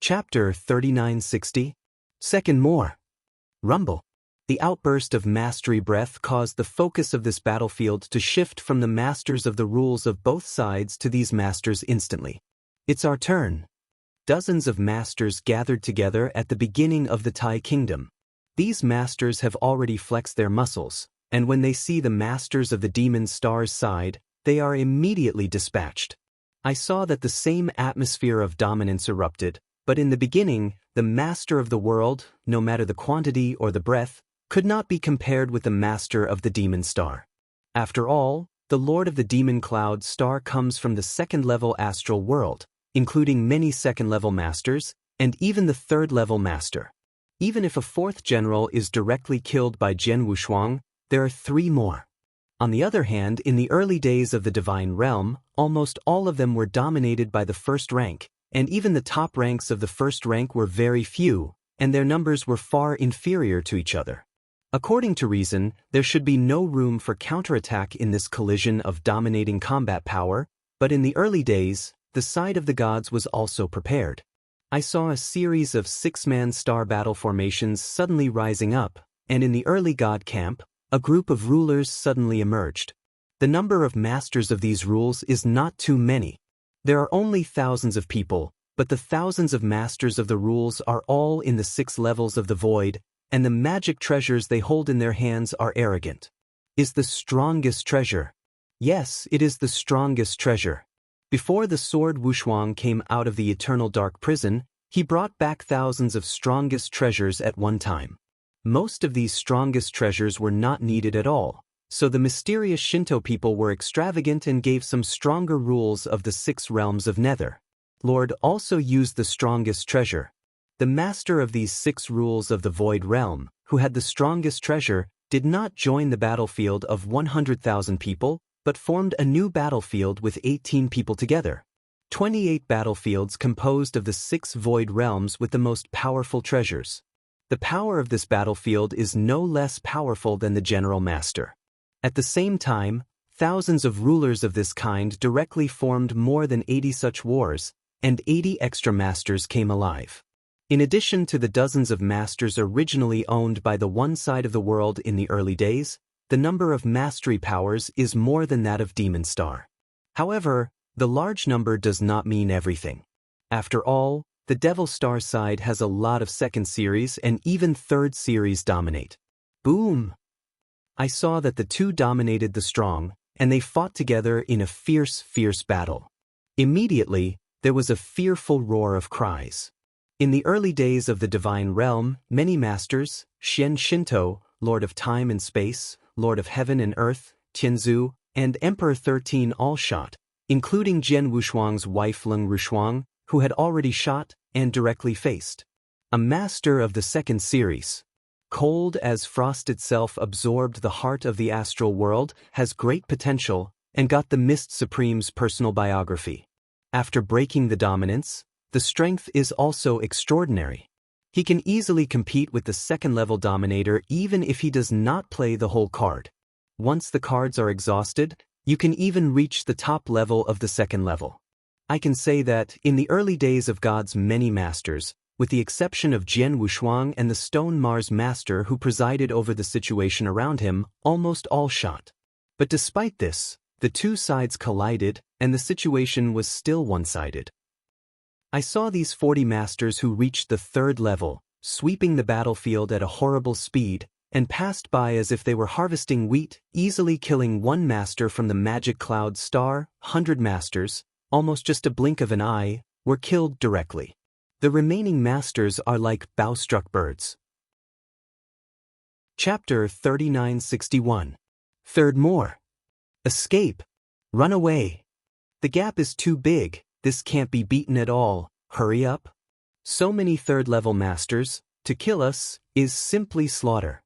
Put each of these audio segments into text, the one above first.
Chapter 3960. Second more. Rumble. The outburst of mastery breath caused the focus of this battlefield to shift from the masters of the rules of both sides to these masters instantly. It's our turn. Dozens of masters gathered together at the beginning of the Tai Kingdom. These masters have already flexed their muscles, and when they see the masters of the Demon Star's side, they are immediately dispatched. I saw that the same atmosphere of dominance erupted, but in the beginning, the master of the world, no matter the quantity or the breadth, could not be compared with the master of the Demon Star. After all, the Lord of the Demon Cloud Star comes from the second-level astral world, including many second-level masters, and even the third-level master. Even if a fourth general is directly killed by Jian Wushuang, there are 3 more. On the other hand, in the early days of the Divine Realm, almost all of them were dominated by the first rank, and even the top ranks of the first rank were very few, and their numbers were far inferior to each other. According to reason, there should be no room for counterattack in this collision of dominating combat power, but in the early days, the side of the gods was also prepared. I saw a series of 6-man star battle formations suddenly rising up, and in the early god camp, a group of rulers suddenly emerged. The number of masters of these rules is not too many. There are only thousands of people, but the thousands of masters of the rules are all in the 6 levels of the void, and the magic treasures they hold in their hands are arrogant. Is the strongest treasure? Yes, it is the strongest treasure. Before the sword Wushuang came out of the eternal dark prison, he brought back thousands of strongest treasures at one time. Most of these strongest treasures were not needed at all, so the mysterious Shinto people were extravagant and gave some stronger rules of the 6 realms of Nether. Lord also used the strongest treasure. The master of these 6 rules of the Void Realm, who had the strongest treasure, did not join the battlefield of 100,000 people, but formed a new battlefield with 18 people together. 28 battlefields composed of the 6 Void Realms with the most powerful treasures. The power of this battlefield is no less powerful than the General Master. At the same time, thousands of rulers of this kind directly formed more than 80 such wars, and 80 extra masters came alive. In addition to the dozens of masters originally owned by the one side of the world in the early days, the number of mastery powers is more than that of Demon Star. However, the large number does not mean everything. After all, the Devil Star side has a lot of second series and even third series dominate. Boom! I saw that the 2 dominated the strong, and they fought together in a fierce battle. Immediately, there was a fearful roar of cries. In the early days of the Divine Realm, many masters, Shen Shinto, Lord of Time and Space, Lord of Heaven and Earth, Tianzu, and Emperor 13 all shot, including Jian Wushuang's wife Leng Rushuang, who had already shot and directly faced. A master of the second series, cold as frost itself, absorbed the heart of the astral world, has great potential, and got the Mist Supreme's personal biography. After breaking the dominance, the strength is also extraordinary. He can easily compete with the second-level dominator even if he does not play the whole card. Once the cards are exhausted, you can even reach the top level of the second level. I can say that, in the early days of God's many masters, with the exception of Jian Wushuang and the Stone Mars Master who presided over the situation around him, almost all shot. But despite this, the 2 sides collided, and the situation was still one-sided. I saw these 40 masters who reached the 3rd level, sweeping the battlefield at a horrible speed, and passed by as if they were harvesting wheat, easily killing 1 master from the Magic Cloud Star. 100 masters, almost just a blink of an eye, were killed directly. The remaining masters are like bow-struck birds. Chapter 3961. Third more. Escape. Run away. The gap is too big, this can't be beaten at all, hurry up. So many third-level masters, to kill us, is simply slaughter.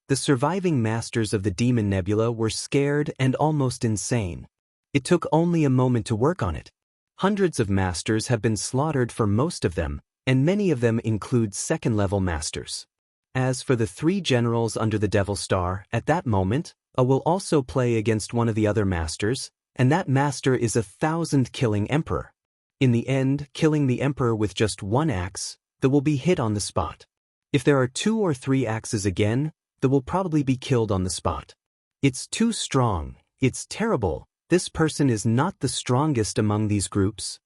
The surviving masters of the Demon Nebula were scared and almost insane. It took only a moment to work on it. Hundreds of masters have been slaughtered for most of them, and many of them include second-level masters. As for the 3 generals under the Devil Star, at that moment, A will also play against one of the other masters, and that master is a 1,000-killing emperor. In the end, killing the emperor with just one axe, they will be hit on the spot. If there are 2 or 3 axes again, they will probably be killed on the spot. It's too strong, it's terrible, this person is not the strongest among these groups.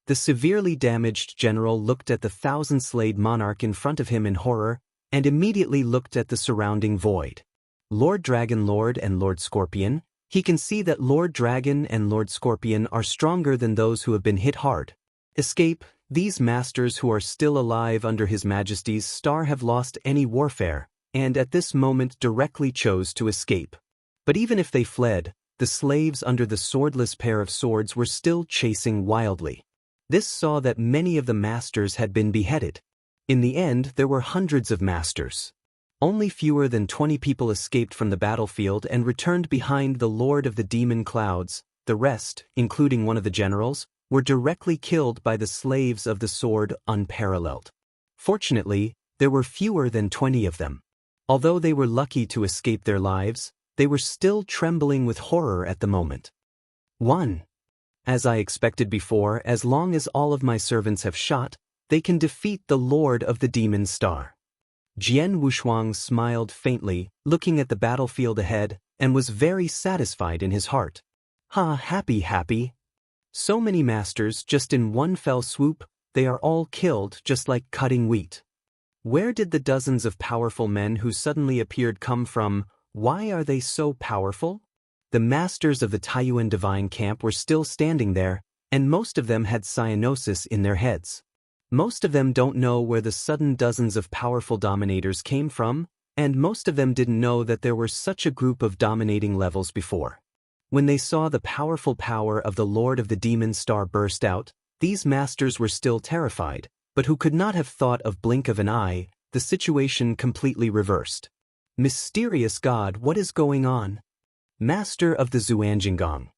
The severely damaged general looked at the 1,000-slayed monarch in front of him in horror, and immediately looked at the surrounding void. Lord Dragon Lord and Lord Scorpion, he can see that Lord Dragon and Lord Scorpion are stronger than those who have been hit hard. Escape, these masters who are still alive under His Majesty's star have lost any warfare, and at this moment directly chose to escape. But even if they fled, the slaves under the swordless pair of swords were still chasing wildly. This saw that many of the masters had been beheaded. In the end, there were hundreds of masters. Only fewer than 20 people escaped from the battlefield and returned behind the Lord of the Demon Clouds. The rest, including one of the generals, were directly killed by the slaves of the sword unparalleled. Fortunately, there were fewer than 20 of them. Although they were lucky to escape their lives, they were still trembling with horror at the moment. 1. As I expected before, as long as all of my servants have shot, they can defeat the Lord of the Demon Star. Jian Wushuang smiled faintly, looking at the battlefield ahead, and was very satisfied in his heart. Happy. So many masters just in one fell swoop, they are all killed just like cutting wheat. Where did the dozens of powerful men who suddenly appeared come from? Why are they so powerful? The masters of the Taiyuan divine camp were still standing there, and most of them had cyanosis in their heads. Most of them don't know where the sudden dozens of powerful dominators came from, and most of them didn't know that there were such a group of dominating levels before. When they saw the powerful power of the Lord of the Demon Star burst out, these masters were still terrified, but who could not have thought of blink of an eye, the situation completely reversed. Mysterious God, what is going on? Master of the Zuanjingong.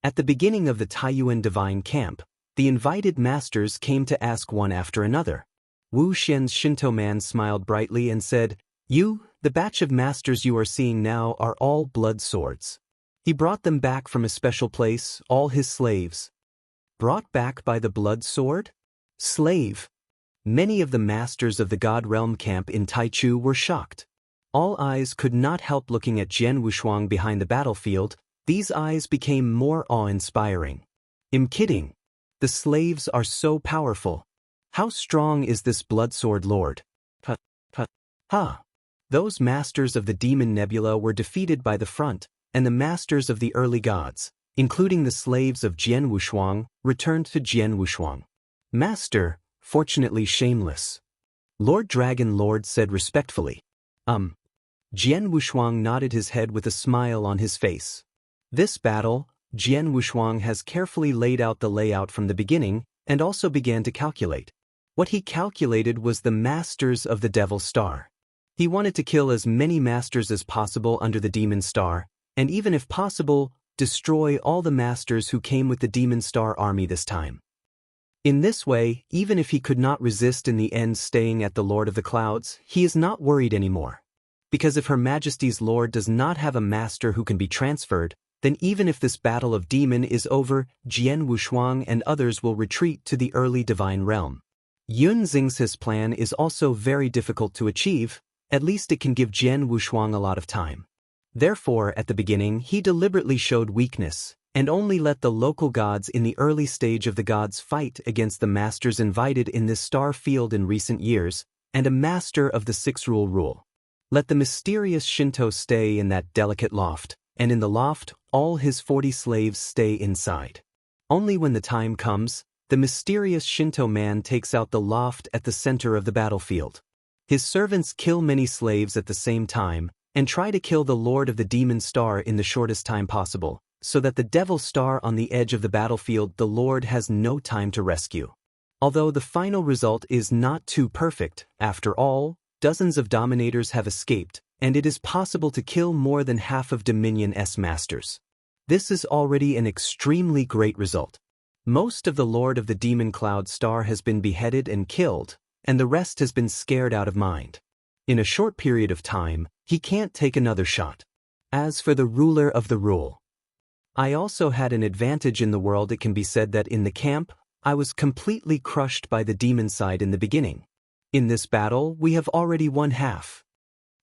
At the beginning of the Taiyuan divine camp, the invited masters came to ask one after another. Wu Xian's Shinto man smiled brightly and said, "You, the batch of masters you are seeing now are all blood swords." He brought them back from a special place, all his slaves. Brought back by the blood sword? Slave. Many of the masters of the God Realm camp in Taichu were shocked. All eyes could not help looking at Jian Wushuang behind the battlefield. These eyes became more awe-inspiring. I'm kidding. The slaves are so powerful. How strong is this bloodsword lord? Those masters of the demon nebula were defeated by the front, and the masters of the early gods, including the slaves of Jian Wushuang, returned to Jian Wushuang. Master, fortunately shameless. Lord Dragon Lord said respectfully. Jian Wushuang nodded his head with a smile on his face. This battle, Jian Wushuang has carefully laid out the layout from the beginning and also began to calculate. What he calculated was the masters of the Devil Star. He wanted to kill as many masters as possible under the Demon Star, and even if possible, destroy all the masters who came with the Demon Star army this time. In this way, even if he could not resist in the end staying at the Lord of the Clouds, he is not worried anymore. Because if Her Majesty's Lord does not have a master who can be transferred, then even if this battle of demon is over, Jian Wushuang and others will retreat to the early divine realm. Yun Xing's plan is also very difficult to achieve, at least it can give Jian Wushuang a lot of time. Therefore, at the beginning, he deliberately showed weakness, and only let the local gods in the early stage of the gods fight against the masters invited in this star field in recent years, and a master of the six-rule rule. Let the mysterious Shinto stay in that delicate loft, and in the loft, all his 40 slaves stay inside. Only when the time comes, the mysterious Shinto man takes out the loft at the center of the battlefield. His servants kill many slaves at the same time, and try to kill the Lord of the Demon Star in the shortest time possible, so that the Devil Star on the edge of the battlefield the Lord has no time to rescue. Although the final result is not too perfect, after all, dozens of Dominators have escaped, and it is possible to kill more than half of Dominion's masters. This is already an extremely great result. Most of the Lord of the Demon Cloud Star has been beheaded and killed, and the rest has been scared out of mind. In a short period of time, he can't take another shot. As for the ruler of the rule, I also had an advantage in the world. It can be said that in the camp, I was completely crushed by the demon side in the beginning. In this battle, we have already won half.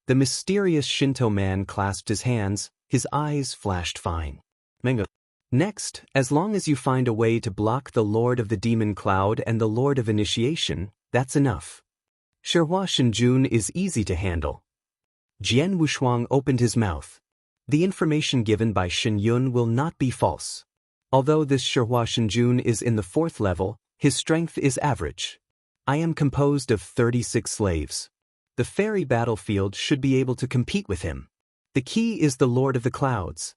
The mysterious Shinto man clasped his hands, his eyes flashed fine. Mango. Next, as long as you find a way to block the Lord of the Demon Cloud and the Lord of Initiation, that's enough. Shihua Shenjun is easy to handle. Jian Wushuang opened his mouth. The information given by Shen Yun will not be false. Although this Shihua Shenjun is in the 4th level, his strength is average. I am composed of 36 slaves. The fairy battlefield should be able to compete with him. The key is the Lord of the Clouds.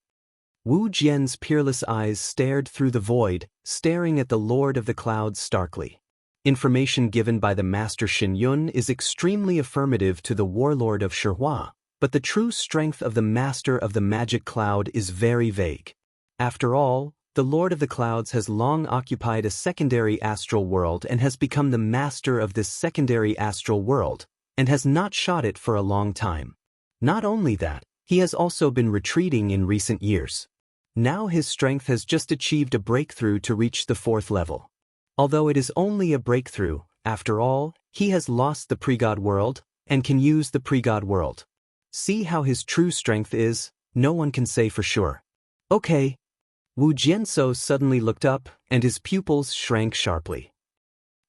Wu Jian's peerless eyes stared through the void, staring at the Lord of the Clouds starkly. Information given by the Master Shen Yun is extremely affirmative to the warlord of Shihua, but the true strength of the Master of the Magic Cloud is very vague. After all, the Lord of the Clouds has long occupied a secondary astral world and has become the master of this secondary astral world, and has not shot it for a long time. Not only that, he has also been retreating in recent years. Now his strength has just achieved a breakthrough to reach the 4th level. Although it is only a breakthrough, after all, he has lost the pre-god world, and can use the pre-god world. See how his true strength is, no one can say for sure. Okay. Wu Jianso suddenly looked up, and his pupils shrank sharply.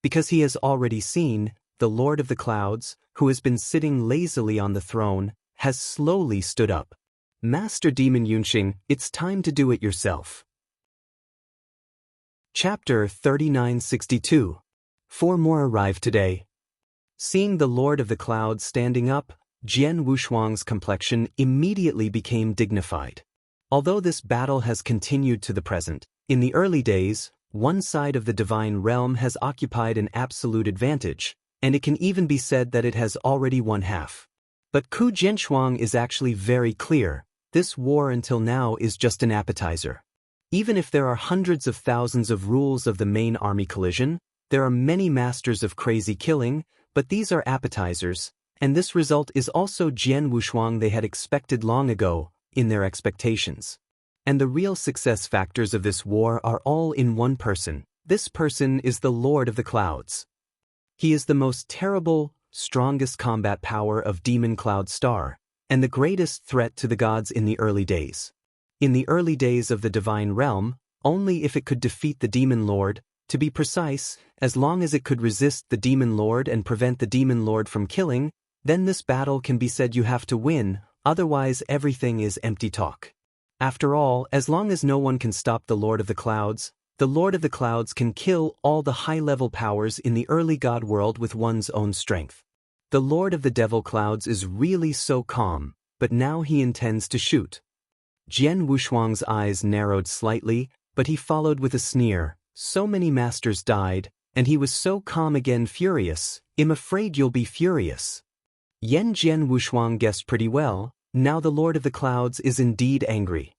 Because he has already seen, the Lord of the Clouds, who has been sitting lazily on the throne, has slowly stood up. Master Demon Yunxing, it's time to do it yourself. Chapter 3962. 4 more arrived today. Seeing the Lord of the Clouds standing up, Jian Wushuang's complexion immediately became dignified. Although this battle has continued to the present, in the early days, one side of the divine realm has occupied an absolute advantage, and it can even be said that it has already won half. But Ku Jianshuang is actually very clear. This war until now is just an appetizer. Even if there are hundreds of thousands of rules of the main army collision, there are many masters of crazy killing, but these are appetizers, and this result is also Jian Wushuang they had expected long ago, in their expectations. And the real success factors of this war are all in one person. This person is the Lord of the Clouds. He is the most terrible, strongest combat power of Demon Cloud Star, and the greatest threat to the gods in the early days. In the early days of the divine realm, only if it could defeat the Demon Lord, to be precise, as long as it could resist the Demon Lord and prevent the Demon Lord from killing, then this battle can be said you have to win, otherwise everything is empty talk. After all, as long as no one can stop the Lord of the Clouds can kill all the high-level powers in the early god world with one's own strength. The Lord of the Devil Clouds is really so calm, but now he intends to shoot. Jian Wushuang's eyes narrowed slightly, but he followed with a sneer. So many masters died, and he was so calm again. Furious. I'm afraid you'll be furious. Jian Wushuang guessed pretty well. Now the Lord of the Clouds is indeed angry.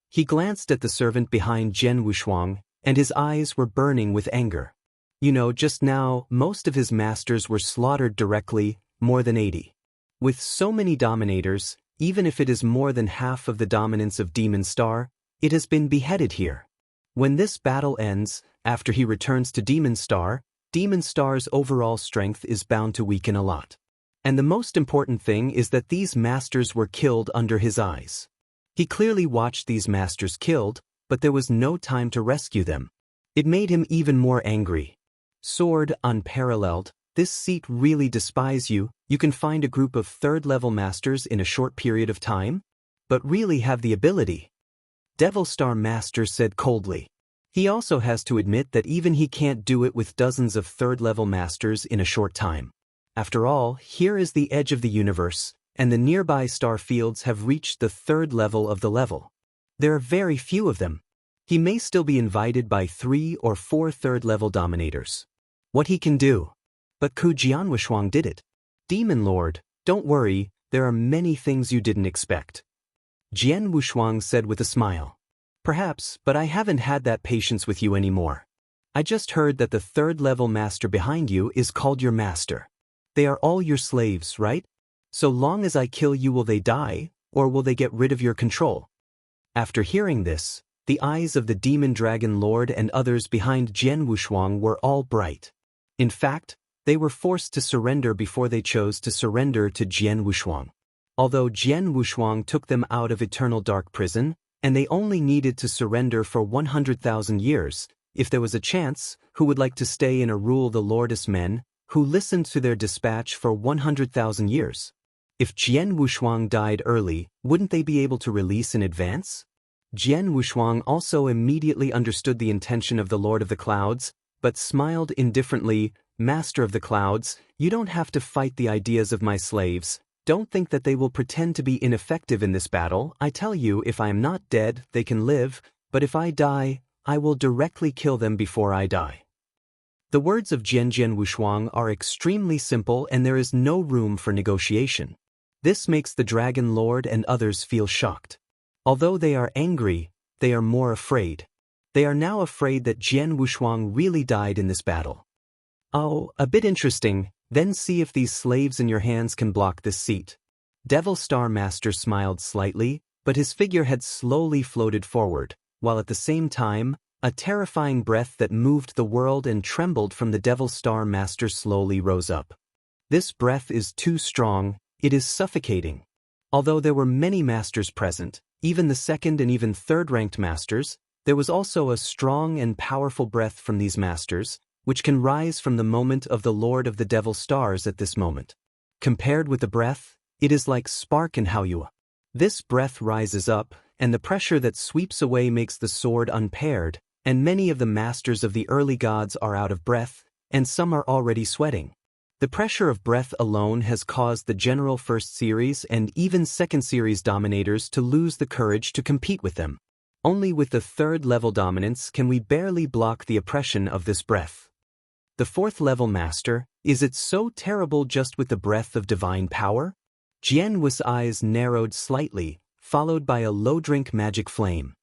He glanced at the servant behind Jian Wushuang, and his eyes were burning with anger. You know, just now, most of his masters were slaughtered directly, more than 80. With so many dominators, even if it is more than half of the dominance of Demon Star, it has been beheaded here. When this battle ends, after he returns to Demon Star's overall strength is bound to weaken a lot. And the most important thing is that these masters were killed under his eyes. He clearly watched these masters killed, but there was no time to rescue them. It made him even more angry. Sword unparalleled, this seat really despise you. You can find a group of 3rd-level masters in a short period of time? But really have the ability. Devil Star Master said coldly. He also has to admit that even he can't do it with dozens of 3rd-level masters in a short time. After all, here is the edge of the universe, and the nearby star fields have reached the 3rd level of the level. There are very few of them. He may still be invited by 3 or 4 3rd-level dominators. What he can do. But Ku Jianwushuang did it. Demon Lord, don't worry, there are many things you didn't expect. Jian Wushuang said with a smile. Perhaps, but I haven't had that patience with you anymore. I just heard that the 3rd-level master behind you is called your master. They are all your slaves, right? So long as I kill you, will they die, or will they get rid of your control? After hearing this, The eyes of the demon dragon lord and others behind Jian Wushuang were all bright. In fact, they were forced to surrender before they chose to surrender to Jian Wushuang. Although Jian Wushuang took them out of eternal dark prison, and they only needed to surrender for 100,000 years, if there was a chance, who would like to stay and rule the lordess men, who listened to their dispatch for 100,000 years? If Jian Wushuang died early, wouldn't they be able to release in advance? Jian Wushuang also immediately understood the intention of the Lord of the Clouds, but smiled indifferently. Master of the Clouds, you don't have to fight the ideas of my slaves. Don't think that they will pretend to be ineffective in this battle. I tell you, if I am not dead, they can live, but if I die, I will directly kill them before I die. The words of Jian Wushuang are extremely simple and there is no room for negotiation. This makes the Dragon Lord and others feel shocked. Although they are angry, they are more afraid. They are now afraid that Jian Wushuang really died in this battle. Oh, a bit interesting, then see if these slaves in your hands can block this seat. Devil Star Master smiled slightly, but his figure had slowly floated forward, while at the same time, a terrifying breath that moved the world and trembled from the Devil Star Master slowly rose up. This breath is too strong, it is suffocating. Although there were many masters present, even the second and even third-ranked masters, there was also a strong and powerful breath from these masters, which can rise from the moment of the Lord of the Devil Stars at this moment. Compared with the breath, it is like spark in Haoyue. This breath rises up, and the pressure that sweeps away makes the sword unpaired, and many of the masters of the early gods are out of breath, and some are already sweating. The pressure of breath alone has caused the general first series and even second series dominators to lose the courage to compete with them. Only with the third level dominance can we barely block the oppression of this breath. The fourth level master, is it so terrible just with the breath of divine power? Jian Wu's eyes narrowed slightly, followed by a low drink magic flame.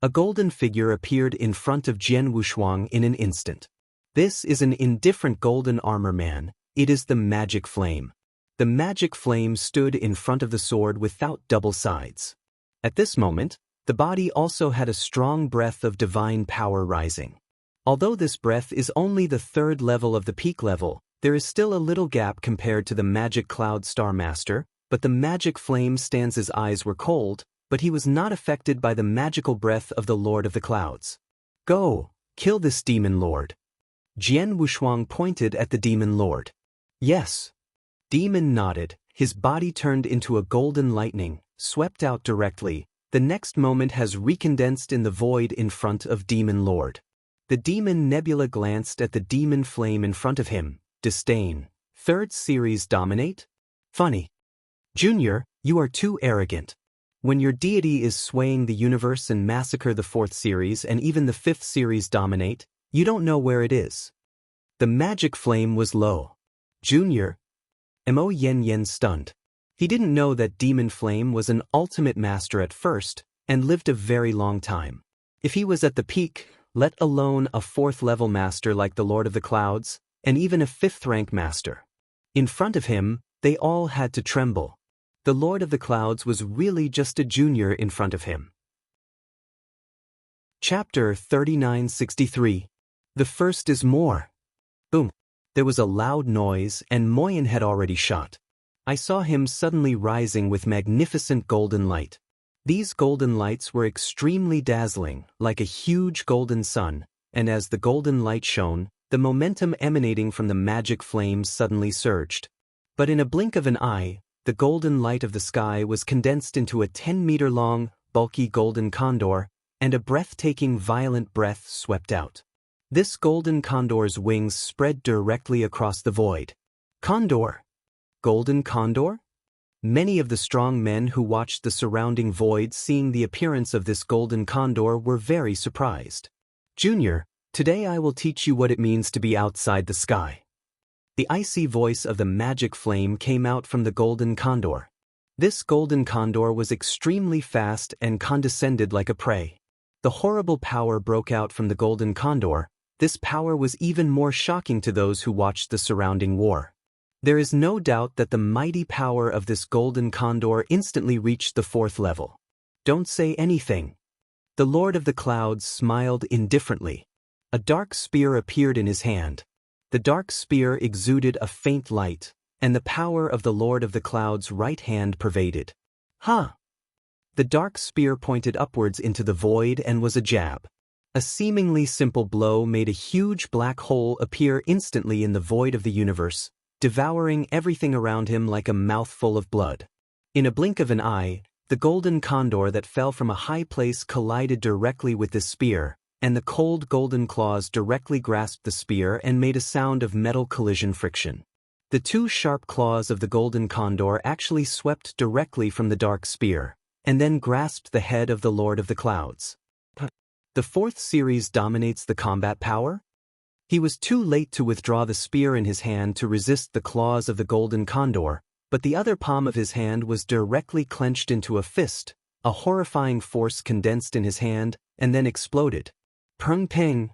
A golden figure appeared in front of Jian Wushuang in an instant. This is an indifferent golden armor man, it is the magic flame. The magic flame stood in front of the sword without double sides. At this moment, the body also had a strong breath of divine power rising. Although this breath is only the third level of the peak level, there is still a little gap compared to the magic cloud star master, but the magic flame stands. His eyes were cold, but he was not affected by the magical breath of the Lord of the Clouds. Go, kill this demon lord. Jian Wushuang pointed at the demon lord. Yes. Demon nodded, his body turned into a golden lightning, swept out directly. The next moment has recondensed in the void in front of demon lord. The demon nebula glanced at the demon flame in front of him. Disdain. Third series dominate? Funny. Junior, you are too arrogant. When your deity is swaying the universe and massacre the fourth series and even the fifth series dominate, you don't know where it is. The magic flame was low. Junior. Mo Yen stunned. He didn't know that Demon Flame was an ultimate master at first and lived a very long time. If he was at the peak, let alone a fourth level master like the Lord of the Clouds, and even a fifth rank master. In front of him, they all had to tremble. The Lord of the Clouds was really just a junior in front of him. Chapter 3963. The first is more. Boom. There was a loud noise and Moyen had already shot. I saw him suddenly rising with magnificent golden light. These golden lights were extremely dazzling, like a huge golden sun, and as the golden light shone, the momentum emanating from the magic flames suddenly surged. But in a blink of an eye, the golden light of the sky was condensed into a 10-meter-long, bulky golden condor, and a breathtaking violent breath swept out. This golden condor's wings spread directly across the void. Condor. Golden condor? Many of the strong men who watched the surrounding void seeing the appearance of this golden condor were very surprised. Junior, today I will teach you what it means to be outside the sky. The icy voice of the magic flame came out from the golden condor. This golden condor was extremely fast and condescended like a prey. The horrible power broke out from the golden condor. This power was even more shocking to those who watched the surrounding war. There is no doubt that the mighty power of this golden condor instantly reached the fourth level. Don't say anything. The Lord of the Clouds smiled indifferently. A dark spear appeared in his hand. The dark spear exuded a faint light, and the power of the Lord of the Clouds' right hand pervaded. Huh! The dark spear pointed upwards into the void and was a jab. A seemingly simple blow made a huge black hole appear instantly in the void of the universe, devouring everything around him like a mouthful of blood. In a blink of an eye, the golden condor that fell from a high place collided directly with the spear, and the cold golden claws directly grasped the spear and made a sound of metal collision friction. The two sharp claws of the golden condor actually swept directly from the dark spear, and then grasped the head of the Lord of the Clouds. The fourth series dominates the combat power? He was too late to withdraw the spear in his hand to resist the claws of the golden condor, but the other palm of his hand was directly clenched into a fist, a horrifying force condensed in his hand, and then exploded. Prung ping!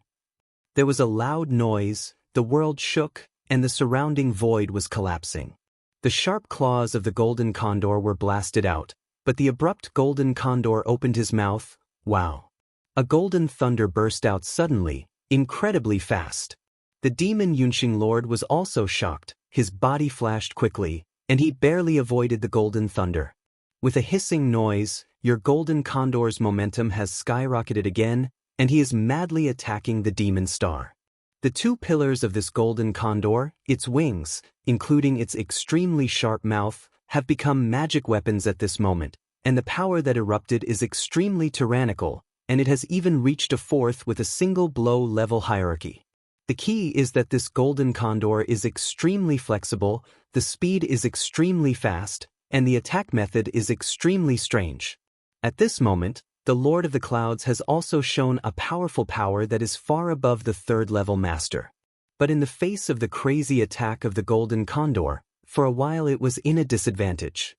There was a loud noise, the world shook, and the surrounding void was collapsing. The sharp claws of the golden condor were blasted out, but the abrupt golden condor opened his mouth. Wow! A golden thunder burst out suddenly, incredibly fast. The demon Yunqing Lord was also shocked, his body flashed quickly, and he barely avoided the golden thunder. With a hissing noise, your golden condor's momentum has skyrocketed again, and he is madly attacking the demon star. The two pillars of this golden condor, its wings, including its extremely sharp mouth, have become magic weapons at this moment, and the power that erupted is extremely tyrannical, and it has even reached a fourth with a single blow level hierarchy. The key is that this golden condor is extremely flexible, the speed is extremely fast, and the attack method is extremely strange. At this moment, the Lord of the Clouds has also shown a powerful power that is far above the third-level master. But in the face of the crazy attack of the golden condor, for a while it was in a disadvantage.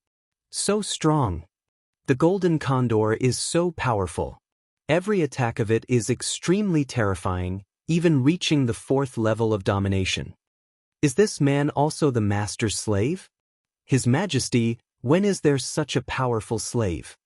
So strong. The golden condor is so powerful. Every attack of it is extremely terrifying, even reaching the fourth level of domination. Is this man also the master's slave? His Majesty, when is there such a powerful slave?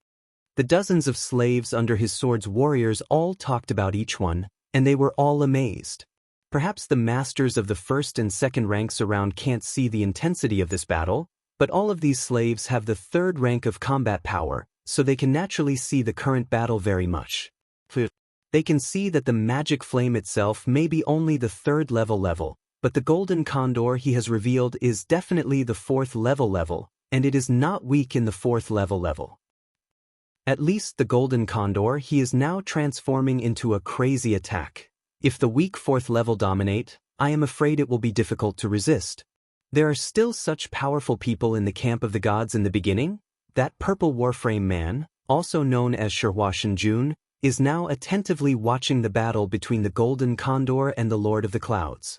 The dozens of slaves under his sword's warriors all talked about each one, and they were all amazed. Perhaps the masters of the first and second ranks around can't see the intensity of this battle, but all of these slaves have the third rank of combat power, so they can naturally see the current battle very much. They can see that the magic flame itself may be only the third level, but the golden condor he has revealed is definitely the fourth level, and it is not weak in the fourth level. At least the golden condor he is now transforming into a crazy attack. If the weak fourth level dominate, I am afraid it will be difficult to resist. There are still such powerful people in the camp of the gods in the beginning. That purple warframe man, also known as Shihua Shenjun, is now attentively watching the battle between the golden condor and the Lord of the Clouds.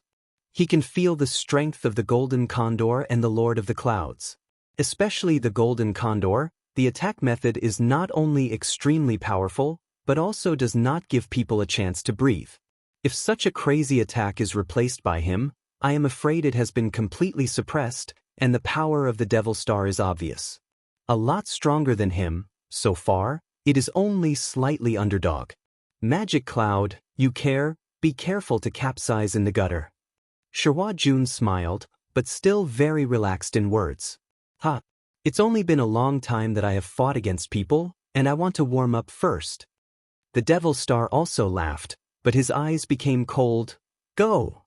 He can feel the strength of the golden condor and the Lord of the Clouds. Especially the golden condor, the attack method is not only extremely powerful, but also does not give people a chance to breathe. If such a crazy attack is replaced by him, I am afraid it has been completely suppressed, and the power of the Devil Star is obvious. A lot stronger than him, so far, it is only slightly underdog. Magic Cloud, you care, be careful to capsize in the gutter. Shihua Jun smiled, but still very relaxed in words. It's only been a long time that I have fought against people, and I want to warm up first. The Devil Star also laughed, but his eyes became cold. Go!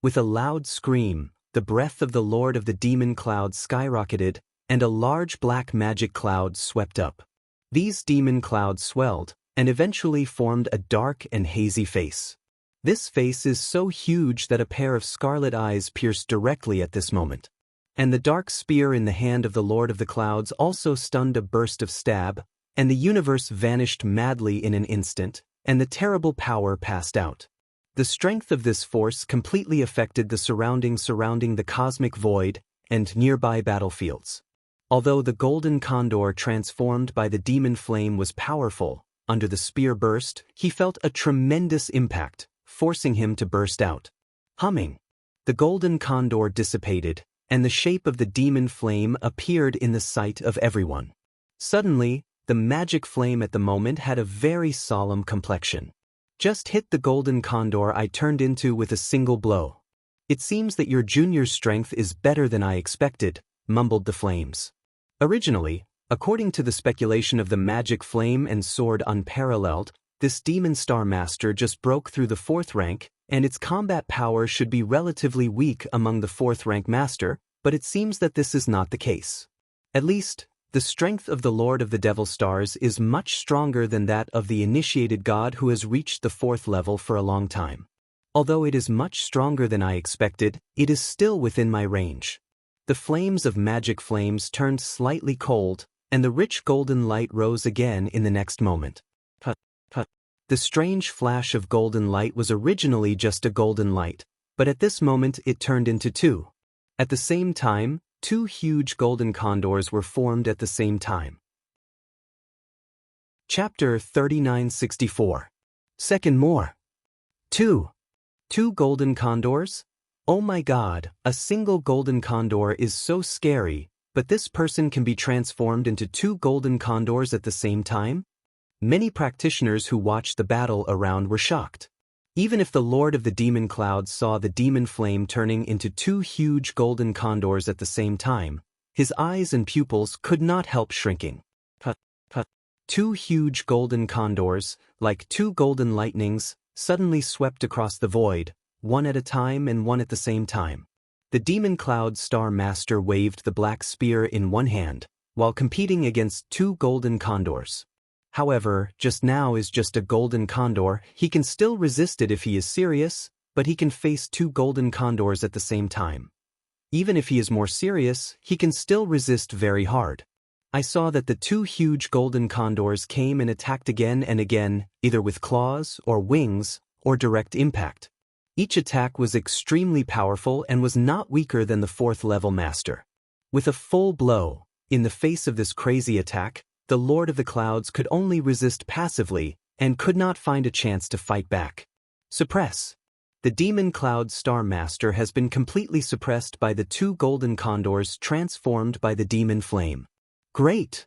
With a loud scream, the breath of the Lord of the Demon Cloud skyrocketed, and a large black magic cloud swept up. These demon clouds swelled, and eventually formed a dark and hazy face. This face is so huge that a pair of scarlet eyes pierced directly at this moment. And the dark spear in the hand of the Lord of the Clouds also stunned a burst of stab, and the universe vanished madly in an instant, and the terrible power passed out. The strength of this force completely affected the surrounding the cosmic void and nearby battlefields. Although the golden condor transformed by the demon flame was powerful, under the spear burst, he felt a tremendous impact, forcing him to burst out. Humming. The golden condor dissipated, and the shape of the demon flame appeared in the sight of everyone. Suddenly, The magic flame at the moment had a very solemn complexion. Just hit the golden condor I turned into with a single blow. It seems that your junior's strength is better than I expected, mumbled the flames. Originally, according to the speculation of the magic flame and sword unparalleled, this demon star master just broke through the 4th rank, and its combat power should be relatively weak among the 4th rank master, but it seems that this is not the case. At least, the strength of the Lord of the Devil Stars is much stronger than that of the initiated god who has reached the 4th level for a long time. Although it is much stronger than I expected, it is still within my range. The flames of magic flames turned slightly cold, and the rich golden light rose again in the next moment. The strange flash of golden light was originally just a golden light, but at this moment it turned into 2. At the same time, 2 huge golden condors were formed at the same time. Chapter 3964. Second more. 2 golden condors? Oh my god, a single golden condor is so scary, but this person can be transformed into 2 golden condors at the same time? Many practitioners who watched the battle around were shocked. Even if the Lord of the Demon Clouds saw the demon flame turning into 2 huge golden condors at the same time, his eyes and pupils could not help shrinking. 2 huge golden condors, like 2 golden lightnings, suddenly swept across the void, one at a time and one at the same time. The Demon Cloud Star Master waved the black spear in one hand, while competing against 2 golden condors. However, just now is just a golden condor. He can still resist it if he is serious, but he can face 2 golden condors at the same time. Even if he is more serious, he can still resist very hard. I saw that the 2 huge golden condors came and attacked again and again, either with claws or wings or direct impact. Each attack was extremely powerful and was not weaker than the 4th level master. With a full blow, in the face of this crazy attack, the Lord of the Clouds could only resist passively and could not find a chance to fight back. Suppress. The Demon Cloud Star Master has been completely suppressed by the 2 golden condors transformed by the demon flame. Great!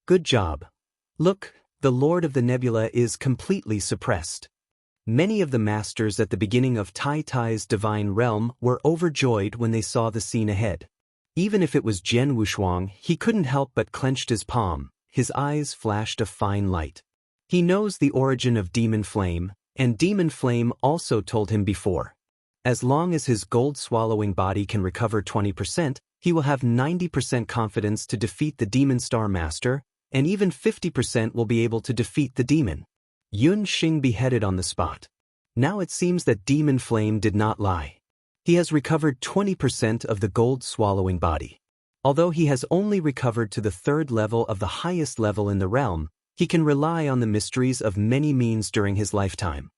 Good job. Look, the Lord of the Nebula is completely suppressed. Many of the masters at the beginning of Tai Tai's divine realm were overjoyed when they saw the scene ahead. Even if it was Jian Wushuang, he couldn't help but clenched his palm. His eyes flashed a fine light. He knows the origin of Demon Flame, and Demon Flame also told him before. As long as his gold-swallowing body can recover 20%, he will have 90% confidence to defeat the Demon Star Master, and even 50% will be able to defeat the demon. Yun Xing beheaded on the spot. Now it seems that Demon Flame did not lie. He has recovered 20% of the gold-swallowing body. Although he has only recovered to the 3rd level of the highest level in the realm, he can rely on the mysteries of many means during his lifetime.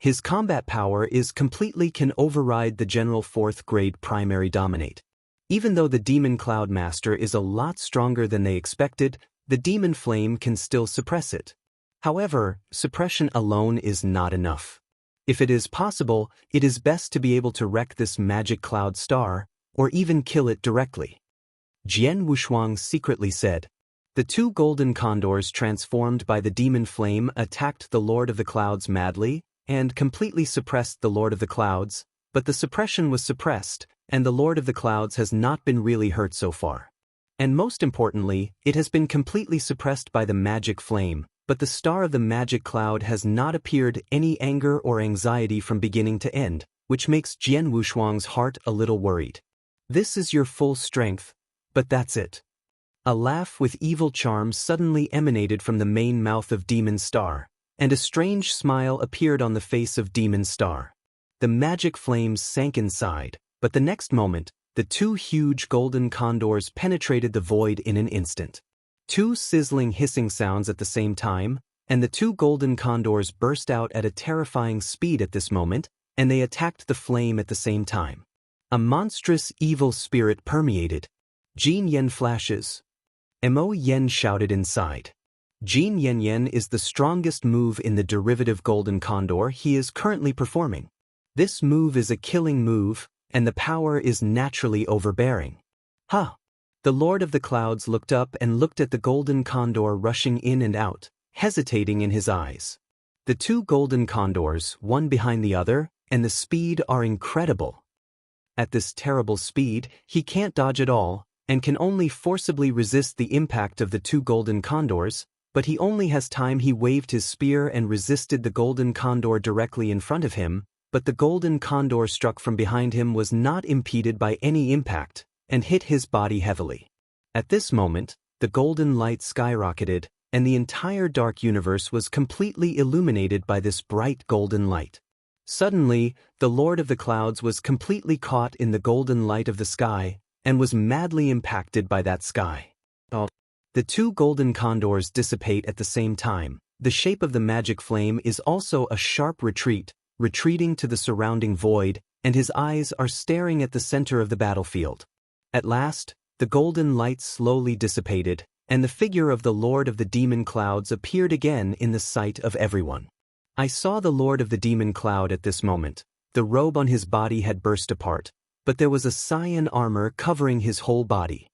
His combat power is completely can override the general 4th grade primary dominate. Even though the Demon Cloud Master is a lot stronger than they expected, the Demon Flame can still suppress it. However, suppression alone is not enough. If it is possible, it is best to be able to wreck this magic cloud star, or even kill it directly. Jian Wushuang secretly said. The 2 golden condors transformed by the demon flame attacked the Lord of the Clouds madly, and completely suppressed the Lord of the Clouds, but the suppression was suppressed, and the Lord of the Clouds has not been really hurt so far. And most importantly, it has been completely suppressed by the magic flame, but the star of the magic cloud has not appeared any anger or anxiety from beginning to end, which makes Jian Wushuang's heart a little worried. This is your full strength, but that's it. A laugh with evil charm suddenly emanated from the main mouth of Demon Star, and a strange smile appeared on the face of Demon Star. The magic flames sank inside, but the next moment, the 2 huge golden condors penetrated the void in an instant. 2 sizzling hissing sounds at the same time, and the 2 golden condors burst out at a terrifying speed at this moment, and they attacked the flame at the same time. A monstrous evil spirit permeated. Jin Yen flashes. Mo Yen shouted inside. Jin Yen is the strongest move in the derivative Golden Condor he is currently performing. This move is a killing move, and the power is naturally overbearing. Ha! The Lord of the Clouds looked up and looked at the golden condor rushing in and out, hesitating in his eyes. The two golden condors, one behind the other, and the speed are incredible. At this terrible speed, he can't dodge at all, and can only forcibly resist the impact of the two golden condors, but he only has time. He waved his spear and resisted the golden condor directly in front of him, but the golden condor struck from behind him was not impeded by any impact, and hit his body heavily. At this moment, the golden light skyrocketed, and the entire dark universe was completely illuminated by this bright golden light. Suddenly, the Lord of the Clouds was completely caught in the golden light of the sky, and was madly impacted by that sky. The two golden condors dissipate at the same time. The shape of the magic flame is also a sharp retreat, retreating to the surrounding void, and his eyes are staring at the center of the battlefield. At last, the golden light slowly dissipated, and the figure of the Lord of the Demon Clouds appeared again in the sight of everyone. I saw the Lord of the Demon Cloud at this moment. The robe on his body had burst apart, but there was a cyan armor covering his whole body.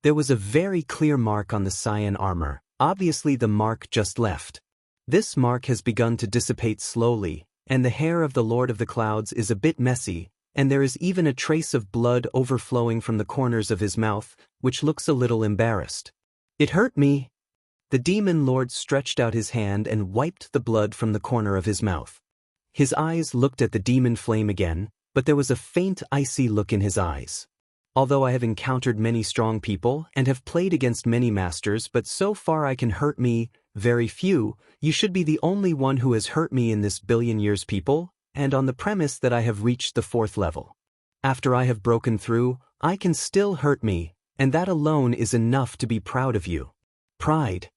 There was a very clear mark on the cyan armor, obviously the mark just left. This mark has begun to dissipate slowly, and the hair of the Lord of the Clouds is a bit messy, and there is even a trace of blood overflowing from the corners of his mouth, which looks a little embarrassed. "It hurt me." The demon lord stretched out his hand and wiped the blood from the corner of his mouth. His eyes looked at the demon flame again, but there was a faint icy look in his eyes. "Although I have encountered many strong people and have played against many masters, but so far I can hurt me, very few, you should be the only one who has hurt me in this billion years, people, and on the premise that I have reached the 4th level. After I have broken through, I can still hurt me, and that alone is enough to be proud of you." Pride.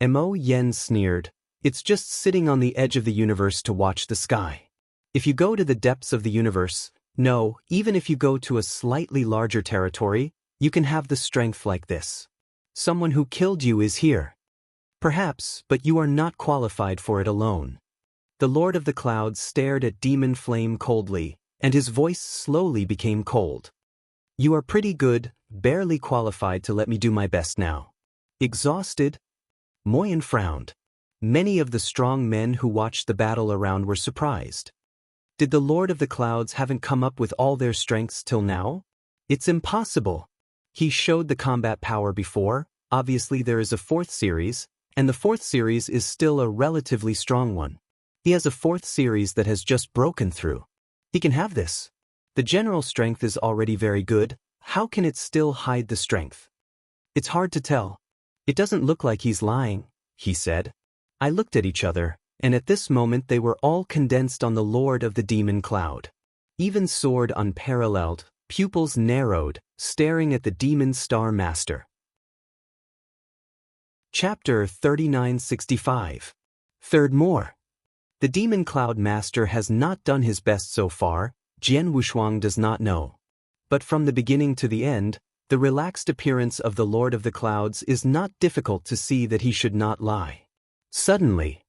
Mo Yen sneered. "It's just sitting on the edge of the universe to watch the sky. If you go to the depths of the universe, no, even if you go to a slightly larger territory, you can have the strength like this. Someone who killed you is here. Perhaps, but you are not qualified for it alone." The Lord of the Clouds stared at Demon Flame coldly, and his voice slowly became cold. "You are pretty good, barely qualified to let me do my best now." Exhausted? Moyen frowned. Many of the strong men who watched the battle around were surprised. Did the Lord of the Clouds haven't come up with all their strengths till now? It's impossible. He showed the combat power before. Obviously there is a 4th series, and the 4th series is still a relatively strong one. He has a 4th series that has just broken through. He can have this. The general strength is already very good. How can it still hide the strength? It's hard to tell. "It doesn't look like he's lying," he said. I looked at each other, and at this moment they were all condensed on the Lord of the Demon Cloud. Even sword unparalleled, pupils narrowed, staring at the Demon Star Master. Chapter 3965. Third more. The Demon Cloud Master has not done his best so far. Jian Wushuang does not know. But from the beginning to the end, the relaxed appearance of the Lord of the Clouds is not difficult to see that he should not lie. Suddenly,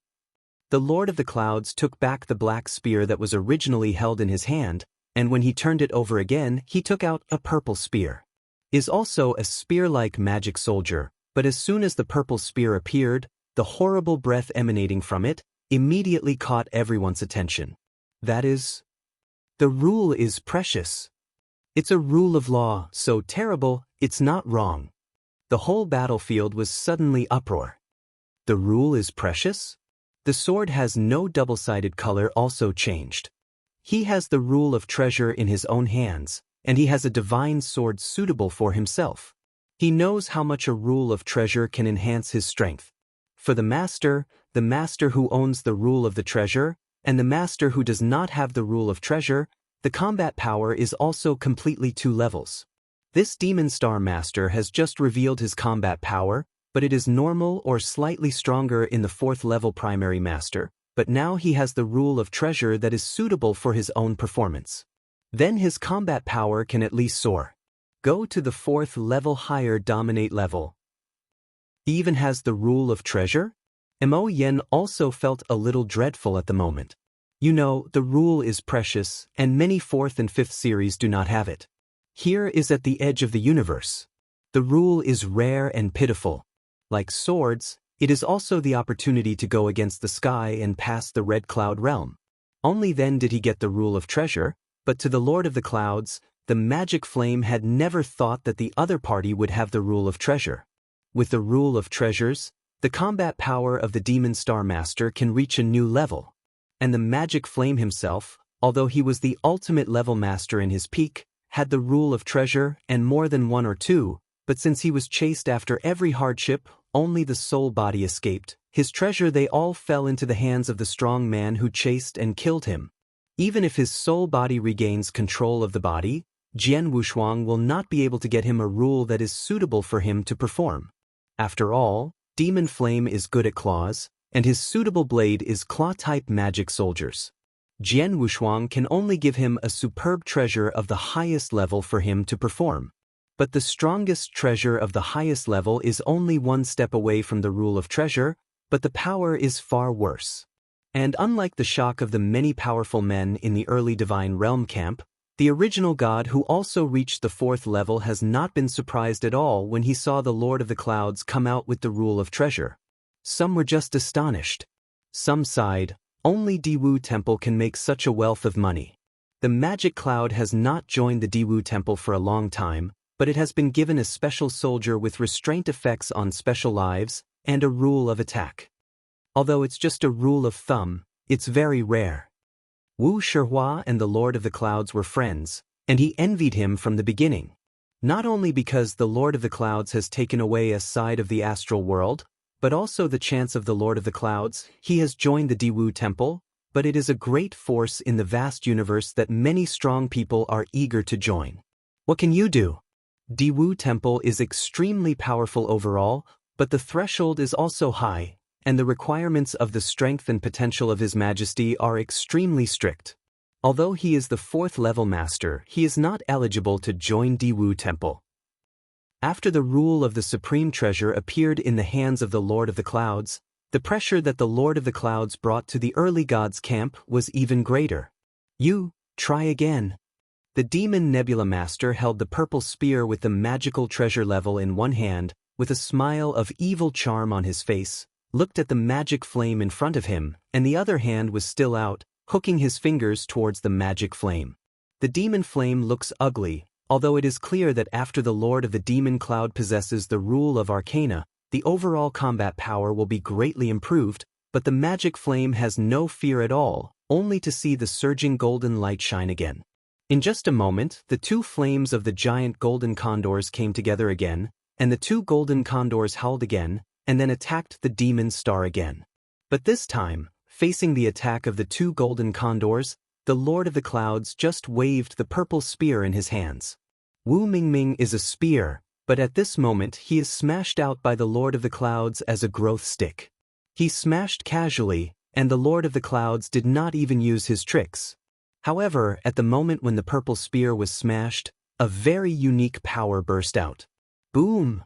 the Lord of the Clouds took back the black spear that was originally held in his hand, and when he turned it over again, he took out a purple spear. Is also a spear-like magic soldier, but as soon as the purple spear appeared, the horrible breath emanating from it immediately caught everyone's attention. That is, the rule is precious. It's a rule of law, so terrible, it's not wrong. The whole battlefield was suddenly uproar. The rule is precious? The sword has no double-sided color also changed. He has the rule of treasure in his own hands, and he has a divine sword suitable for himself. He knows how much a rule of treasure can enhance his strength. For the master who owns the rule of the treasure, and the master who does not have the rule of treasure, the combat power is also completely 2 levels. This Demon Star Master has just revealed his combat power, but it is normal or slightly stronger in the 4th level primary master, but now he has the rule of treasure that is suitable for his own performance. Then his combat power can at least soar. Go to the 4th level higher dominate level. He even has the rule of treasure? Mo Yen also felt a little dreadful at the moment. You know, the rule is precious, and many 4th and 5th series do not have it. Here is at the edge of the universe. The rule is rare and pitiful. Like swords, it is also the opportunity to go against the sky and pass the Red Cloud realm. Only then did he get the rule of treasure, but to the Lord of the Clouds, the magic flame had never thought that the other party would have the rule of treasure. With the rule of treasures, the combat power of the Demon Star Master can reach a new level. And the magic flame himself, although he was the ultimate level master in his peak, had the rule of treasure and more than one or two, but since he was chased after every hardship, only the soul body escaped. His treasure they all fell into the hands of the strong man who chased and killed him. Even if his soul body regains control of the body, Jian Wushuang will not be able to get him a rule that is suitable for him to perform. After all, Demon Flame is good at claws, and his suitable blade is claw-type magic soldiers. Jian Wushuang can only give him a superb treasure of the highest level for him to perform. But the strongest treasure of the highest level is only one step away from the rule of treasure, but the power is far worse. And unlike the shock of the many powerful men in the early Divine Realm camp, the original god who also reached the 4th level has not been surprised at all when he saw the Lord of the Clouds come out with the rule of treasure. Some were just astonished. Some sighed, only Diwu Temple can make such a wealth of money. The magic cloud has not joined the Diwu Temple for a long time, but it has been given a special soldier with restraint effects on special lives, and a rule of attack. Although it's just a rule of thumb, it's very rare. Wu Shihua and the Lord of the Clouds were friends, and he envied him from the beginning. Not only because the Lord of the Clouds has taken away a side of the astral world, but also the chance of the Lord of the Clouds, he has joined the Diwu Temple, but it is a great force in the vast universe that many strong people are eager to join. What can you do? Diwu Temple is extremely powerful overall, but the threshold is also high, and the requirements of the strength and potential of His Majesty are extremely strict. Although he is the 4th level master, he is not eligible to join Diwu Temple. After the rule of the Supreme Treasure appeared in the hands of the Lord of the Clouds, the pressure that the Lord of the Clouds brought to the early gods' camp was even greater. You, try again. The Demon Nebula Master held the purple spear with the magical treasure level in one hand, with a smile of evil charm on his face, looked at the magic flame in front of him, and the other hand was still out, hooking his fingers towards the magic flame. The demon flame looks ugly, although it is clear that after the Lord of the Demon Cloud possesses the rule of Arcana, the overall combat power will be greatly improved, but the magic flame has no fear at all, only to see the surging golden light shine again. In just a moment, the 2 flames of the giant golden condors came together again, and the 2 golden condors howled again, and then attacked the demon star again. But this time, facing the attack of the 2 golden condors, the Lord of the Clouds just waved the purple spear in his hands. Wu Mingming is a spear, but at this moment he is smashed out by the Lord of the Clouds as a growth stick. He smashed casually, and the Lord of the Clouds did not even use his tricks. However, at the moment when the purple spear was smashed, a very unique power burst out. Boom!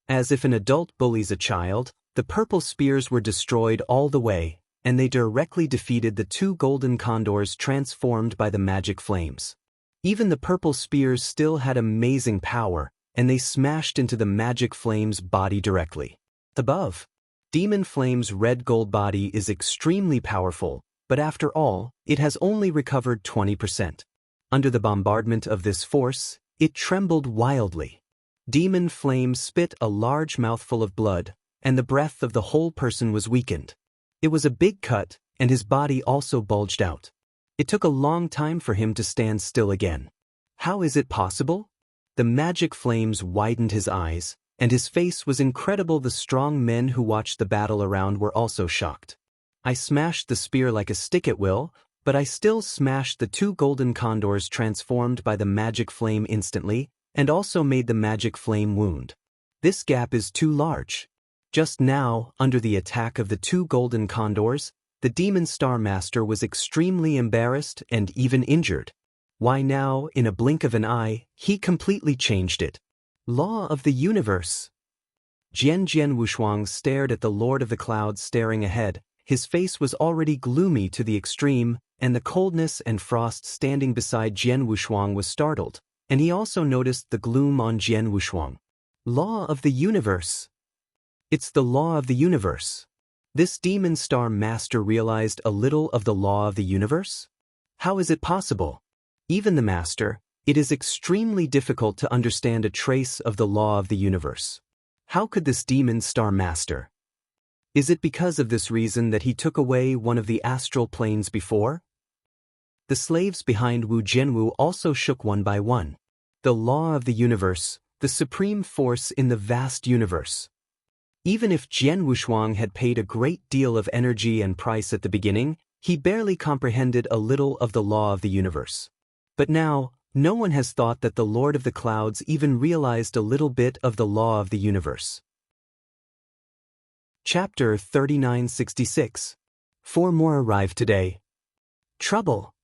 As if an adult bullies a child, the purple spears were destroyed all the way, and they directly defeated the 2 golden condors transformed by the magic flames. Even the purple spears still had amazing power, and they smashed into the magic flame's body directly. Above, Demon Flame's red gold body is extremely powerful, but after all, it has only recovered 20%. Under the bombardment of this force, it trembled wildly. Demon Flame spit a large mouthful of blood, and the breath of the whole person was weakened. It was a big cut, and his body also bulged out. It took a long time for him to stand still again. How is it possible? The magic flames widened his eyes, and his face was incredible. The strong men who watched the battle around were also shocked. I smashed the spear like a stick at will, but I still smashed the 2 golden condors transformed by the magic flame instantly, and also made the magic flame wound. This gap is too large. Just now, under the attack of the 2 golden condors, the Demon Star Master was extremely embarrassed and even injured. Why now, in a blink of an eye, he completely changed it. Law of the universe. Jian Wushuang stared at the Lord of the Clouds staring ahead. His face was already gloomy to the extreme, and the coldness and frost standing beside Jian Wushuang was startled, and he also noticed the gloom on Jian Wushuang. Law of the universe. It's the law of the universe. This demon star master realized a little of the law of the universe? How is it possible? Even the master, it is extremely difficult to understand a trace of the law of the universe. How could this demon star master? Is it because of this reason that he took away one of the astral planes before? The slaves behind Wu Jianwu also shook one by one. The law of the universe, the supreme force in the vast universe. Even if Jian Wushuang had paid a great deal of energy and price at the beginning, he barely comprehended a little of the law of the universe. But now, no one has thought that the Lord of the Clouds even realized a little bit of the law of the universe. Chapter 3966. 4 more arrived today. Trouble.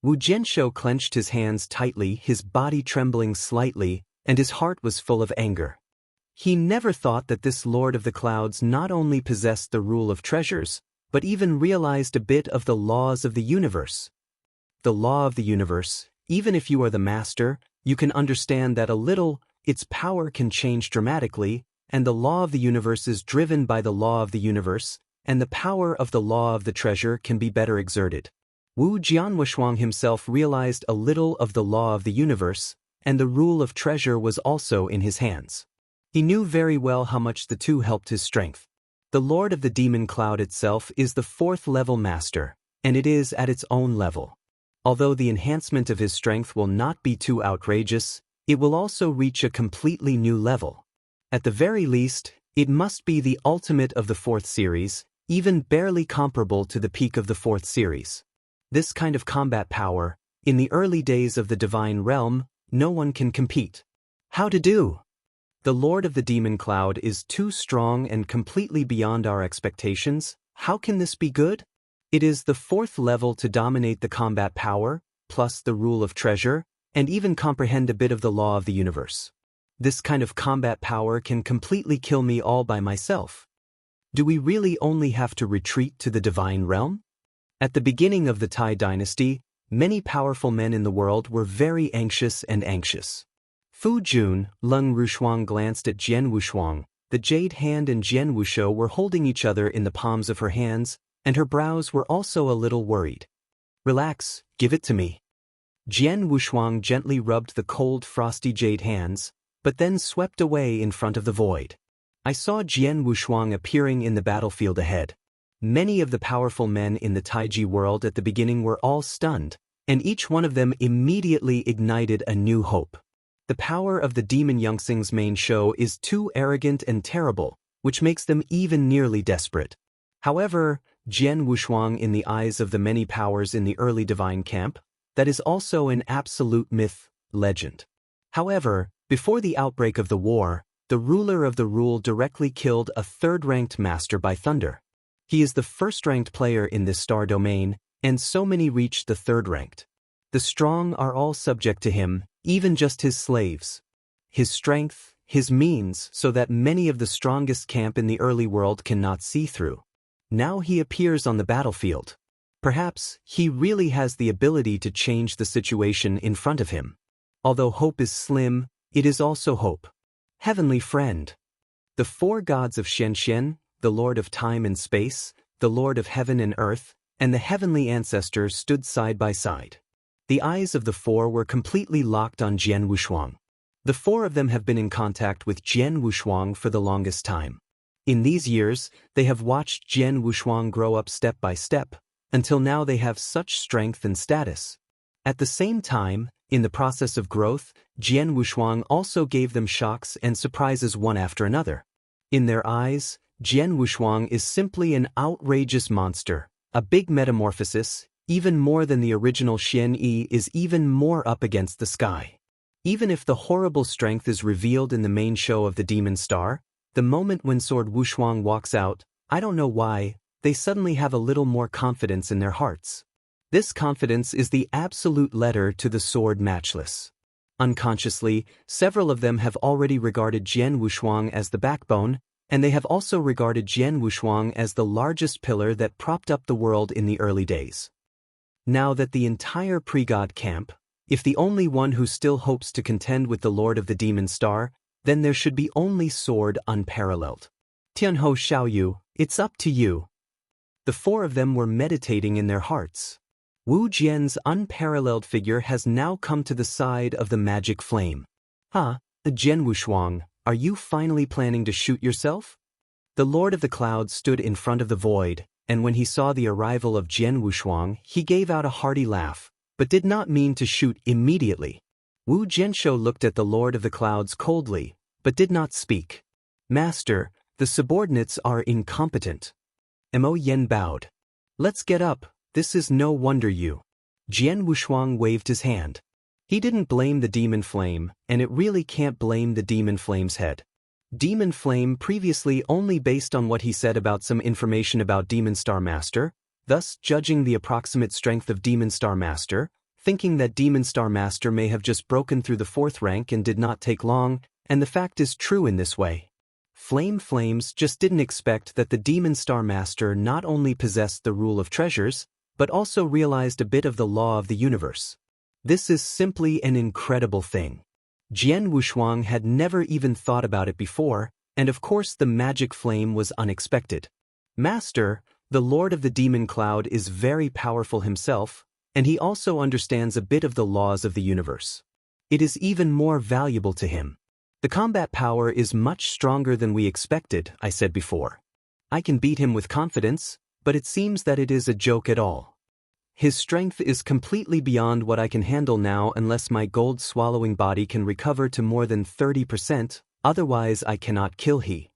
Wu Jianshou clenched his hands tightly, his body trembling slightly, and his heart was full of anger. He never thought that this Lord of the Clouds not only possessed the rule of treasures, but even realized a bit of the laws of the universe. The law of the universe, even if you are the master, you can understand that a little, its power can change dramatically, and the law of the universe is driven by the law of the universe, and the power of the law of the treasure can be better exerted. Wu Jianwushuang himself realized a little of the law of the universe, and the rule of treasure was also in his hands. He knew very well how much the two helped his strength. The Lord of the Demon Cloud itself is the 4th level master, and it is at its own level. Although the enhancement of his strength will not be too outrageous, it will also reach a completely new level. At the very least, it must be the ultimate of the 4th series, even barely comparable to the peak of the 4th series. This kind of combat power, in the early days of the Divine Realm, no one can compete. How to do? The Lord of the Demon Cloud is too strong and completely beyond our expectations. How can this be good? It is the 4th level to dominate the combat power, plus the rule of treasure, and even comprehend a bit of the law of the universe. This kind of combat power can completely kill me all by myself. Do we really only have to retreat to the Divine Realm? At the beginning of the Tai dynasty, many powerful men in the world were very anxious. Fu Jun, Leng Rushuang glanced at Jian Wushuang. The jade hand and Jian Wushou were holding each other in the palms of her hands, and her brows were also a little worried. Relax, give it to me. Jian Wushuang gently rubbed the cold, frosty jade hands, but then swept away in front of the void. I saw Jian Wushuang appearing in the battlefield ahead. Many of the powerful men in the Taiji world at the beginning were all stunned, and each one of them immediately ignited a new hope. The power of the Demon Yongxing's main show is too arrogant and terrible, which makes them even nearly desperate. However, Jian Wushuang in the eyes of the many powers in the early divine camp, that is also an absolute myth, legend. However, before the outbreak of the war, the ruler of the rule directly killed a 3rd-ranked master by thunder. He is the 1st-ranked player in this star domain, and so many reached the 3rd-ranked. The strong are all subject to him, even just his slaves. His strength, his means, so that many of the strongest camp in the early world cannot see through. Now he appears on the battlefield. Perhaps he really has the ability to change the situation in front of him. Although hope is slim, it is also hope. Heavenly friend. The 4 gods of Shenshen, the Lord of Time and Space, the Lord of Heaven and Earth, and the heavenly ancestors stood side by side. The eyes of the 4 were completely locked on Jian Wushuang. The 4 of them have been in contact with Jian Wushuang for the longest time. In these years, they have watched Jian Wushuang grow up step by step, until now they have such strength and status. At the same time, in the process of growth, Jian Wushuang also gave them shocks and surprises one after another. In their eyes, Jian Wushuang is simply an outrageous monster, a big metamorphosis, even more than the original Xian Yi is even more up against the sky. Even if the horrible strength is revealed in the main show of the Demon Star, the moment when Sword Wushuang walks out, I don't know why, they suddenly have a little more confidence in their hearts. This confidence is the absolute letter to the sword matchless. Unconsciously, several of them have already regarded Jian Wushuang as the backbone, and they have also regarded Jian Wushuang as the largest pillar that propped up the world in the early days. Now that the entire pre-god camp, if the only one who still hopes to contend with the Lord of the Demon Star, then there should be only sword unparalleled. Tianhou Xiaoyu, it's up to you. The four of them were meditating in their hearts. Wu Jian's unparalleled figure has now come to the side of the magic flame. Jian Wushuang, are you finally planning to shoot yourself? The Lord of the Clouds stood in front of the void, and when he saw the arrival of Jian Wushuang, he gave out a hearty laugh, but did not mean to shoot immediately. Wu Jianshou looked at the Lord of the Clouds coldly, but did not speak. Master, the subordinates are incompetent. Mo Yen bowed. Let's get up, this is no wonder you. Jian Wushuang waved his hand. He didn't blame the demon flame, and it really can't blame the demon flame's head. Demon Flame previously only based on what he said about some information about Demon Star Master, thus judging the approximate strength of Demon Star Master, thinking that Demon Star Master may have just broken through the 4th rank and did not take long, and the fact is true in this way. Flames just didn't expect that the Demon Star Master not only possessed the rule of treasures, but also realized a bit of the law of the universe. This is simply an incredible thing. Jian Wushuang had never even thought about it before, and of course the magic flame was unexpected. Master, the Lord of the Demon Cloud is very powerful himself, and he also understands a bit of the laws of the universe. It is even more valuable to him. The combat power is much stronger than we expected, I said before. I can beat him with confidence, but it seems that it is a joke at all. His strength is completely beyond what I can handle now unless my gold-swallowing body can recover to more than 30%, otherwise I cannot kill he.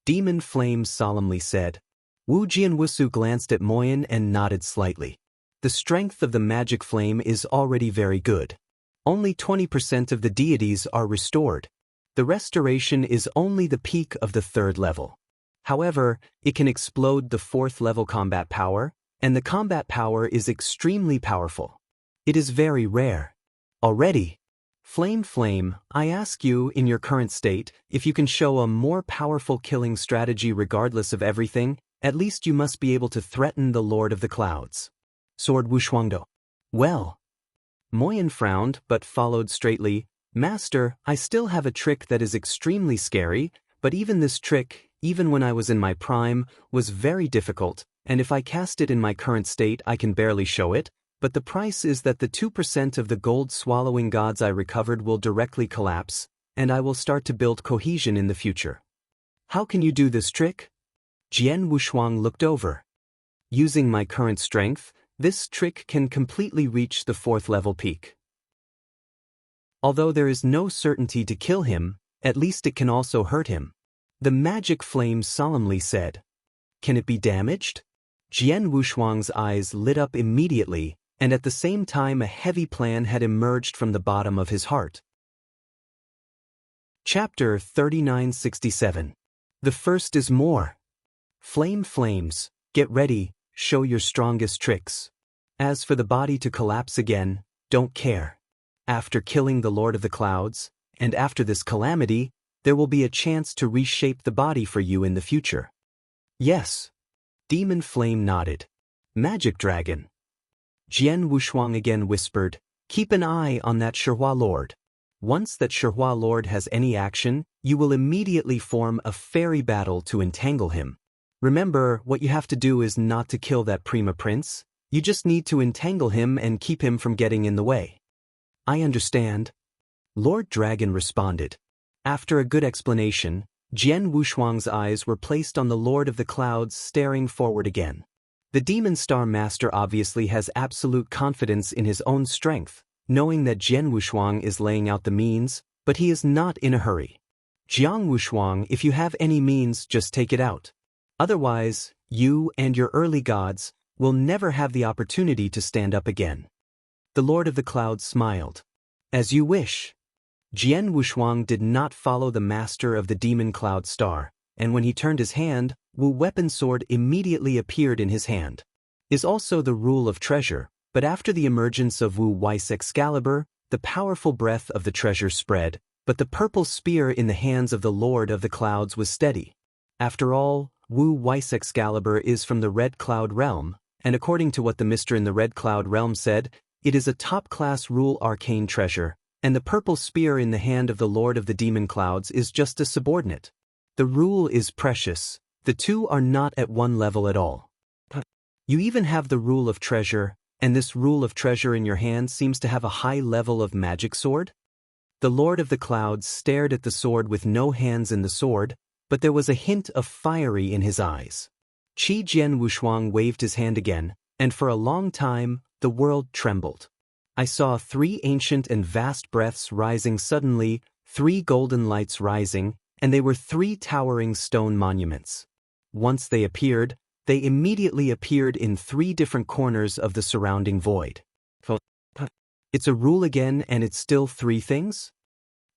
Demon Flame solemnly said. Wu Jianwusu glanced at Moyan and nodded slightly. The strength of the magic flame is already very good. Only 20% of the deities are restored. The restoration is only the peak of the 3rd level. However, it can explode the 4th level combat power, and the combat power is extremely powerful. It is very rare. Already, Flame, I ask you in your current state, if you can show a more powerful killing strategy regardless of everything, at least you must be able to threaten the Lord of the Clouds. Sword Wushuangdo. Well. Moyan frowned but followed straightly. Master, I still have a trick that is extremely scary, but even this trick, even when I was in my prime, was very difficult, and if I cast it in my current state I can barely show it, but the price is that the 2% of the gold-swallowing gods I recovered will directly collapse, and I will start to build cohesion in the future. How can you do this trick? Jian Wushuang looked over. Using my current strength, this trick can completely reach the 4th level peak. Although there is no certainty to kill him, at least it can also hurt him. The magic flame solemnly said. Can it be damaged? Jian Wushuang's eyes lit up immediately, and at the same time a heavy plan had emerged from the bottom of his heart. Chapter 3967. The first is more. Flames, get ready, show your strongest tricks. As for the body to collapse again, don't care. After killing the Lord of the Clouds, and after this calamity, there will be a chance to reshape the body for you in the future. Yes. Demon Flame nodded. Magic Dragon. Jian Wushuang again whispered, keep an eye on that Shihua Lord. Once that Shihua Lord has any action, you will immediately form a fairy battle to entangle him. Remember, what you have to do is not to kill that Prima Prince, you just need to entangle him and keep him from getting in the way. I understand. Lord Dragon responded. After a good explanation, Jian Wushuang's eyes were placed on the Lord of the Clouds staring forward again. The Demon Star Master obviously has absolute confidence in his own strength, knowing that Jian Wushuang is laying out the means, but he is not in a hurry. Jiang Wushuang, if you have any means, just take it out. Otherwise, you and your early gods will never have the opportunity to stand up again. The Lord of the Clouds smiled. As you wish. Jian Wushuang did not follow the master of the Demon Cloud Star, and when he turned his hand, Wu Weapon Sword immediately appeared in his hand. Is also the rule of treasure, but after the emergence of Wu Weiss Excalibur, the powerful breath of the treasure spread, but the purple spear in the hands of the Lord of the Clouds was steady. After all, Wu Weiss Excalibur is from the Red Cloud Realm, and according to what the Mister in the Red Cloud Realm said, it is a top-class rule arcane treasure, and the purple spear in the hand of the Lord of the Demon Clouds is just a subordinate. The rule is precious. The two are not at one level at all. You even have the rule of treasure, and this rule of treasure in your hand seems to have a high level of magic sword? The Lord of the Clouds stared at the sword with no hands in the sword, but there was a hint of fiery in his eyes. Qi Jian Wushuang waved his hand again, and for a long time, the world trembled. I saw 3 ancient and vast breaths rising suddenly, 3 golden lights rising, and they were 3 towering stone monuments. Once they appeared, they immediately appeared in 3 different corners of the surrounding void. It's a rule again and it's still 3 things?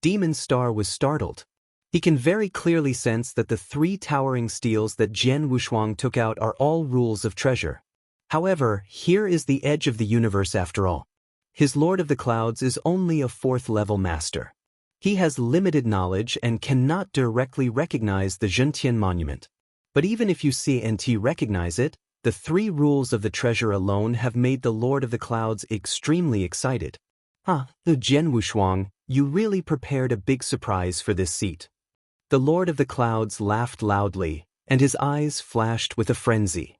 Demon Star was startled. He can very clearly sense that the 3 towering steels that Jian Wushuang took out are all rules of treasure. However, here is the edge of the universe after all. His Lord of the Clouds is only a 4th-level master. He has limited knowledge and cannot directly recognize the Zhentian monument. But even if you see and recognize it, the 3 rules of the treasure alone have made the Lord of the Clouds extremely excited. Jian Wushuang, you really prepared a big surprise for this seat. The Lord of the Clouds laughed loudly, and his eyes flashed with a frenzy.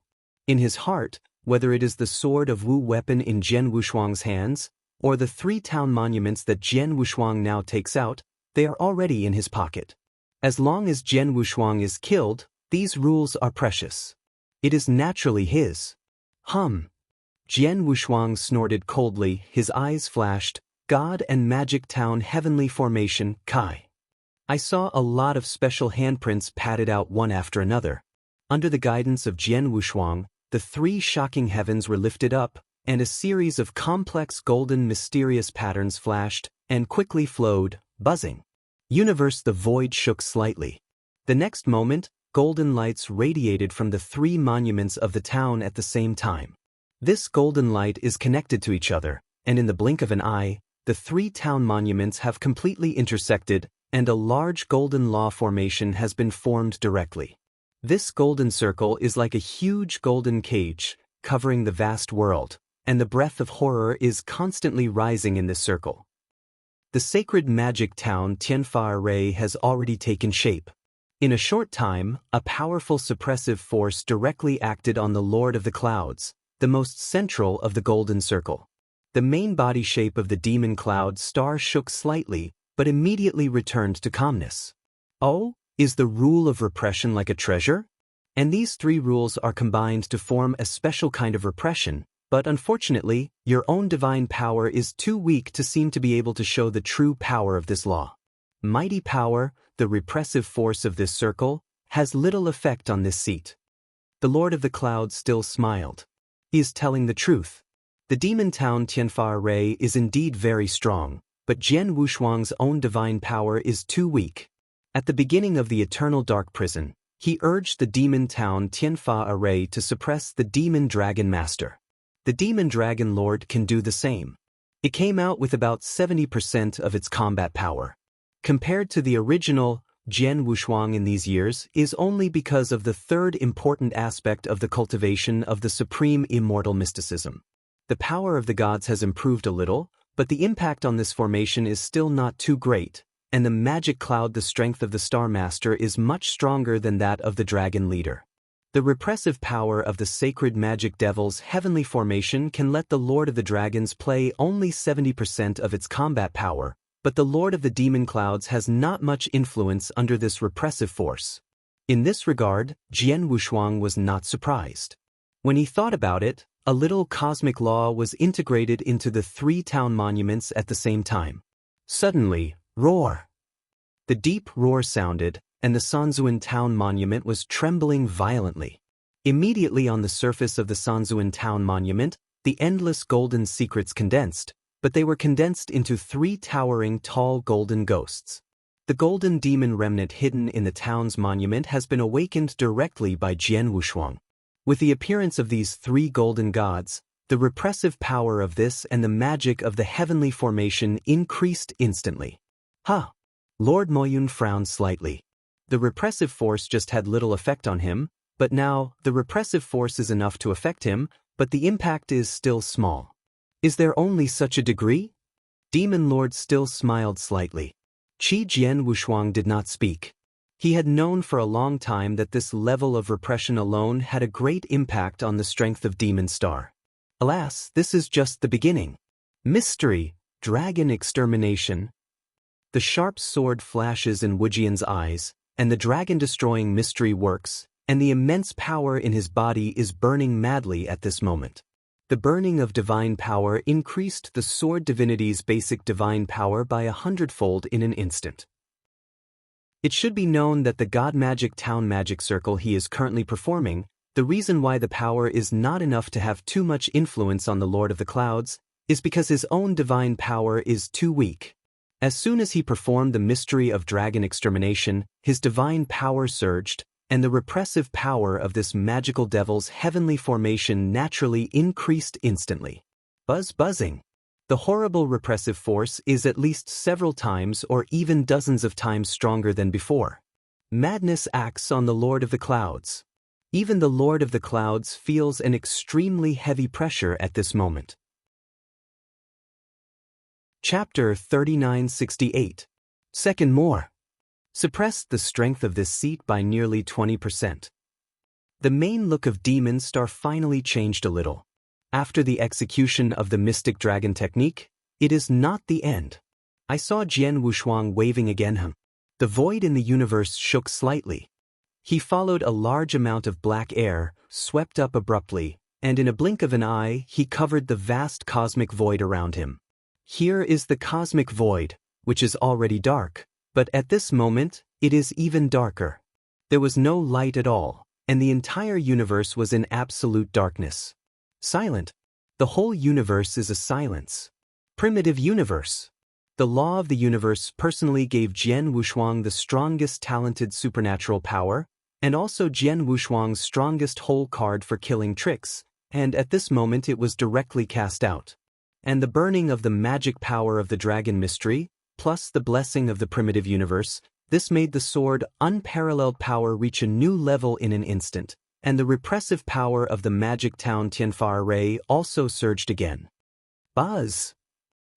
In his heart, whether it is the sword of Wu weapon in Jian Wushuang's hands, or the 3 town monuments that Jian Wushuang now takes out, they are already in his pocket. As long as Jian Wushuang is killed, these rules are precious. It is naturally his. Jian Wushuang snorted coldly, his eyes flashed, God and Magic Town Heavenly Formation, Kai. I saw a lot of special handprints padded out one after another. Under the guidance of Jian Wushuang, the 3 shocking heavens were lifted up, and a series of complex golden mysterious patterns flashed, and quickly flowed, buzzing. Universe the void shook slightly. The next moment, golden lights radiated from the 3 monuments of the town at the same time. This golden light is connected to each other, and in the blink of an eye, the 3 town monuments have completely intersected, and a large golden law formation has been formed directly. This golden circle is like a huge golden cage, covering the vast world, and the breath of horror is constantly rising in this circle. The sacred magic town Tianfa Array has already taken shape. In a short time, a powerful suppressive force directly acted on the Lord of the Clouds, the most central of the golden circle. The main body shape of the demon cloud star shook slightly, but immediately returned to calmness. Oh, is the rule of repression like a treasure? And these 3 rules are combined to form a special kind of repression, but unfortunately, your own divine power is too weak to seem to be able to show the true power of this law. Mighty power, the repressive force of this circle, has little effect on this seat. The Lord of the Clouds still smiled. He is telling the truth. The demon town Tianfa Array is indeed very strong, but Jian Wushuang's own divine power is too weak. At the beginning of the Eternal Dark Prison, he urged the demon town Tianfa Array to suppress the demon dragon master. The demon dragon lord can do the same. It came out with about 70% of its combat power. Compared to the original, Jian Wushuang in these years is only because of the 3rd important aspect of the cultivation of the supreme immortal mysticism. The power of the gods has improved a little, but the impact on this formation is still not too great, and the magic cloud, the strength of the Star Master, is much stronger than that of the dragon leader. The repressive power of the sacred magic devil's heavenly formation can let the Lord of the Dragons play only 70% of its combat power, but the Lord of the Demon Clouds has not much influence under this repressive force. In this regard, Jian Wushuang was not surprised. When he thought about it, a little cosmic law was integrated into the 3 town monuments at the same time. Suddenly, roar! The deep roar sounded, and the Sanzuan town monument was trembling violently. Immediately on the surface of the Sanzuan town monument, the endless golden secrets condensed, but they were condensed into 3 towering tall golden ghosts. The golden demon remnant hidden in the town's monument has been awakened directly by Jian Wushuang. With the appearance of these 3 golden gods, the repressive power of this and the magic of the heavenly formation increased instantly. Lord Moyun frowned slightly. The repressive force just had little effect on him, but now the repressive force is enough to affect him, but the impact is still small. Is there only such a degree? Demon Lord still smiled slightly. Qi Jian Wushuang did not speak. He had known for a long time that this level of repression alone had a great impact on the strength of Demon Star. Alas, this is just the beginning. Mystery, dragon extermination. The sharp sword flashes in Wujian's eyes, and the dragon-destroying mystery works, and the immense power in his body is burning madly at this moment. The burning of divine power increased the sword divinity's basic divine power by 100-fold in an instant. It should be known that the God Magic Town magic circle he is currently performing, the reason why the power is not enough to have too much influence on the Lord of the Clouds, is because his own divine power is too weak. As soon as he performed the mystery of dragon extermination, his divine power surged, and the repressive power of this magical devil's heavenly formation naturally increased instantly. Buzzing. The horrible repressive force is at least several times or even dozens of times stronger than before. Madness acts on the Lord of the Clouds. Even the Lord of the Clouds feels an extremely heavy pressure at this moment. Chapter 3968. Second more. Suppressed the strength of this seat by nearly 20%. The main look of Demon Star finally changed a little. After the execution of the Mystic Dragon technique, it is not the end. I saw Jian Wushuang waving again. The void in the universe shook slightly. He followed a large amount of black air, swept up abruptly, and in a blink of an eye he covered the vast cosmic void around him. Here is the cosmic void, which is already dark, but at this moment, it is even darker. There was no light at all, and the entire universe was in absolute darkness. Silent. The whole universe is a silence. Primitive universe. The law of the universe personally gave Jian Wushuang the strongest talented supernatural power, and also Jian Wushuang's strongest whole card for killing tricks, and at this moment it was directly cast out. And the burning of the magic power of the dragon mystery, plus the blessing of the primitive universe, this made the sword unparalleled power reach a new level in an instant, and the repressive power of the magic town Tianfa array also surged again. Buzz!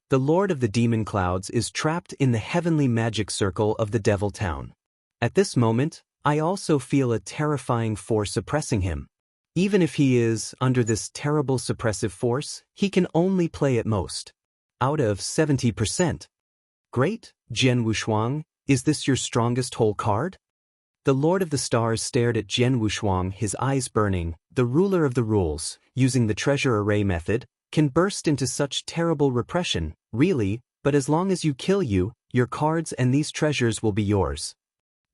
The Lord of the Demon Clouds is trapped in the heavenly magic circle of the Devil Town. At this moment, I also feel a terrifying force oppressing him. Even if he is under this terrible suppressive force, he can only play at most out of 70%. Great, Jian Wushuang, is this your strongest whole card? The Lord of the Stars stared at Jian Wushuang, his eyes burning. The ruler of the rules, using the treasure array method, can burst into such terrible repression, really, but as long as you kill your cards and these treasures will be yours.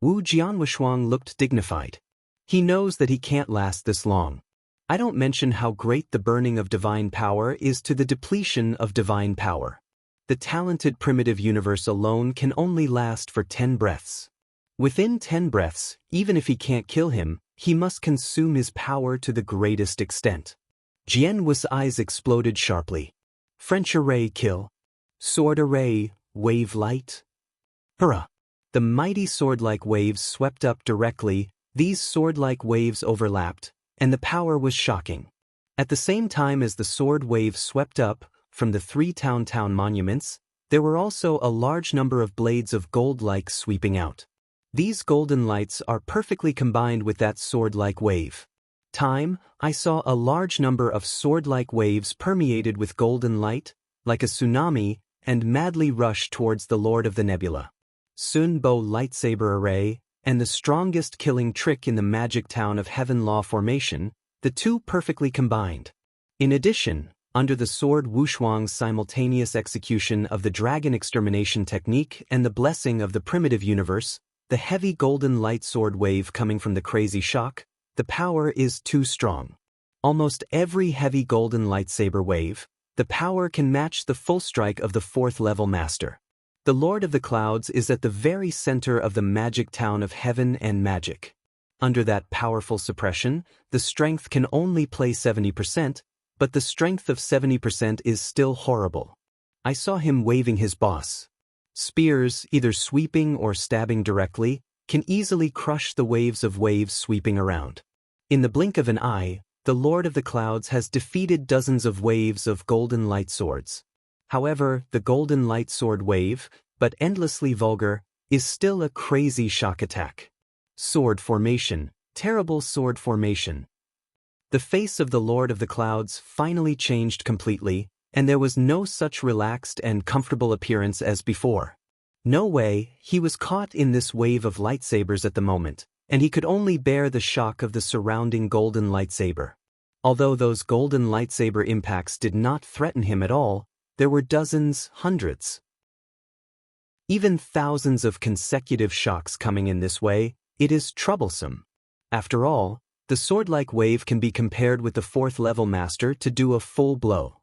Wu Jianwushuang looked dignified. He knows that he can't last this long. I don't mention how great the burning of divine power is to the depletion of divine power. The talented primitive universe alone can only last for 10 breaths. Within 10 breaths, even if he can't kill him, he must consume his power to the greatest extent. Jian Wu's eyes exploded sharply. French array kill. Sword array, wave light. Hurrah! The mighty sword-like waves swept up directly, these sword-like waves overlapped, and the power was shocking. At the same time as the sword wave swept up, from the 3 town monuments, there were also a large number of blades of gold-like sweeping out. These golden lights are perfectly combined with that sword-like wave. I saw a large number of sword-like waves permeated with golden light, like a tsunami, and madly rush towards the Lord of the Nebula. Sun Bo lightsaber array, and the strongest killing trick in the magic town of Heaven Law formation, the two perfectly combined. In addition, under the sword Wushuang's simultaneous execution of the dragon extermination technique and the blessing of the primitive universe, the heavy golden light sword wave coming from the crazy shock, the power is too strong. Almost every heavy golden lightsaber wave, the power can match the full strike of the 4th level master. The Lord of the Clouds is at the very center of the magic town of heaven and magic. Under that powerful suppression, the strength can only play 70%, but the strength of 70% is still horrible. I saw him waving his boss. Spears, either sweeping or stabbing directly, can easily crush the waves of waves sweeping around. In the blink of an eye, the Lord of the Clouds has defeated dozens of waves of golden light swords. However, the golden light sword wave, but endlessly vulgar, is still a crazy shock attack. Sword formation, terrible sword formation. The face of the Lord of the Clouds finally changed completely, and there was no such relaxed and comfortable appearance as before. No way, he was caught in this wave of lightsabers at the moment, and he could only bear the shock of the surrounding golden lightsaber. Although those golden lightsaber impacts did not threaten him at all, there were dozens, hundreds, even thousands of consecutive shocks coming in this way. It is troublesome. After all, the sword-like wave can be compared with the 4th level master to do a full blow.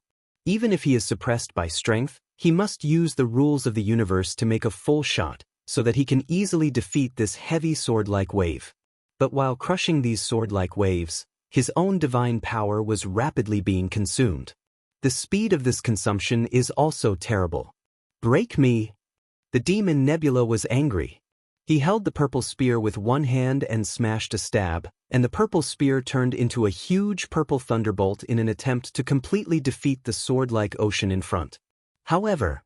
Even if he is suppressed by strength, he must use the rules of the universe to make a full shot, so that he can easily defeat this heavy sword-like wave. But while crushing these sword-like waves, his own divine power was rapidly being consumed. The speed of this consumption is also terrible. Break me! The demon Nebula was angry. He held the purple spear with one hand and smashed a stab, and the purple spear turned into a huge purple thunderbolt in an attempt to completely defeat the sword-like ocean in front. However,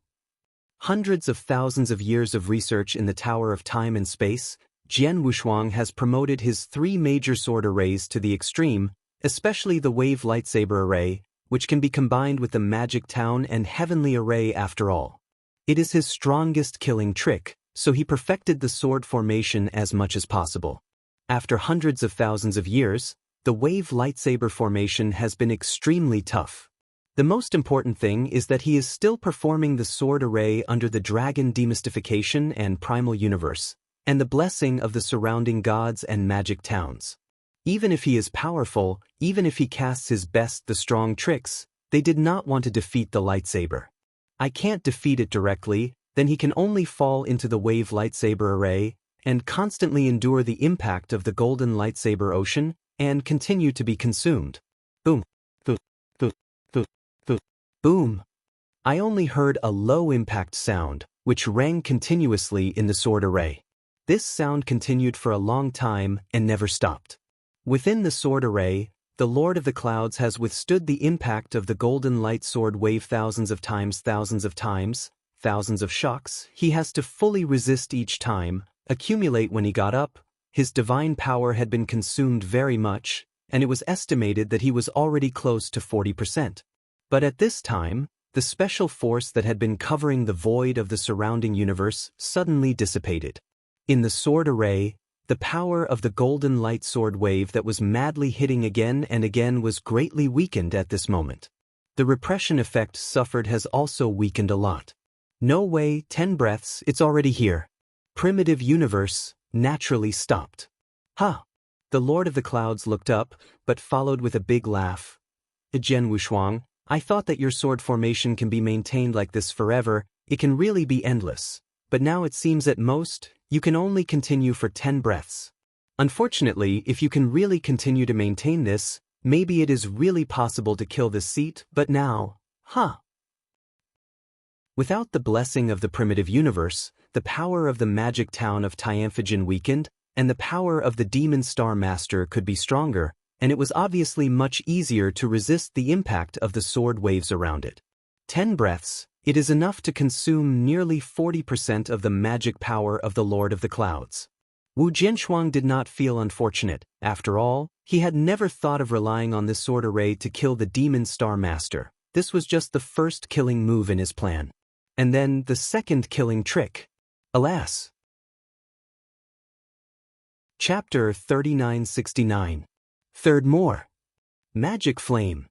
hundreds of thousands of years of research in the Tower of Time and Space, Jian Wushuang has promoted his 3 major sword arrays to the extreme, especially the wave lightsaber array, which can be combined with the magic town and heavenly array after all. It is his strongest killing trick, so he perfected the sword formation as much as possible. After hundreds of thousands of years, the wave lightsaber formation has been extremely tough. The most important thing is that he is still performing the sword array under the dragon demystification and primal universe, and the blessing of the surrounding gods and magic towns. Even if he is powerful, even if he casts his best the strong tricks, they did not want to defeat the lightsaber. I can't defeat it directly, then he can only fall into the wave lightsaber array, and constantly endure the impact of the golden lightsaber ocean, and continue to be consumed. Boom. Boom. Boom. Boom. Boom. Boom. I only heard a low-impact sound, which rang continuously in the sword array. This sound continued for a long time and never stopped. Within the sword array, the Lord of the Clouds has withstood the impact of the golden light sword wave thousands of times, thousands of shocks. He has to fully resist each time, accumulate when he got up. His divine power had been consumed very much, and it was estimated that he was already close to 40%. But at this time, the special force that had been covering the void of the surrounding universe suddenly dissipated. In the sword array, the power of the golden light sword wave that was madly hitting again and again was greatly weakened at this moment. The repression effect suffered has also weakened a lot. No way, 10 breaths, it's already here. Primitive universe, naturally stopped. Ha! The Lord of the Clouds looked up, but followed with a big laugh. Jian Wushuang, I thought that your sword formation can be maintained like this forever, it can really be endless. But now it seems at most, you can only continue for 10 breaths. Unfortunately, if you can really continue to maintain this, maybe it is really possible to kill this seat, but now, Without the blessing of the primitive universe, the power of the magic town of Tiamphagen weakened, and the power of the demon star master could be stronger, and it was obviously much easier to resist the impact of the sword waves around it. 10 breaths, it is enough to consume nearly 40% of the magic power of the Lord of the Clouds. Wu Jianshuang did not feel unfortunate. After all, he had never thought of relying on this sword array to kill the demon star master. This was just the first killing move in his plan. And then the second killing trick. Alas! Chapter 3969. Third more. Magic Flame.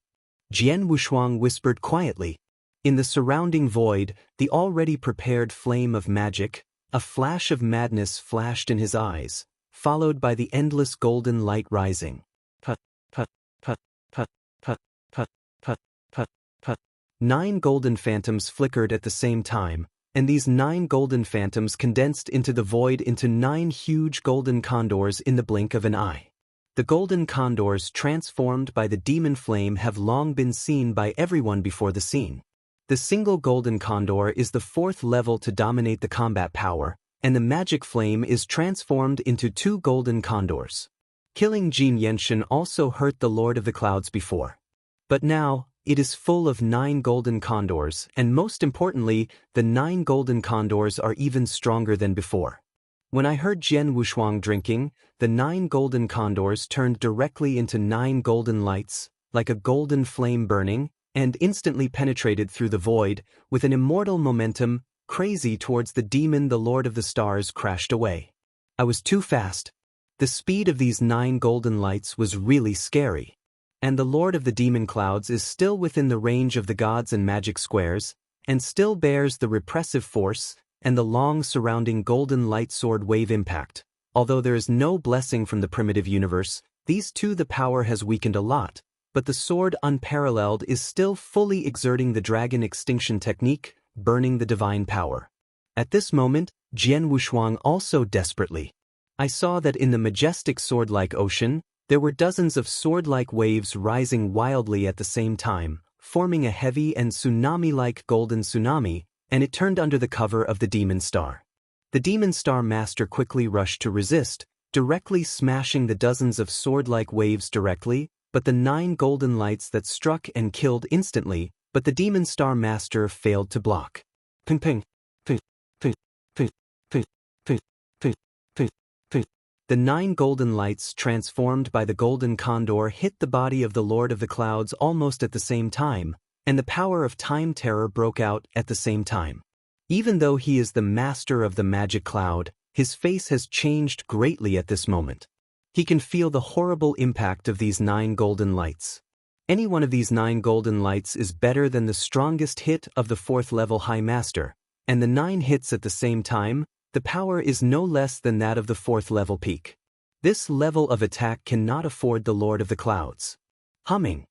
Jian Wushuang whispered quietly. In the surrounding void, the already prepared flame of magic, a flash of madness flashed in his eyes, followed by the endless golden light rising. Put, put, put, put, put, put, put, put, put. 9 golden phantoms flickered at the same time, and these 9 golden phantoms condensed into the void into 9 huge golden condors in the blink of an eye. The golden condors transformed by the demon flame have long been seen by everyone before the scene. The single golden condor is the 4th level to dominate the combat power, and the magic flame is transformed into 2 golden condors. Killing Jin Yenshin also hurt the Lord of the Clouds before. But now, It is full of 9 golden condors, and most importantly, the 9 golden condors are even stronger than before. When I heard Jian Wushuang drinking, the 9 golden condors turned directly into 9 golden lights, like a golden flame burning, and instantly penetrated through the void, with an immortal momentum, crazy towards the demon the Lord of the Stars crashed away. I was too fast. The speed of these 9 golden lights was really scary. And the Lord of the Demon Clouds is still within the range of the gods and magic squares, and still bears the repressive force and the long surrounding golden light sword wave impact. Although there is no blessing from the primitive universe, these two the power has weakened a lot, but the sword unparalleled is still fully exerting the dragon extinction technique, burning the divine power. At this moment, Jian Wushuang also desperately. I saw that in the majestic sword-like ocean, there were dozens of sword-like waves rising wildly at the same time, forming a heavy and tsunami-like golden tsunami, and it turned under the cover of the Demon Star. The Demon Star Master quickly rushed to resist, directly smashing the dozens of sword-like waves directly, but the 9 golden lights that struck and killed instantly, but the Demon Star Master failed to block. Ping ping. Ping, ping, ping, ping, ping, ping, ping, ping. The 9 golden lights transformed by the golden condor hit the body of the Lord of the Clouds almost at the same time, and the power of time terror broke out at the same time. Even though he is the master of the magic cloud, his face has changed greatly at this moment. He can feel the horrible impact of these 9 golden lights. Any one of these 9 golden lights is better than the strongest hit of the 4th level High Master, and the 9 hits at the same time, the power is no less than that of the 4th level peak. This level of attack cannot afford the Lord of the Clouds. Humming.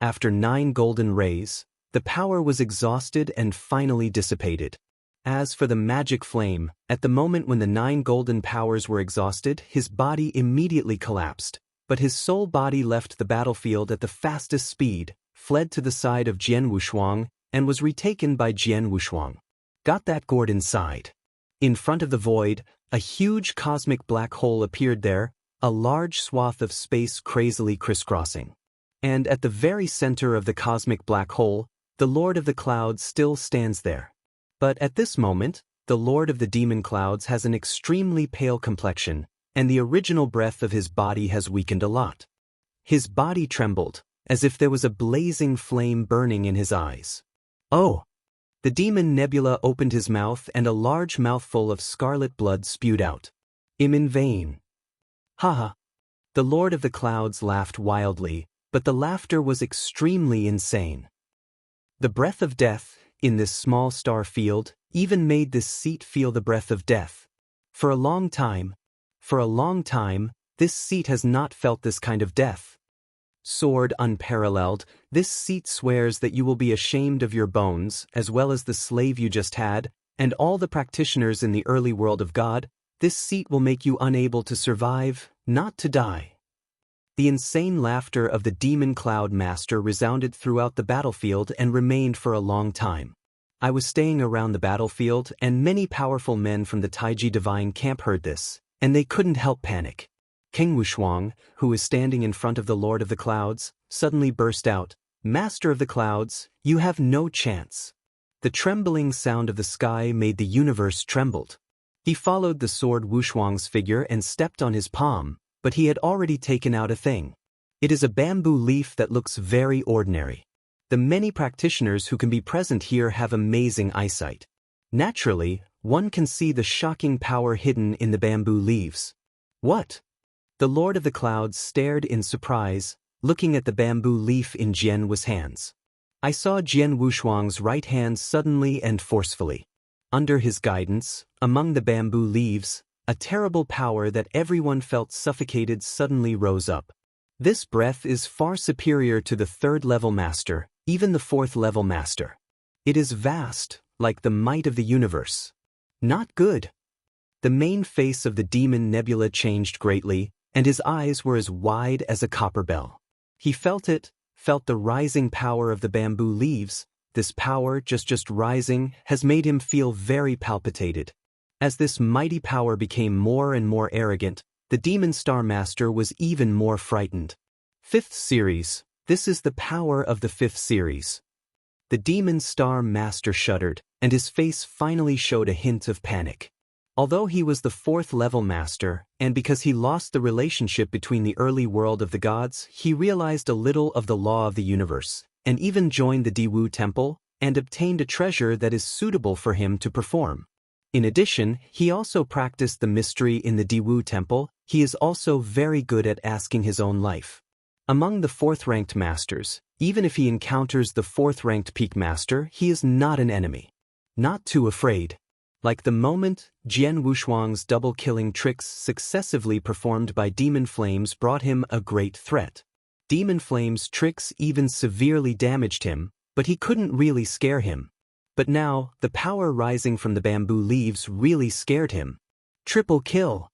After 9 golden rays, the power was exhausted and finally dissipated. As for the magic flame, at the moment when the 9 golden powers were exhausted, his body immediately collapsed, but his soul body left the battlefield at the fastest speed, fled to the side of Jian Wushuang, and was retaken by Jian Wushuang. Got that gourd inside. In front of the void, a huge cosmic black hole appeared there, a large swath of space crazily crisscrossing. And at the very center of the cosmic black hole, the Lord of the Clouds still stands there. But at this moment, the Lord of the Demon Clouds has an extremely pale complexion, and the original breath of his body has weakened a lot. His body trembled, as if there was a blazing flame burning in his eyes. Oh! The demon Nebula opened his mouth and a large mouthful of scarlet blood spewed out. In vain. Haha! The Lord of the Clouds laughed wildly, but the laughter was extremely insane. The breath of death, in this small star field, even made this seat feel the breath of death. For a long time, this seat has not felt this kind of death. Sword unparalleled, this seat swears that you will be ashamed of your bones, as well as the slave you just had, and all the practitioners in the early world of God. This seat will make you unable to survive, not to die. The insane laughter of the Demon Cloud Master resounded throughout the battlefield and remained for a long time. I was staying around the battlefield, and many powerful men from the Taiji Divine Camp heard this, and they couldn't help panic. King Wushuang, who was standing in front of the Lord of the Clouds, suddenly burst out, "Master of the Clouds, you have no chance." The trembling sound of the sky made the universe trembled. He followed the sword Wushuang's figure and stepped on his palm, but he had already taken out a thing. It is a bamboo leaf that looks very ordinary. The many practitioners who can be present here have amazing eyesight. Naturally, one can see the shocking power hidden in the bamboo leaves. What? The Lord of the Clouds stared in surprise, looking at the bamboo leaf in Jian Wu's hands. I saw Jian Wushuang's right hand suddenly and forcefully. Under his guidance, among the bamboo leaves, a terrible power that everyone felt suffocated suddenly rose up. This breath is far superior to the 3rd level master, even the 4th level master. It is vast, like the might of the universe. Not good. The main face of the demon Nebula changed greatly, and his eyes were as wide as a copper bell. He felt the rising power of the bamboo leaves. This power, just rising, has made him feel very palpitated. As this mighty power became more and more arrogant, the Demon Star Master was even more frightened. 5th Series, This is the power of the 5th series. The Demon Star Master shuddered, and his face finally showed a hint of panic. Although he was the 4th level master, and because he lost the relationship between the early world of the gods, he realized a little of the law of the universe, and even joined the Diwu temple, and obtained a treasure that is suitable for him to perform. In addition, he also practiced the mystery in the Diwu temple. He is also very good at asking his own life. Among the 4th-ranked masters, even if he encounters the 4th-ranked peak master, he is not an enemy. Not too afraid. Like the moment, Jian Wushuang's double-killing tricks successively performed by Demon Flames brought him a great threat. Demon Flames' tricks even severely damaged him, but he couldn't really scare him. But now, the power rising from the bamboo leaves really scared him. Triple kill.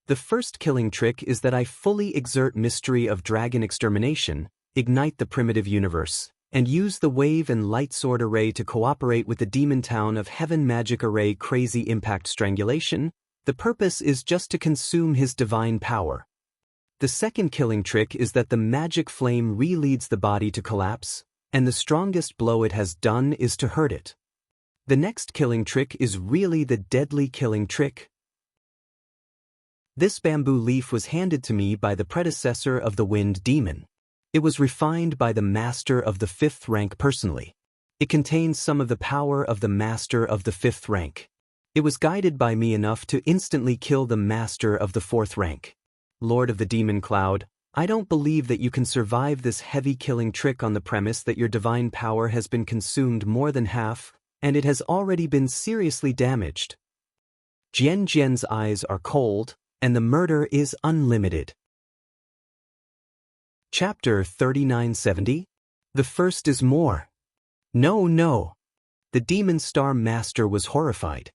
The first killing trick is that I fully exert Mystery of Dragon Extermination, ignite the primitive universe, and use the Wave and Light Sword Array to cooperate with the Demon Town of Heaven Magic Array Crazy Impact Strangulation. The purpose is just to consume his divine power. The second killing trick is that the magic flame re-leads the body to collapse, and the strongest blow it has done is to hurt it. The next killing trick is really the deadly killing trick. This bamboo leaf was handed to me by the predecessor of the Wind Demon. It was refined by the master of the 5th rank personally. It contains some of the power of the master of the 5th rank. It was guided by me enough to instantly kill the master of the 4th rank. Lord of the Demon Cloud, I don't believe that you can survive this heavy killing trick on the premise that your divine power has been consumed more than half, and it has already been seriously damaged. Jian Jian's eyes are cold, and the murder is unlimited. Chapter 3970. The first is more. No. The Demon Star Master was horrified.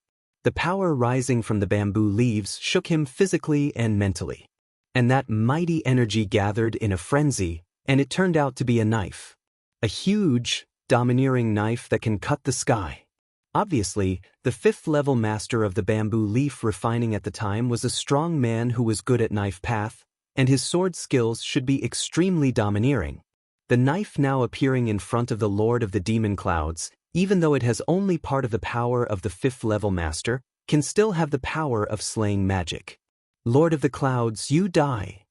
The power rising from the bamboo leaves shook him physically and mentally. And that mighty energy gathered in a frenzy, and it turned out to be a knife. A huge, domineering knife that can cut the sky. Obviously, the 5th-level master of the bamboo leaf refining at the time was a strong man who was good at knife path, and his sword skills should be extremely domineering. The knife now appearing in front of the Lord of the Demon Clouds, even though it has only part of the power of the 5th-level master, can still have the power of slaying magic. Lord of the Clouds, you die.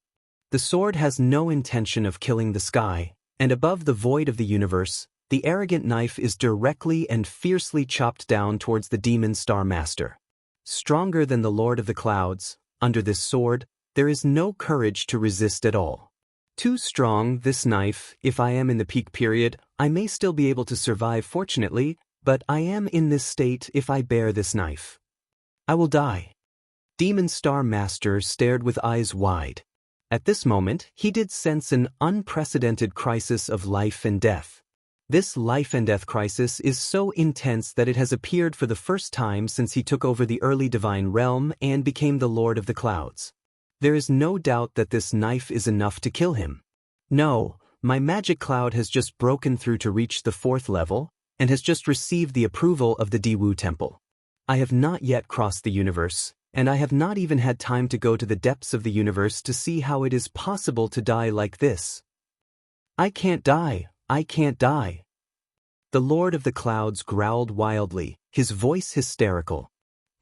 The sword has no intention of killing the sky, and above the void of the universe, the arrogant knife is directly and fiercely chopped down towards the Demon Star Master. Stronger than the Lord of the Clouds, under this sword, there is no courage to resist at all. Too strong, this knife. If I am in the peak period, I may still be able to survive fortunately, but I am in this state if I bear this knife. I will die. Demon Star Master stared with eyes wide. At this moment, he did sense an unprecedented crisis of life and death. This life and death crisis is so intense that it has appeared for the first time since he took over the early divine realm and became the Lord of the Clouds. There is no doubt that this knife is enough to kill him. No, my magic cloud has just broken through to reach the 4th level, and has just received the approval of the Diwu Temple. I have not yet crossed the universe, and I have not even had time to go to the depths of the universe to see how it is possible to die like this. I can't die. The Lord of the Clouds growled wildly, his voice hysterical.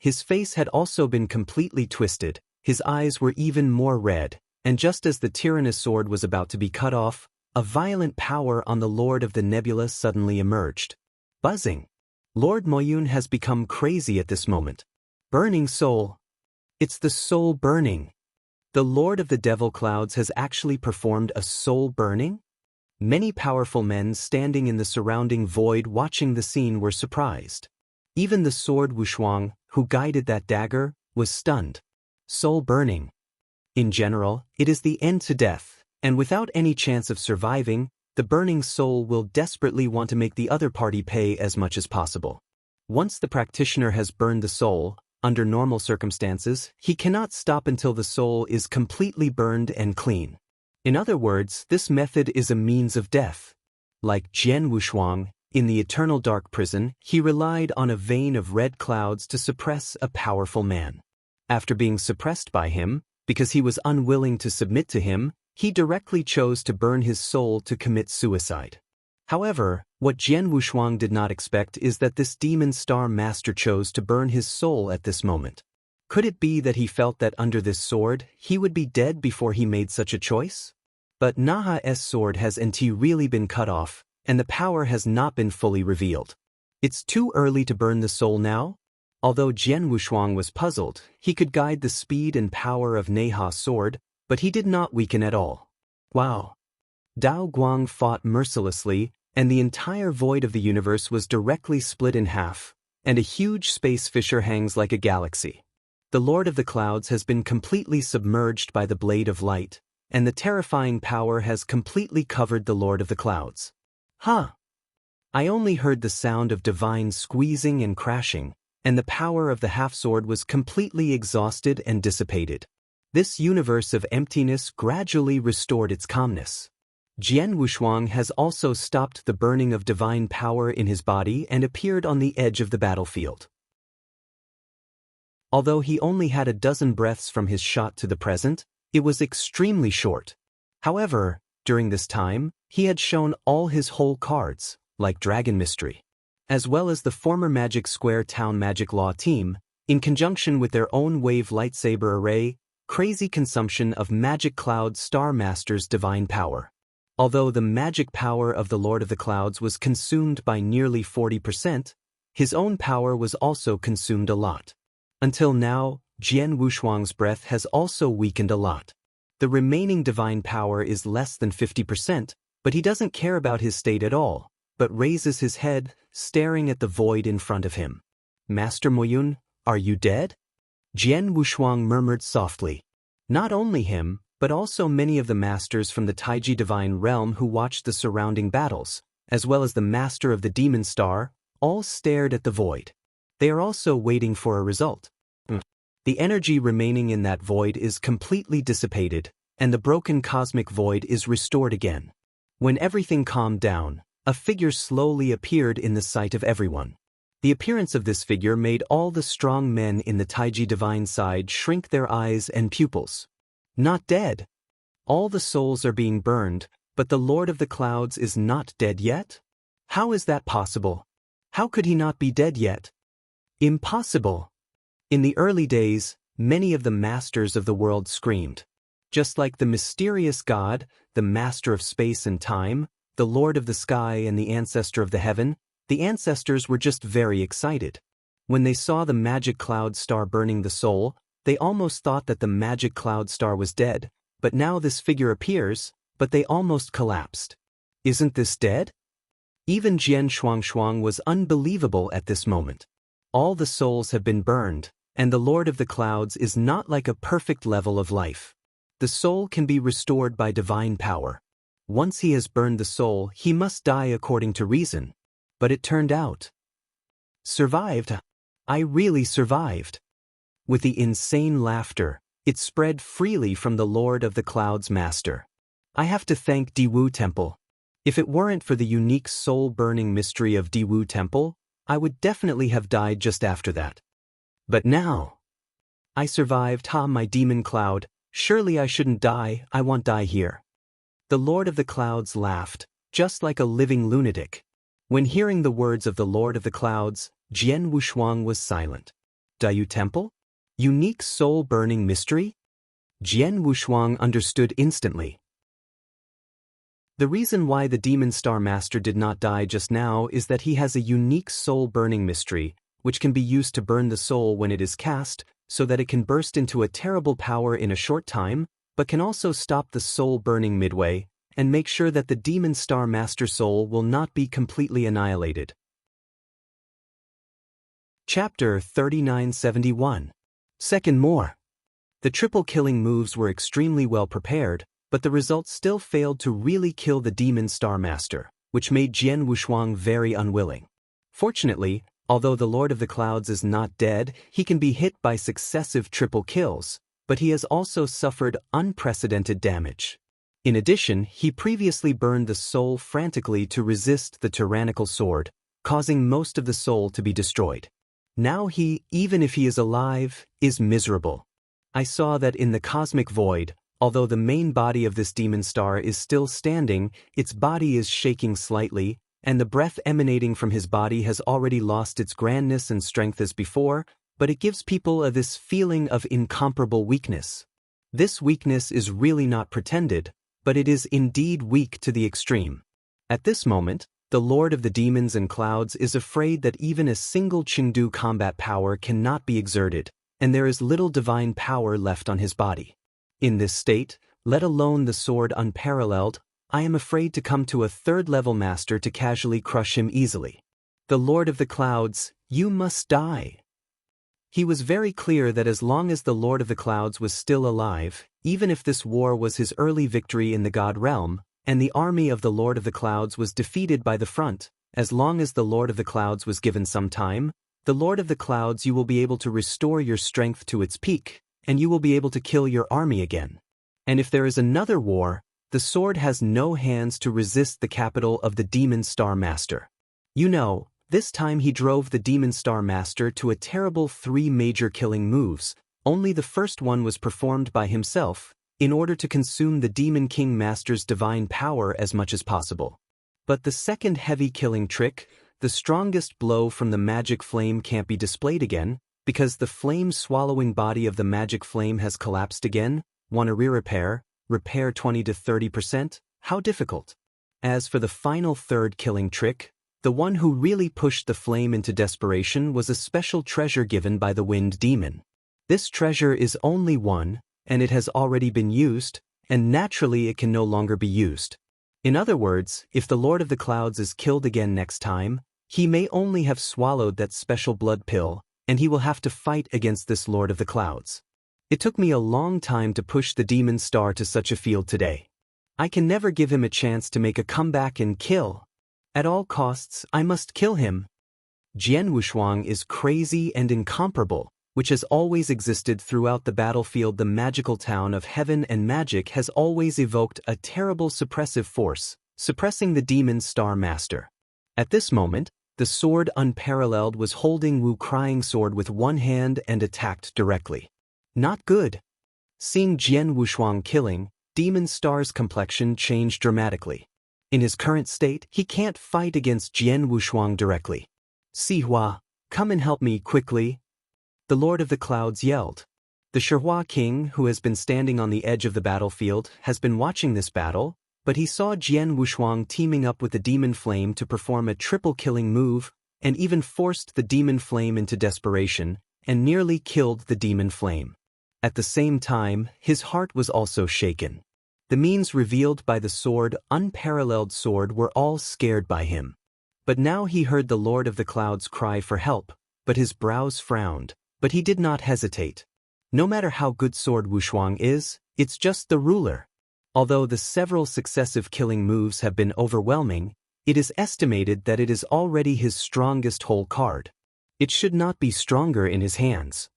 His face had also been completely twisted, his eyes were even more red, and just as the tyrannous sword was about to be cut off, a violent power on the Lord of the Nebula suddenly emerged. Buzzing. Lord Moyun has become crazy at this moment. Burning soul. It's the soul burning. The Lord of the Devil Clouds has actually performed a soul burning? Many powerful men standing in the surrounding void watching the scene were surprised. Even the sword Wushuang, who guided that dagger, was stunned. Soul burning. In general, it is the end to death, and without any chance of surviving, the burning soul will desperately want to make the other party pay as much as possible. Once the practitioner has burned the soul, under normal circumstances, he cannot stop until the soul is completely burned and clean. In other words, this method is a means of death. Like Jian Wushuang, in the eternal dark prison, he relied on a vein of red clouds to suppress a powerful man. After being suppressed by him, because he was unwilling to submit to him, He directly chose to burn his soul to commit suicide. However, what Jian Wushuang did not expect is that this demon star master chose to burn his soul at this moment. Could it be that he felt that under this sword, he would be dead before he made such a choice? But Naha's sword has really been cut off, and the power has not been fully revealed. It's too early to burn the soul now? Although Jian Wushuang was puzzled, he could guide the speed and power of Naha's sword, but he did not weaken at all. Wow! Dao Guang fought mercilessly, and the entire void of the universe was directly split in half, and a huge space fissure hangs like a galaxy. The Lord of the Clouds has been completely submerged by the Blade of Light, and the terrifying power has completely covered the Lord of the Clouds. Huh! I only heard the sound of divine squeezing and crashing, and the power of the half-sword was completely exhausted and dissipated. This universe of emptiness gradually restored its calmness. Jian Wushuang has also stopped the burning of divine power in his body and appeared on the edge of the battlefield. Although he only had a dozen breaths from his shot to the present, it was extremely short. However, during this time, he had shown all his whole cards, like Dragon Mystery, as well as the former Magic Square Town Magic Law team, in conjunction with their own Wave Lightsaber Array, crazy consumption of Magic Cloud Star Master's divine power. Although the magic power of the Lord of the Clouds was consumed by nearly 40%, his own power was also consumed a lot. Until now, Jian Wushuang's breath has also weakened a lot. The remaining divine power is less than 50%, but he doesn't care about his state at all, but raises his head, staring at the void in front of him. Master Moyun, are you dead? Jian Wushuang murmured softly. Not only him, but also many of the masters from the Taiji Divine Realm who watched the surrounding battles, as well as the master of the Demon Star, all stared at the void. They are also waiting for a result. The energy remaining in that void is completely dissipated, and the broken cosmic void is restored again. When everything calmed down, a figure slowly appeared in the sight of everyone. The appearance of this figure made all the strong men in the Taiji Divine side shrink their eyes and pupils. Not dead. All the souls are being burned, but the Lord of the Clouds is not dead yet? How is that possible? How could he not be dead yet? Impossible. In the early days, many of the masters of the world screamed. Just like the mysterious God, the master of space and time, the Lord of the sky and the ancestor of the heaven, the ancestors were just very excited. When they saw the magic cloud star burning the soul, they almost thought that the magic cloud star was dead, but now this figure appears, but they almost collapsed. Isn't this dead? Even Jian Shuang was unbelievable at this moment. All the souls have been burned, and the Lord of the Clouds is not like a perfect level of life. The soul can be restored by divine power. Once he has burned the soul, he must die according to reason. But it turned out. Survived. I really survived. With the insane laughter, it spread freely from the Lord of the Clouds Master. I have to thank Diwu Temple. If it weren't for the unique soul-burning mystery of Diwu Temple, I would definitely have died just after that. But now, I survived, my demon cloud, surely I shouldn't die, I won't die here. The Lord of the Clouds laughed, just like a living lunatic. When hearing the words of the Lord of the Clouds, Jian Wushuang was silent. Diwu Temple? Unique soul-burning mystery? Jian Wushuang understood instantly. The reason why the Demon Star Master did not die just now is that he has a unique soul-burning mystery, which can be used to burn the soul when it is cast, so that it can burst into a terrible power in a short time, but can also stop the soul burning midway, and make sure that the Demon Star Master soul will not be completely annihilated. Chapter 3971. Second more. The triple killing moves were extremely well prepared, but the results still failed to really kill the Demon Star Master, which made Jian Wushuang very unwilling. Fortunately, although the Lord of the Clouds is not dead, he can be hit by successive triple kills, but he has also suffered unprecedented damage. In addition, he previously burned the soul frantically to resist the tyrannical sword, causing most of the soul to be destroyed. Now he, even if he is alive, is miserable. I saw that in the cosmic void, Although the main body of this demon star is still standing, its body is shaking slightly, and the breath emanating from his body has already lost its grandness and strength as before, but it gives people this feeling of incomparable weakness. This weakness is really not pretended, but it is indeed weak to the extreme. At this moment, the Lord of the Demons and Clouds is afraid that even a single Chengdu combat power cannot be exerted, and there is little divine power left on his body. In this state, let alone the sword unparalleled, I am afraid to come to a third-level master to casually crush him easily. The Lord of the Clouds, you must die. He was very clear that as long as the Lord of the Clouds was still alive, even if this war was his early victory in the God realm, and the army of the Lord of the Clouds was defeated by the front, as long as the Lord of the Clouds was given some time, the Lord of the Clouds you will be able to restore your strength to its peak, and you will be able to kill your army again. And if there is another war, the sword has no hands to resist the capital of the Demon Star Master. You know, this time he drove the Demon Star Master to a terrible 3 major killing moves. Only the first one was performed by himself, in order to consume the Demon King Master's divine power as much as possible. But the second heavy killing trick, the strongest blow from the magic flame, can't be displayed again, because the flame-swallowing body of the magic flame has collapsed again. Want a re-repair? Repair 20 to 30%? How difficult? As for the final third killing trick, the one who really pushed the flame into desperation was a special treasure given by the Wind Demon. This treasure is only one, and it has already been used, and naturally it can no longer be used. In other words, if the Lord of the Clouds is killed again next time, he may only have swallowed that special blood pill, and he will have to fight against this Lord of the Clouds. It took me a long time to push the Demon Star to such a field today. I can never give him a chance to make a comeback and kill. At all costs, I must kill him. Jian Wushuang is crazy and incomparable, which has always existed throughout the battlefield. The magical town of heaven and magic has always evoked a terrible suppressive force, suppressing the Demon Star Master. At this moment, the sword unparalleled was holding Wu Crying Sword with one hand and attacked directly. Not good. Seeing Jian Wushuang killing, Demon Star's complexion changed dramatically. In his current state, he can't fight against Jian Wushuang directly. Sihua, come and help me quickly. The Lord of the Clouds yelled. The Shihua King, who has been standing on the edge of the battlefield, has been watching this battle, but he saw Jian Wushuang teaming up with the Demon Flame to perform a triple killing move, and even forced the Demon Flame into desperation, and nearly killed the Demon Flame. At the same time, his heart was also shaken. The means revealed by the sword, unparalleled sword, were all scared by him. But now he heard the Lord of the Clouds cry for help, but his brows frowned, but he did not hesitate. No matter how good Sword Wushuang is, it's just the ruler. Although the several successive killing moves have been overwhelming, it is estimated that it is already his strongest whole card. It should not be stronger in his hands.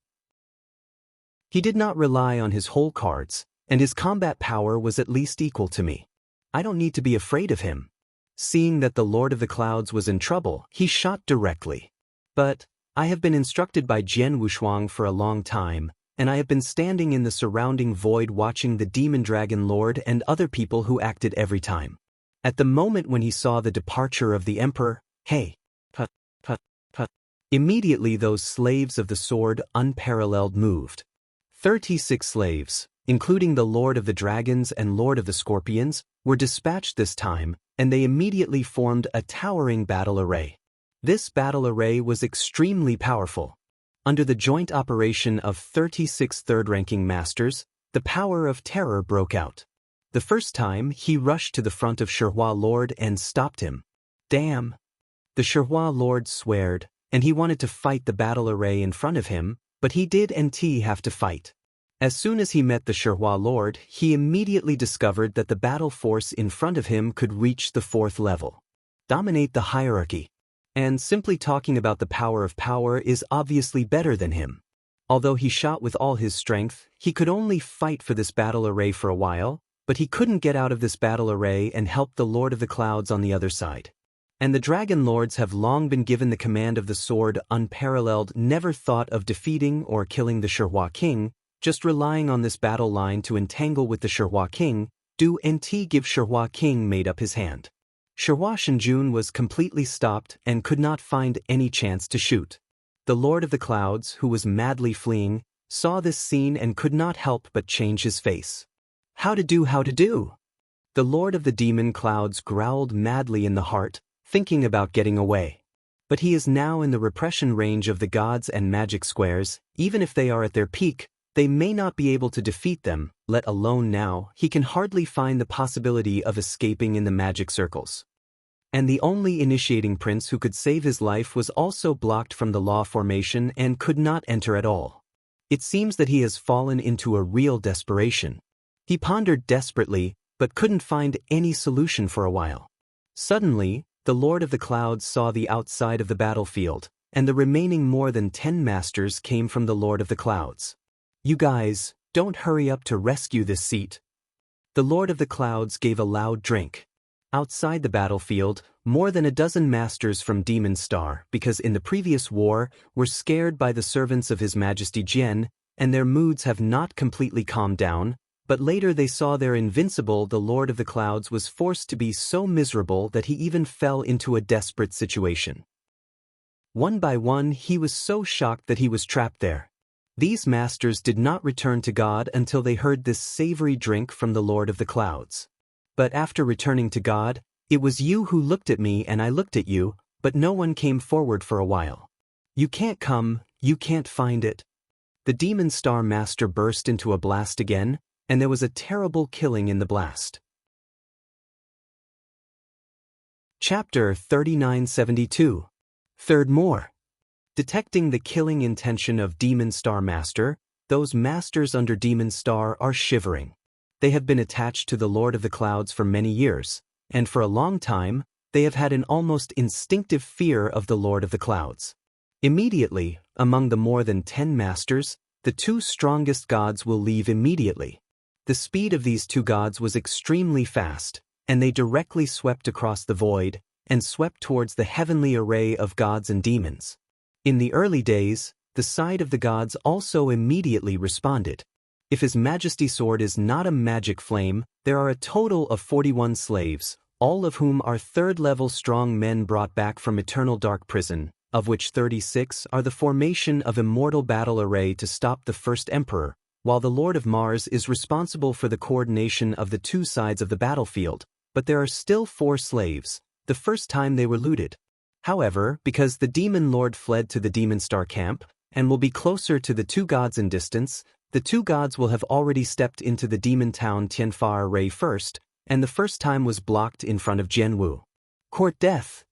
He did not rely on his whole cards, and his combat power was at least equal to me. I don't need to be afraid of him. Seeing that the Lord of the Clouds was in trouble, he shot directly. But I have been instructed by Jian Wushuang for a long time, and I have been standing in the surrounding void watching the Demon Dragon Lord and other people who acted every time. At the moment when he saw the departure of the Emperor, hey, put. Immediately those slaves of the sword unparalleled moved. 36 slaves, including the Lord of the Dragons and Lord of the Scorpions, were dispatched this time, and they immediately formed a towering battle array. This battle array was extremely powerful. Under the joint operation of 36 third-ranking masters, the power of terror broke out. The first time, he rushed to the front of Shihua Lord and stopped him. Damn! The Shihua Lord sweared, and he wanted to fight the battle array in front of him, but he did and have to fight. As soon as he met the Shihua Lord, he immediately discovered that the battle force in front of him could reach the 4th level. Dominate the hierarchy. And simply talking about the power of power is obviously better than him. Although he shot with all his strength, he could only fight for this battle array for a while, but he couldn't get out of this battle array and help the Lord of the Clouds on the other side. And the Dragon Lords have long been given the command of the sword unparalleled, never thought of defeating or killing the Shihua King, just relying on this battle line to entangle with the Sherhua king. Do nt give Sherhua king made up his hand. Sherhua Shenjun was completely stopped and could not find any chance to shoot. The Lord of the Clouds, who was madly fleeing, saw this scene and could not help but change his face. How to do? The Lord of the Demon Clouds growled madly in the heart, thinking about getting away. But he is now in the repression range of the gods and magic squares. Even if they are at their peak, they may not be able to defeat them, let alone now. He can hardly find the possibility of escaping in the magic circles. And the only initiating prince who could save his life was also blocked from the law formation and could not enter at all. It seems that he has fallen into a real desperation. He pondered desperately, but couldn't find any solution for a while. Suddenly, the Lord of the Clouds saw the outside of the battlefield, and the remaining more than 10 masters came from the Lord of the Clouds. You guys, don't hurry up to rescue this seat. The Lord of the Clouds gave a loud drink. Outside the battlefield, more than a dozen masters from Demon Star, because in the previous war, were scared by the servants of His Majesty Jian, and their moods have not completely calmed down, but later they saw their invincible. The Lord of the Clouds was forced to be so miserable that he even fell into a desperate situation. One by one he was so shocked that he was trapped there. These masters did not return to God until they heard this savory drink from the Lord of the Clouds. But after returning to God, it was you who looked at me and I looked at you, but no one came forward for a while. You can't come, you can't find it. The Demon Star Master burst into a blast again, and there was a terrible killing in the blast. Chapter 3972. Third More. Detecting the killing intention of Demon Star Master, those masters under Demon Star are shivering. They have been attached to the Lord of the Clouds for many years, and for a long time, they have had an almost instinctive fear of the Lord of the Clouds. Immediately, among the more than 10 masters, the 2 strongest gods will leave immediately. The speed of these 2 gods was extremely fast, and they directly swept across the void, and swept towards the heavenly array of gods and demons. In the early days, the side of the gods also immediately responded. If His Majesty's sword is not a magic flame, there are a total of 41 slaves, all of whom are 3rd-level strong men brought back from eternal dark prison, of which 36 are the formation of immortal battle array to stop the first emperor, while the Lord of Mars is responsible for the coordination of the 2 sides of the battlefield, but there are still 4 slaves, the first time they were looted. However, because the Demon Lord fled to the Demon Star camp, and will be closer to the 2 gods in distance, the 2 gods will have already stepped into the demon town Tianfa array first, and the first time was blocked in front of Jianwu. Court death.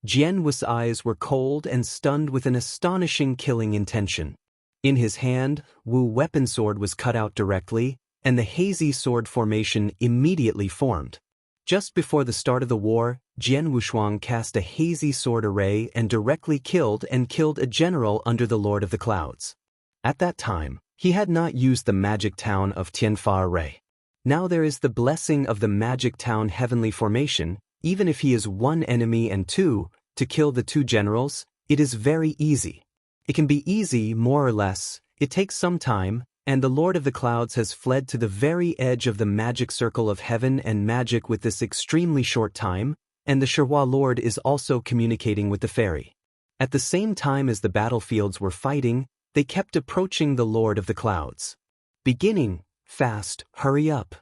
Jianwu's eyes were cold and stunned with an astonishing killing intention. In his hand, Wu weapon sword was cut out directly, and the hazy sword formation immediately formed. Just before the start of the war, Jian Wushuang cast a hazy sword array and directly killed a general under the Lord of the Clouds. At that time, he had not used the magic town of Tianfa array. Now there is the blessing of the magic town heavenly formation. Even if he is 1 enemy and 2, to kill the 2 generals, it is very easy. It can be easy, more or less, it takes some time, and the Lord of the Clouds has fled to the very edge of the magic circle of heaven and magic with this extremely short time, and the Sherhua Lord is also communicating with the fairy. At the same time as the battlefields were fighting, they kept approaching the Lord of the Clouds. Beginning, fast, hurry up.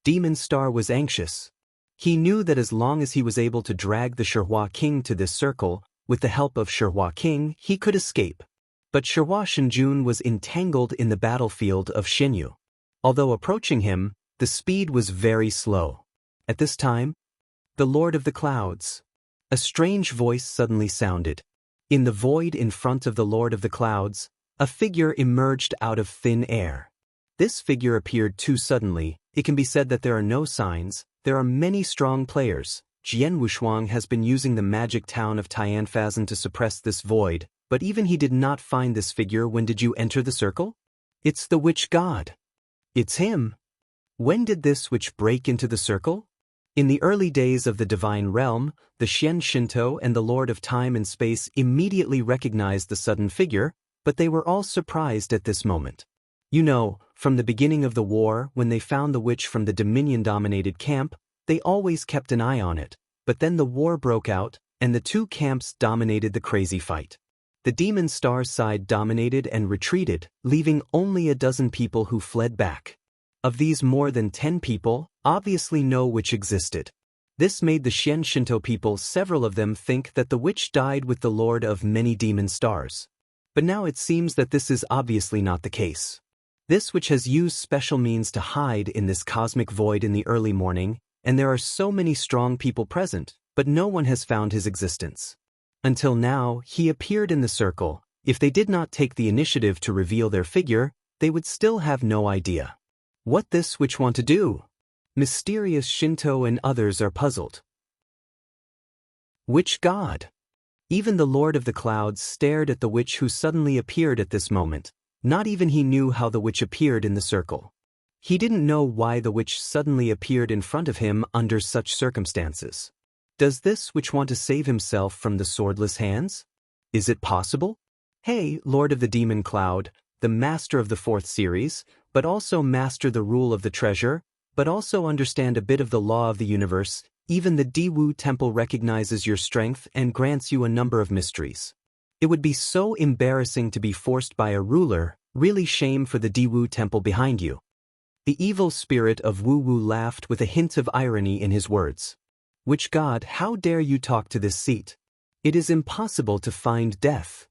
Demon Star was anxious. He knew that as long as he was able to drag the Sherhua King to this circle, with the help of Sherhua King, he could escape. But Sherhua Shenjun was entangled in the battlefield of Xinyu. Although approaching him, the speed was very slow. At this time, the Lord of the Clouds. A strange voice suddenly sounded. In the void in front of the Lord of the Clouds, a figure emerged out of thin air. This figure appeared too suddenly. It can be said that there are no signs. There are many strong players. Jian Wushuang has been using the magic town of Tianfazan to suppress this void, but even he did not find this figure. When did you enter the circle? It's the witch god. It's him. When did this witch break into the circle? In the early days of the divine realm, the Xian Shinto and the Lord of Time and Space immediately recognized the sudden figure, but they were all surprised at this moment. You know, from the beginning of the war, when they found the witch from the Dominion-dominated camp, they always kept an eye on it, but then the war broke out, and the two camps dominated the crazy fight. The Demon Star's side dominated and retreated, leaving only a dozen people who fled back. Of these, more than 10 people obviously no witch existed. This made the Shen Shinto people, several of them, think that the witch died with the Lord of many Demon Stars. But now it seems that this is obviously not the case. This witch has used special means to hide in this cosmic void in the early morning, and there are so many strong people present, but no one has found his existence. Until now, he appeared in the circle. If they did not take the initiative to reveal their figure, they would still have no idea what this witch want to do. Mysterious Shinto and others are puzzled. Which god? Even the Lord of the Clouds stared at the witch who suddenly appeared at this moment. Not even he knew how the witch appeared in the circle. He didn't know why the witch suddenly appeared in front of him under such circumstances. Does this witch want to save himself from the swordless hands? Is it possible? Hey, Lord of the Demon Cloud, the master of the 4th series, but also master the rule of the treasure, but also understand a bit of the law of the universe. Even the Diwu Temple recognizes your strength and grants you a number of mysteries. It would be so embarrassing to be forced by a ruler, really shame for the Diwu Temple behind you. The evil spirit of Wu Wu laughed with a hint of irony in his words. Which god, how dare you talk to this seat? It is impossible to find death.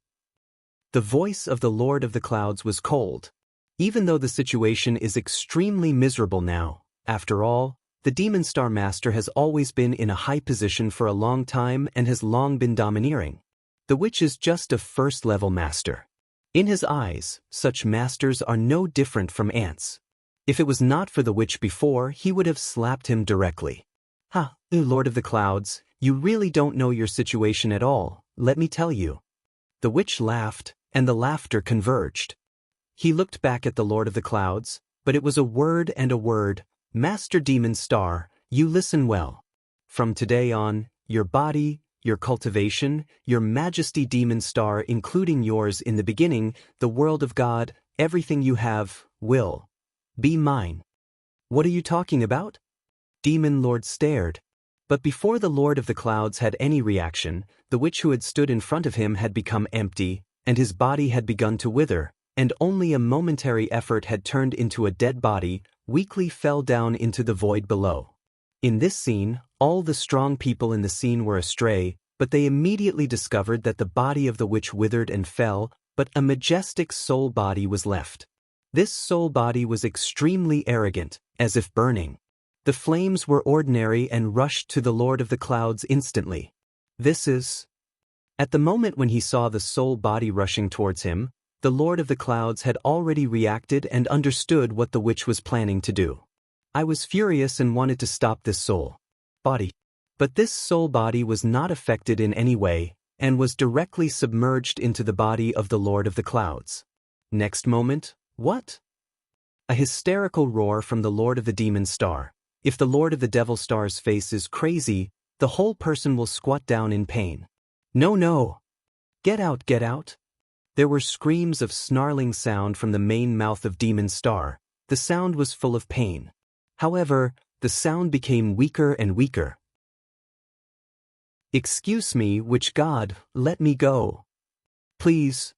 The voice of the Lord of the Clouds was cold. Even though the situation is extremely miserable now, after all, the Demon Star Master has always been in a high position for a long time and has long been domineering. The witch is just a first-level master. In his eyes, such masters are no different from ants. If it was not for the witch before, he would have slapped him directly. Ha, Lord of the Clouds, you really don't know your situation at all, let me tell you. The witch laughed, and the laughter converged. He looked back at the Lord of the Clouds, but it was a word and a word. Master Demon Star, you listen well. From today on, your body, your cultivation, your Majesty Demon Star, including yours in the beginning, the world of God, everything you have, will be mine. What are you talking about? Demon Lord stared. But before the Lord of the Clouds had any reaction, the witch who had stood in front of him had become empty, and his body had begun to wither, and only a momentary effort had turned into a dead body, weakly fell down into the void below. In this scene, all the strong people in the scene were astray, but they immediately discovered that the body of the witch withered and fell, but a majestic soul body was left. This soul body was extremely arrogant, as if burning. The flames were ordinary and rushed to the Lord of the Clouds instantly. This is... At the moment when he saw the soul body rushing towards him, the Lord of the Clouds had already reacted and understood what the witch was planning to do. I was furious and wanted to stop this soul body. But this soul body was not affected in any way, and was directly submerged into the body of the Lord of the Clouds. Next moment, what? A hysterical roar from the Lord of the Demon Star. If the Lord of the Devil Star's face is crazy, the whole person will squat down in pain. No, no! Get out, get out! There were screams of snarling sound from the main mouth of Demon Star. The sound was full of pain. However, the sound became weaker and weaker. Excuse me, witch god, let me go. Please.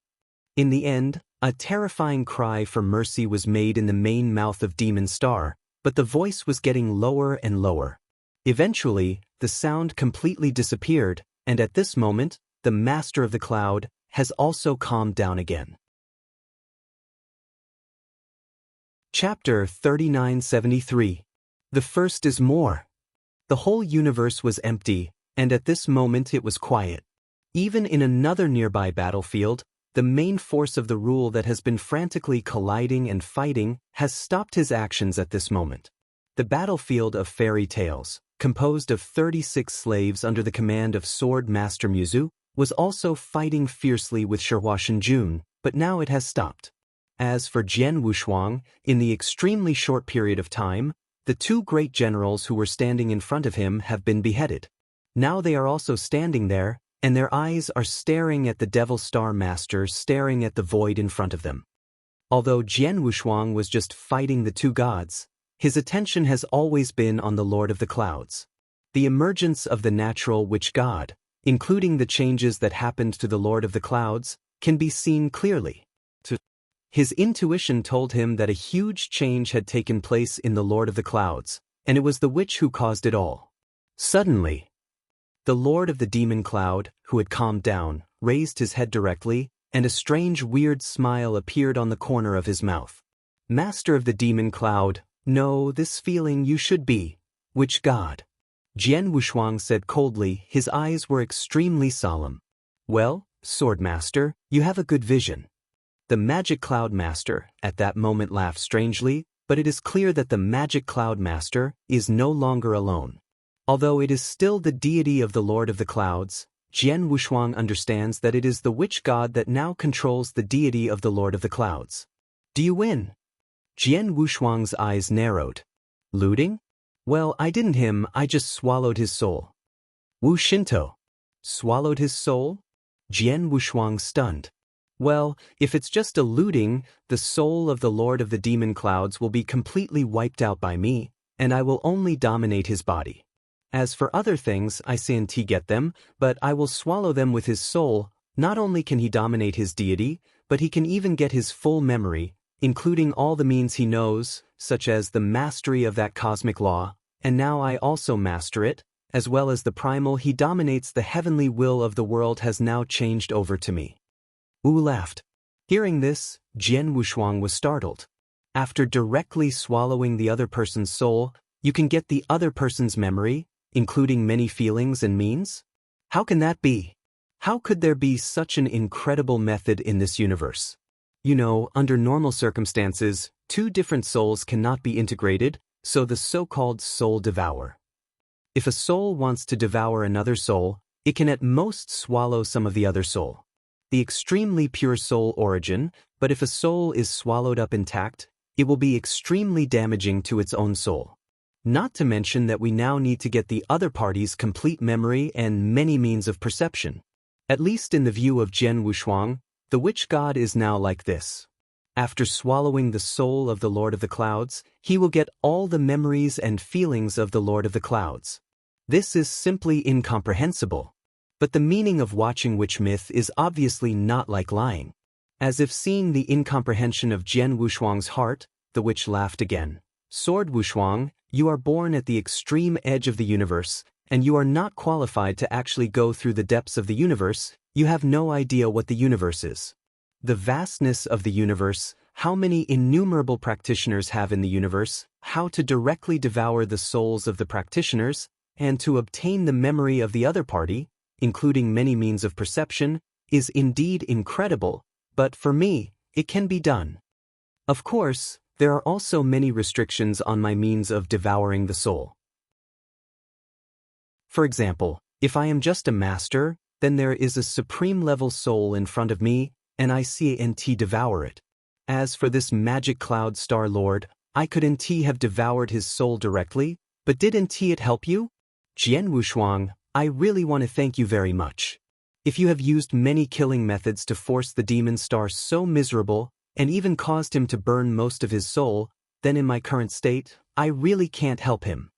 In the end, a terrifying cry for mercy was made in the main mouth of Demon Star, but the voice was getting lower and lower. Eventually, the sound completely disappeared, and at this moment, the Master of the Cloud has also calmed down again. Chapter 3973. The first is more. The whole universe was empty, and at this moment it was quiet. Even in another nearby battlefield, the main force of the rule that has been frantically colliding and fighting has stopped his actions at this moment. The battlefield of fairy tales, composed of 36 slaves under the command of Sword Master Muzu, was also fighting fiercely with Shihua Shenjun, but now it has stopped. As for Jian Wushuang, in the extremely short period of time, the two great generals who were standing in front of him have been beheaded. Now they are also standing there, and their eyes are staring at the Devil Star Master, staring at the void in front of them. Although Jian Wushuang was just fighting the two gods, his attention has always been on the Lord of the Clouds. The emergence of the natural witch god, including the changes that happened to the Lord of the Clouds, can be seen clearly. His intuition told him that a huge change had taken place in the Lord of the Clouds, and it was the witch who caused it all. Suddenly, the Lord of the Demon Cloud, who had calmed down, raised his head directly, and a strange weird smile appeared on the corner of his mouth. Master of the Demon Cloud, no, this feeling you should be. Witch god. Jian Wushuang said coldly, his eyes were extremely solemn. Well, Sword Master, you have a good vision. The Magic Cloud Master, at that moment laughed strangely, but it is clear that the Magic Cloud Master is no longer alone. Although it is still the deity of the Lord of the Clouds, Jian Wushuang understands that it is the witch god that now controls the deity of the Lord of the Clouds. Do you win? Jian Wushuang's eyes narrowed. Looting? Well, I didn't him, I just swallowed his soul. Wu Shinto. Swallowed his soul? Jian Wushuang stunned. Well, if it's just a looting, the soul of the Lord of the Demon Clouds will be completely wiped out by me, and I will only dominate his body. As for other things, I can't get them, but I will swallow them with his soul. Not only can he dominate his deity, but he can even get his full memory, including all the means he knows, such as the mastery of that cosmic law, and now I also master it, as well as the primal he dominates the heavenly will of the world has now changed over to me. Wu laughed. Hearing this, Jian Wushuang was startled. After directly swallowing the other person's soul, you can get the other person's memory, including many feelings and means? How can that be? How could there be such an incredible method in this universe? You know, under normal circumstances, two different souls cannot be integrated, so the so-called soul devour. If a soul wants to devour another soul, it can at most swallow some of the other soul. The extremely pure soul origin, but if a soul is swallowed up intact, it will be extremely damaging to its own soul. Not to mention that we now need to get the other party's complete memory and many means of perception. At least in the view of Jian Wushuang, the witch god is now like this. After swallowing the soul of the Lord of the Clouds, he will get all the memories and feelings of the Lord of the Clouds. This is simply incomprehensible. But the meaning of watching witch myth is obviously not like lying. As if seeing the incomprehension of Jian Wushuang's heart, the witch laughed again. Sword Wushuang, you are born at the extreme edge of the universe, and you are not qualified to actually go through the depths of the universe. You have no idea what the universe is. The vastness of the universe, how many innumerable practitioners have in the universe, how to directly devour the souls of the practitioners, and to obtain the memory of the other party, including many means of perception, is indeed incredible, but for me, it can be done. Of course, there are also many restrictions on my means of devouring the soul. For example, if I am just a master, then there is a supreme-level soul in front of me, and I see NT devour it. As for this Magic Cloud Star Lord, I could NT have devoured his soul directly, but did NT it help you? Jian Wushuang, I really want to thank you very much. If you have used many killing methods to force the demon star so miserable, and even caused him to burn most of his soul, then in my current state, I really can't help him.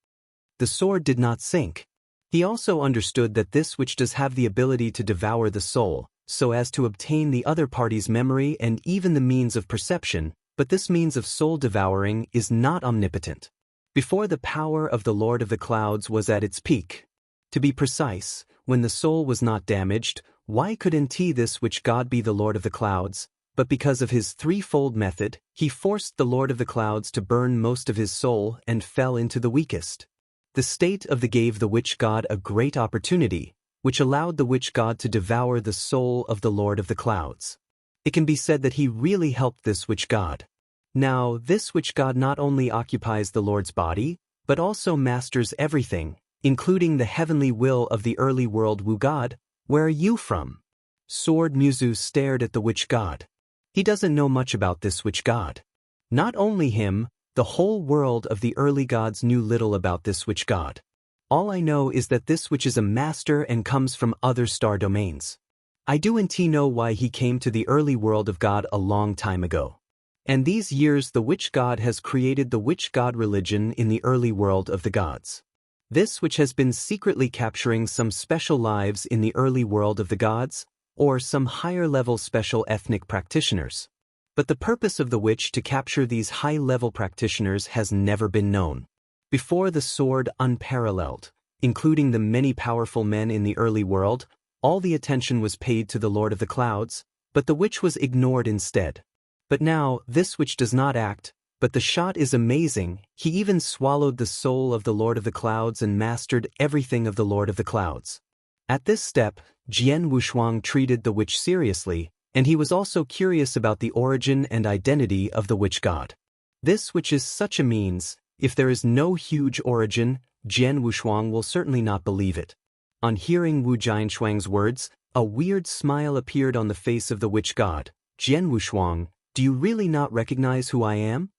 The sword did not sink. He also understood that this witch does have the ability to devour the soul, so as to obtain the other party's memory and even the means of perception, but this means of soul devouring is not omnipotent. Before the power of the Lord of the Clouds was at its peak. To be precise, when the soul was not damaged, why couldn't this witch god be the Lord of the Clouds? But because of his threefold method, he forced the Lord of the Clouds to burn most of his soul and fell into the weakest. The state of the gave the witch god a great opportunity, which allowed the witch god to devour the soul of the Lord of the Clouds. It can be said that he really helped this witch god. Now, this witch god not only occupies the Lord's body, but also masters everything, including the heavenly will of the early world Wu god. Where are you from? Sword Muzu stared at the witch god. He doesn't know much about this witch god. Not only him, the whole world of the early gods knew little about this witch god. All I know is that this witch is a master and comes from other star domains. I do know why he came to the early world of God a long time ago. And these years the witch god has created the witch god religion in the early world of the gods. This which has been secretly capturing some special lives in the early world of the gods, or some higher-level special ethnic practitioners. But the purpose of the witch to capture these high-level practitioners has never been known. Before the sword unparalleled, including the many powerful men in the early world, all the attention was paid to the Lord of the Clouds, but the witch was ignored instead. But now, this witch does not act, but the shot is amazing. He even swallowed the soul of the Lord of the Clouds and mastered everything of the Lord of the Clouds. At this step, Jian Wushuang treated the witch seriously, and he was also curious about the origin and identity of the witch god. This which is such a means, if there is no huge origin, Jian Wushuang will certainly not believe it. On hearing Wu Jianshuang's words, a weird smile appeared on the face of the witch god. Jian Wushuang, do you really not recognize who I am?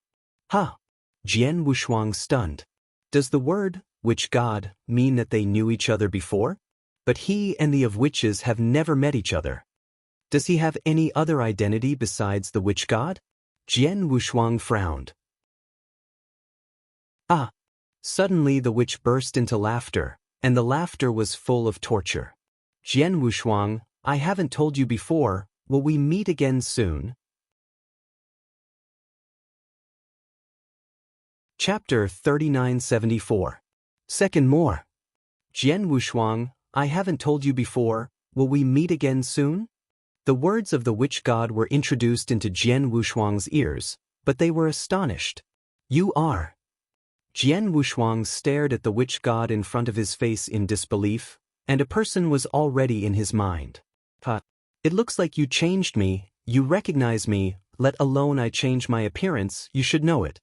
Ha! Jian Wushuang stunned. Does the word, witch god, mean that they knew each other before? But he and the of witches have never met each other. Does he have any other identity besides the witch god? Jian Wushuang frowned. Ah! Suddenly the witch burst into laughter, and the laughter was full of torture. Jian Wushuang, I haven't told you before, will we meet again soon? Chapter 3974. Second more. Jian Wushuang, I haven't told you before, will we meet again soon? The words of the witch god were introduced into Jian Wushuang's ears, but they were astonished. You are. Jian Wushuang stared at the witch god in front of his face in disbelief, and a person was already in his mind. It looks like you changed me, you recognize me, let alone I change my appearance, you should know it.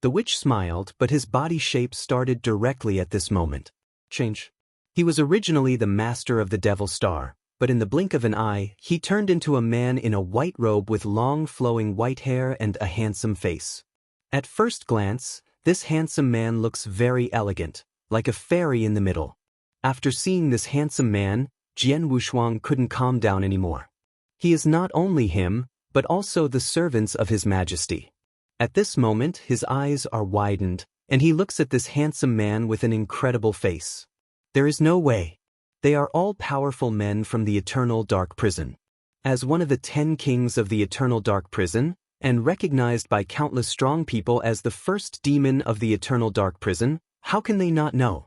The witch smiled, but his body shape started directly at this moment. Change. He was originally the master of the Devil Star, but in the blink of an eye, he turned into a man in a white robe with long flowing white hair and a handsome face. At first glance, this handsome man looks very elegant, like a fairy in the middle. After seeing this handsome man, Jian Wushuang couldn't calm down anymore. He is not only him, but also the servants of His Majesty. At this moment, his eyes are widened, and he looks at this handsome man with an incredible face. There is no way. They are all powerful men from the Eternal Dark Prison. As one of the 10 kings of the Eternal Dark Prison, and recognized by countless strong people as the first demon of the Eternal Dark Prison, how can they not know?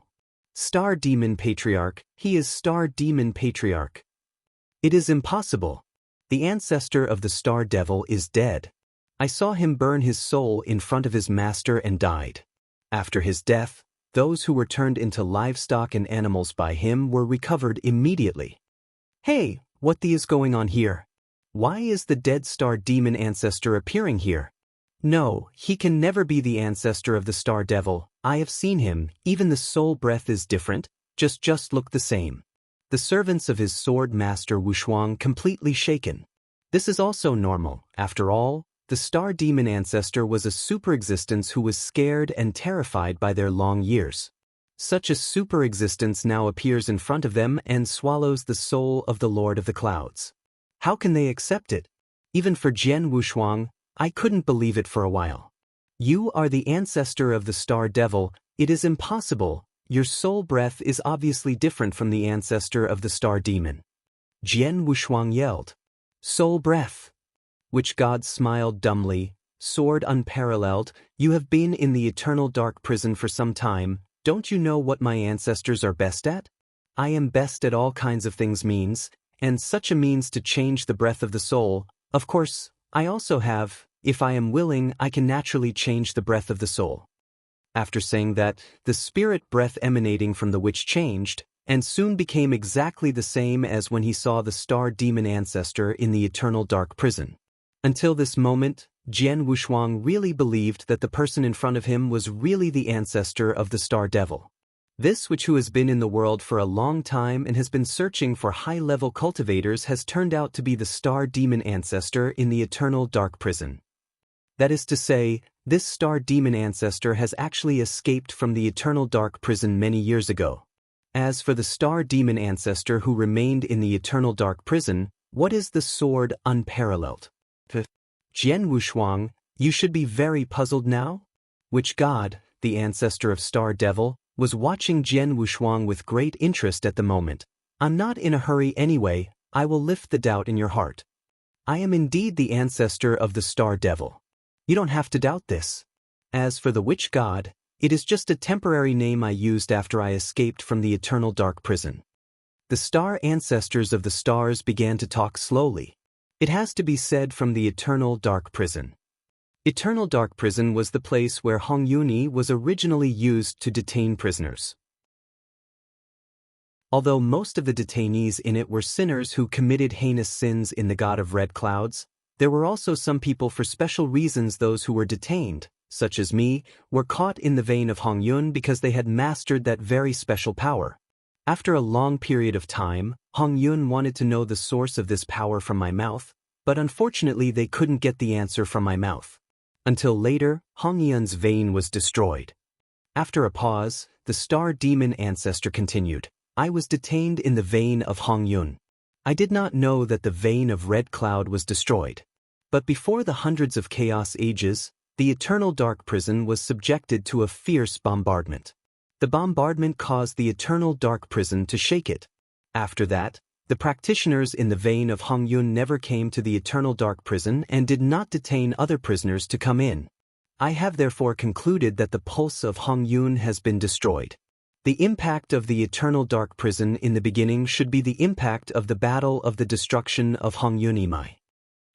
Star Demon Patriarch, he is Star Demon Patriarch. It is impossible. The ancestor of the Star Devil is dead. I saw him burn his soul in front of his master and died. After his death, those who were turned into livestock and animals by him were recovered immediately. Hey, what is going on here? Why is the dead Star Demon ancestor appearing here? No, he can never be the ancestor of the Star Devil. I have seen him, even the soul breath is different, just look the same. The servants of his sword master Wushuang completely shaken. This is also normal, after all. The Star Demon ancestor was a super-existence who was scared and terrified by their long years. Such a super-existence now appears in front of them and swallows the soul of the Lord of the Clouds. How can they accept it? Even for Jian Wushuang, I couldn't believe it for a while. You are the ancestor of the Star Devil, it is impossible, your soul breath is obviously different from the ancestor of the Star Demon. Jian Wushuang yelled. Soul breath. Witch god smiled dumbly. Sword unparalleled, you have been in the Eternal Dark Prison for some time, don't you know what my ancestors are best at? I am best at all kinds of things means, and such a means to change the breath of the soul. Of course, I also have, if I am willing, I can naturally change the breath of the soul. After saying that, the spirit breath emanating from the witch changed, and soon became exactly the same as when he saw the Star Demon ancestor in the Eternal Dark Prison. Until this moment, Jian Wushuang really believed that the person in front of him was really the ancestor of the Star Devil. This witch who has been in the world for a long time and has been searching for high-level cultivators has turned out to be the Star Demon ancestor in the Eternal Dark Prison. That is to say, this Star Demon ancestor has actually escaped from the Eternal Dark Prison many years ago. As for the Star Demon ancestor who remained in the Eternal Dark Prison, what is the sword unparalleled? Jian Wushuang, You should be very puzzled now? Which god, the ancestor of Star Devil, was watching Jian Wushuang with great interest at the moment. I'm not in a hurry anyway, I will lift the doubt in your heart. I am indeed the ancestor of the Star Devil. You don't have to doubt this. As for the witch god, it is just a temporary name I used after I escaped from the eternal dark prison. The star ancestors of the stars began to talk slowly. It has to be said from the eternal dark prison. Eternal dark prison was the place where Hongyuni was originally used to detain prisoners. Although most of the detainees in it were sinners who committed heinous sins in the god of red clouds, there were also some people for special reasons. Those who were detained, such as me, were caught in the vein of Hongyun because they had mastered that very special power. After a long period of time, Hongyun wanted to know the source of this power from my mouth, but unfortunately they couldn't get the answer from my mouth. Until later, Hongyun's vein was destroyed. After a pause, the star demon ancestor continued, I was detained in the vein of Hongyun. I did not know that the vein of red cloud was destroyed. But before the hundreds of chaos ages, the eternal dark prison was subjected to a fierce bombardment. The bombardment caused the eternal dark prison to shake it. After that, the practitioners in the vein of Hongyun never came to the eternal dark prison and did not detain other prisoners to come in. I have therefore concluded that the pulse of Hongyun has been destroyed. The impact of the eternal dark prison in the beginning should be the impact of the battle of the destruction of Hongyunimai.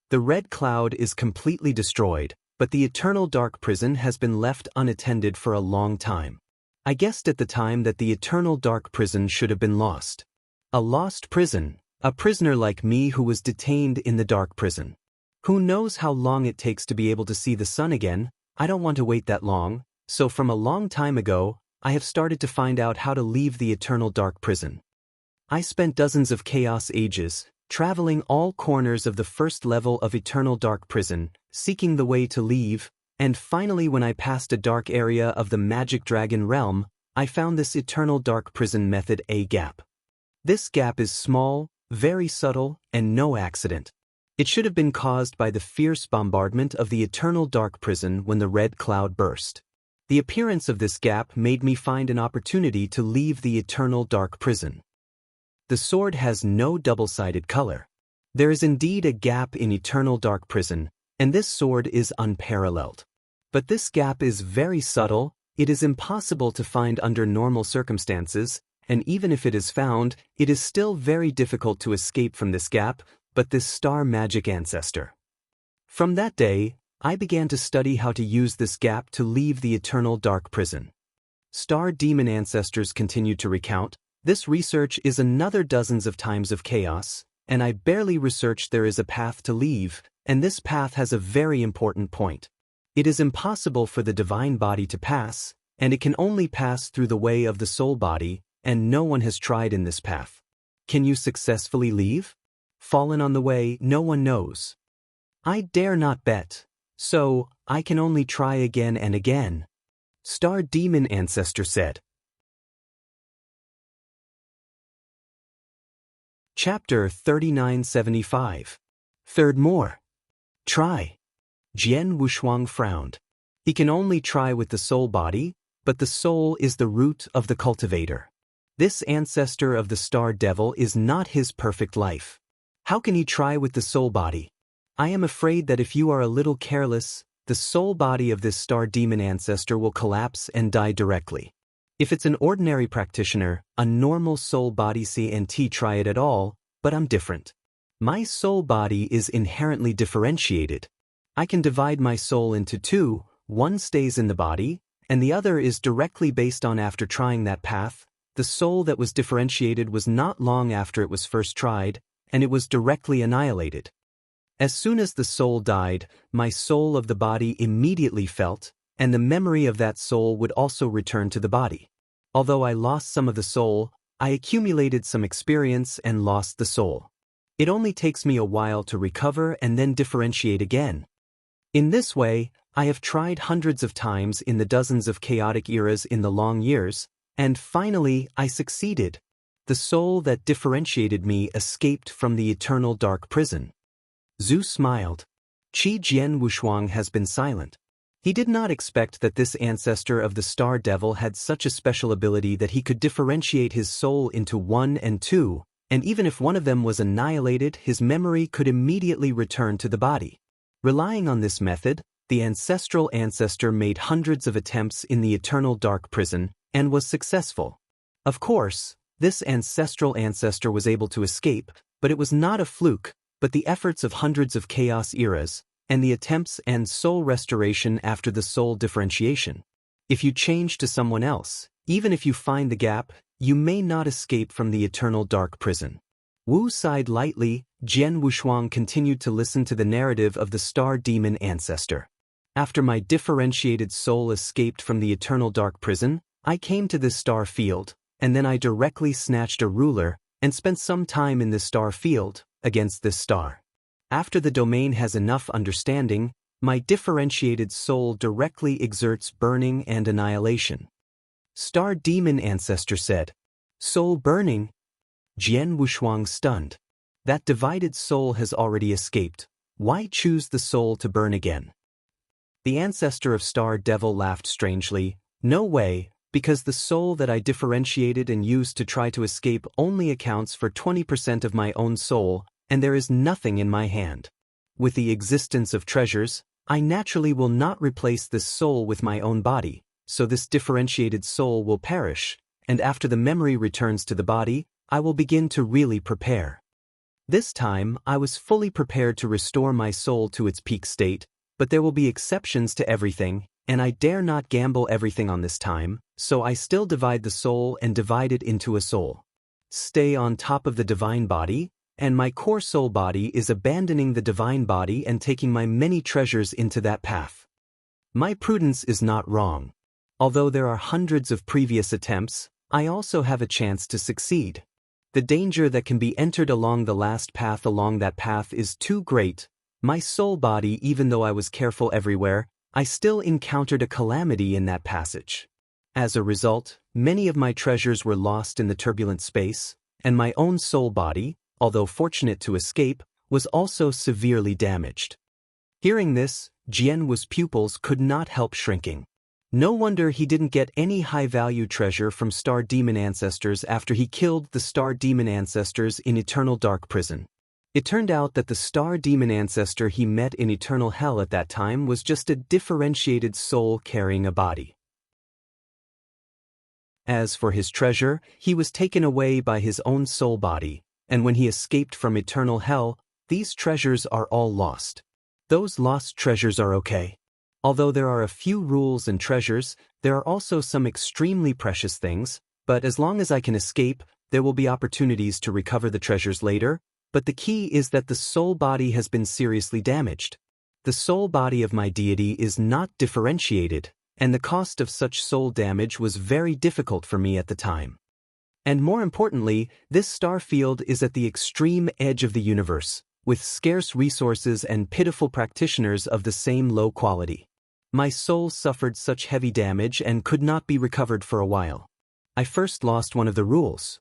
The red cloud is completely destroyed, but the eternal dark prison has been left unattended for a long time. I guessed at the time that the eternal dark prison should have been lost. A lost prison, a prisoner like me who was detained in the dark prison. Who knows how long it takes to be able to see the sun again? I don't want to wait that long, so from a long time ago, I have started to find out how to leave the eternal dark prison. I spent dozens of chaos ages, traveling all corners of the first level of eternal dark prison, seeking the way to leave, and finally when I passed a dark area of the magic dragon realm, I found this eternal dark prison method A gap. This gap is small, very subtle, and no accident. It should have been caused by the fierce bombardment of the eternal dark prison when the red cloud burst. The appearance of this gap made me find an opportunity to leave the eternal dark prison. The sword has no double-sided color. There is indeed a gap in eternal dark prison, and this sword is unparalleled. But this gap is very subtle, it is impossible to find under normal circumstances, and even if it is found, it is still very difficult to escape from this gap, but this star magic ancestor. From that day, I began to study how to use this gap to leave the eternal dark prison. Star demon ancestors continued to recount, this research is another dozens of times of chaos, and I barely researched there is a path to leave, and this path has a very important point. It is impossible for the divine body to pass, and it can only pass through the way of the soul body, and no one has tried in this path. Can you successfully leave? Fallen on the way, no one knows. I dare not bet, so I can only try again and again. Star Demon Ancestor said. Chapter 3975. Third more. Try. Jian Wushuang frowned. He can only try with the soul body, but the soul is the root of the cultivator. This ancestor of the star devil is not his perfect life. How can he try with the soul body? I am afraid that if you are a little careless, the soul body of this star demon ancestor will collapse and die directly. If it's an ordinary practitioner, a normal soul body can't try it at all, but I'm different. My soul body is inherently differentiated. I can divide my soul into two, one stays in the body, and the other is directly based on after trying that path. The soul that was differentiated was not long after it was first tried, and it was directly annihilated. As soon as the soul died, my soul of the body immediately felt, and the memory of that soul would also return to the body. Although I lost some of the soul, I accumulated some experience and lost the soul. It only takes me a while to recover and then differentiate again. In this way, I have tried hundreds of times in the dozens of chaotic eras in the long years, and finally I succeeded. The soul that differentiated me escaped from the eternal dark prison. Zhu smiled. Qi Jian Wushuang has been silent. He did not expect that this ancestor of the Star Devil had such a special ability that he could differentiate his soul into 1 and 2, and even if one of them was annihilated, his memory could immediately return to the body. Relying on this method, the ancestral ancestor made hundreds of attempts in the eternal dark prison, and was successful. Of course, this ancestral ancestor was able to escape, but it was not a fluke, but the efforts of hundreds of chaos eras, and the attempts and soul restoration after the soul differentiation. If you change to someone else, even if you find the gap, you may not escape from the eternal dark prison. Wu sighed lightly. Jian Wushuang continued to listen to the narrative of the star demon ancestor. After my differentiated soul escaped from the eternal dark prison, I came to this star field, and then I directly snatched a ruler, and spent some time in this star field, against this star. After the domain has enough understanding, my differentiated soul directly exerts burning and annihilation. Star demon ancestor said. Soul burning? Jian Wushuang stunned. That divided soul has already escaped. Why choose the soul to burn again? The ancestor of Star Devil laughed strangely. No way, because the soul that I differentiated and used to try to escape only accounts for 20% of my own soul, and there is nothing in my hand. With the existence of treasures, I naturally will not replace this soul with my own body, so this differentiated soul will perish, and after the memory returns to the body, I will begin to really prepare. This time, I was fully prepared to restore my soul to its peak state, but there will be exceptions to everything, and I dare not gamble everything on this time, so I still divide the soul and divide it into a soul. Stay on top of the divine body, and my core soul body is abandoning the divine body and taking my many treasures into that path. My prudence is not wrong. Although there are hundreds of previous attempts, I also have a chance to succeed. The danger that can be entered along the last path along that path is too great. My soul body, even though I was careful everywhere, I still encountered a calamity in that passage. As a result, many of my treasures were lost in the turbulent space, and my own soul body, although fortunate to escape, was also severely damaged. Hearing this, Jian Wu's pupils could not help shrinking. No wonder he didn't get any high-value treasure from Star Demon ancestors after he killed the Star Demon ancestors in Eternal Dark Prison. It turned out that the Star Demon ancestor he met in Eternal Hell at that time was just a differentiated soul carrying a body. As for his treasure, he was taken away by his own soul body, and when he escaped from Eternal Hell, these treasures are all lost. Those lost treasures are okay. Although there are a few rules and treasures, there are also some extremely precious things, but as long as I can escape, there will be opportunities to recover the treasures later, but the key is that the soul body has been seriously damaged. The soul body of my deity is not differentiated, and the cost of such soul damage was very difficult for me at the time. And more importantly, this star field is at the extreme edge of the universe, with scarce resources and pitiful practitioners of the same low quality. My soul suffered such heavy damage and could not be recovered for a while. I first lost one of the rules,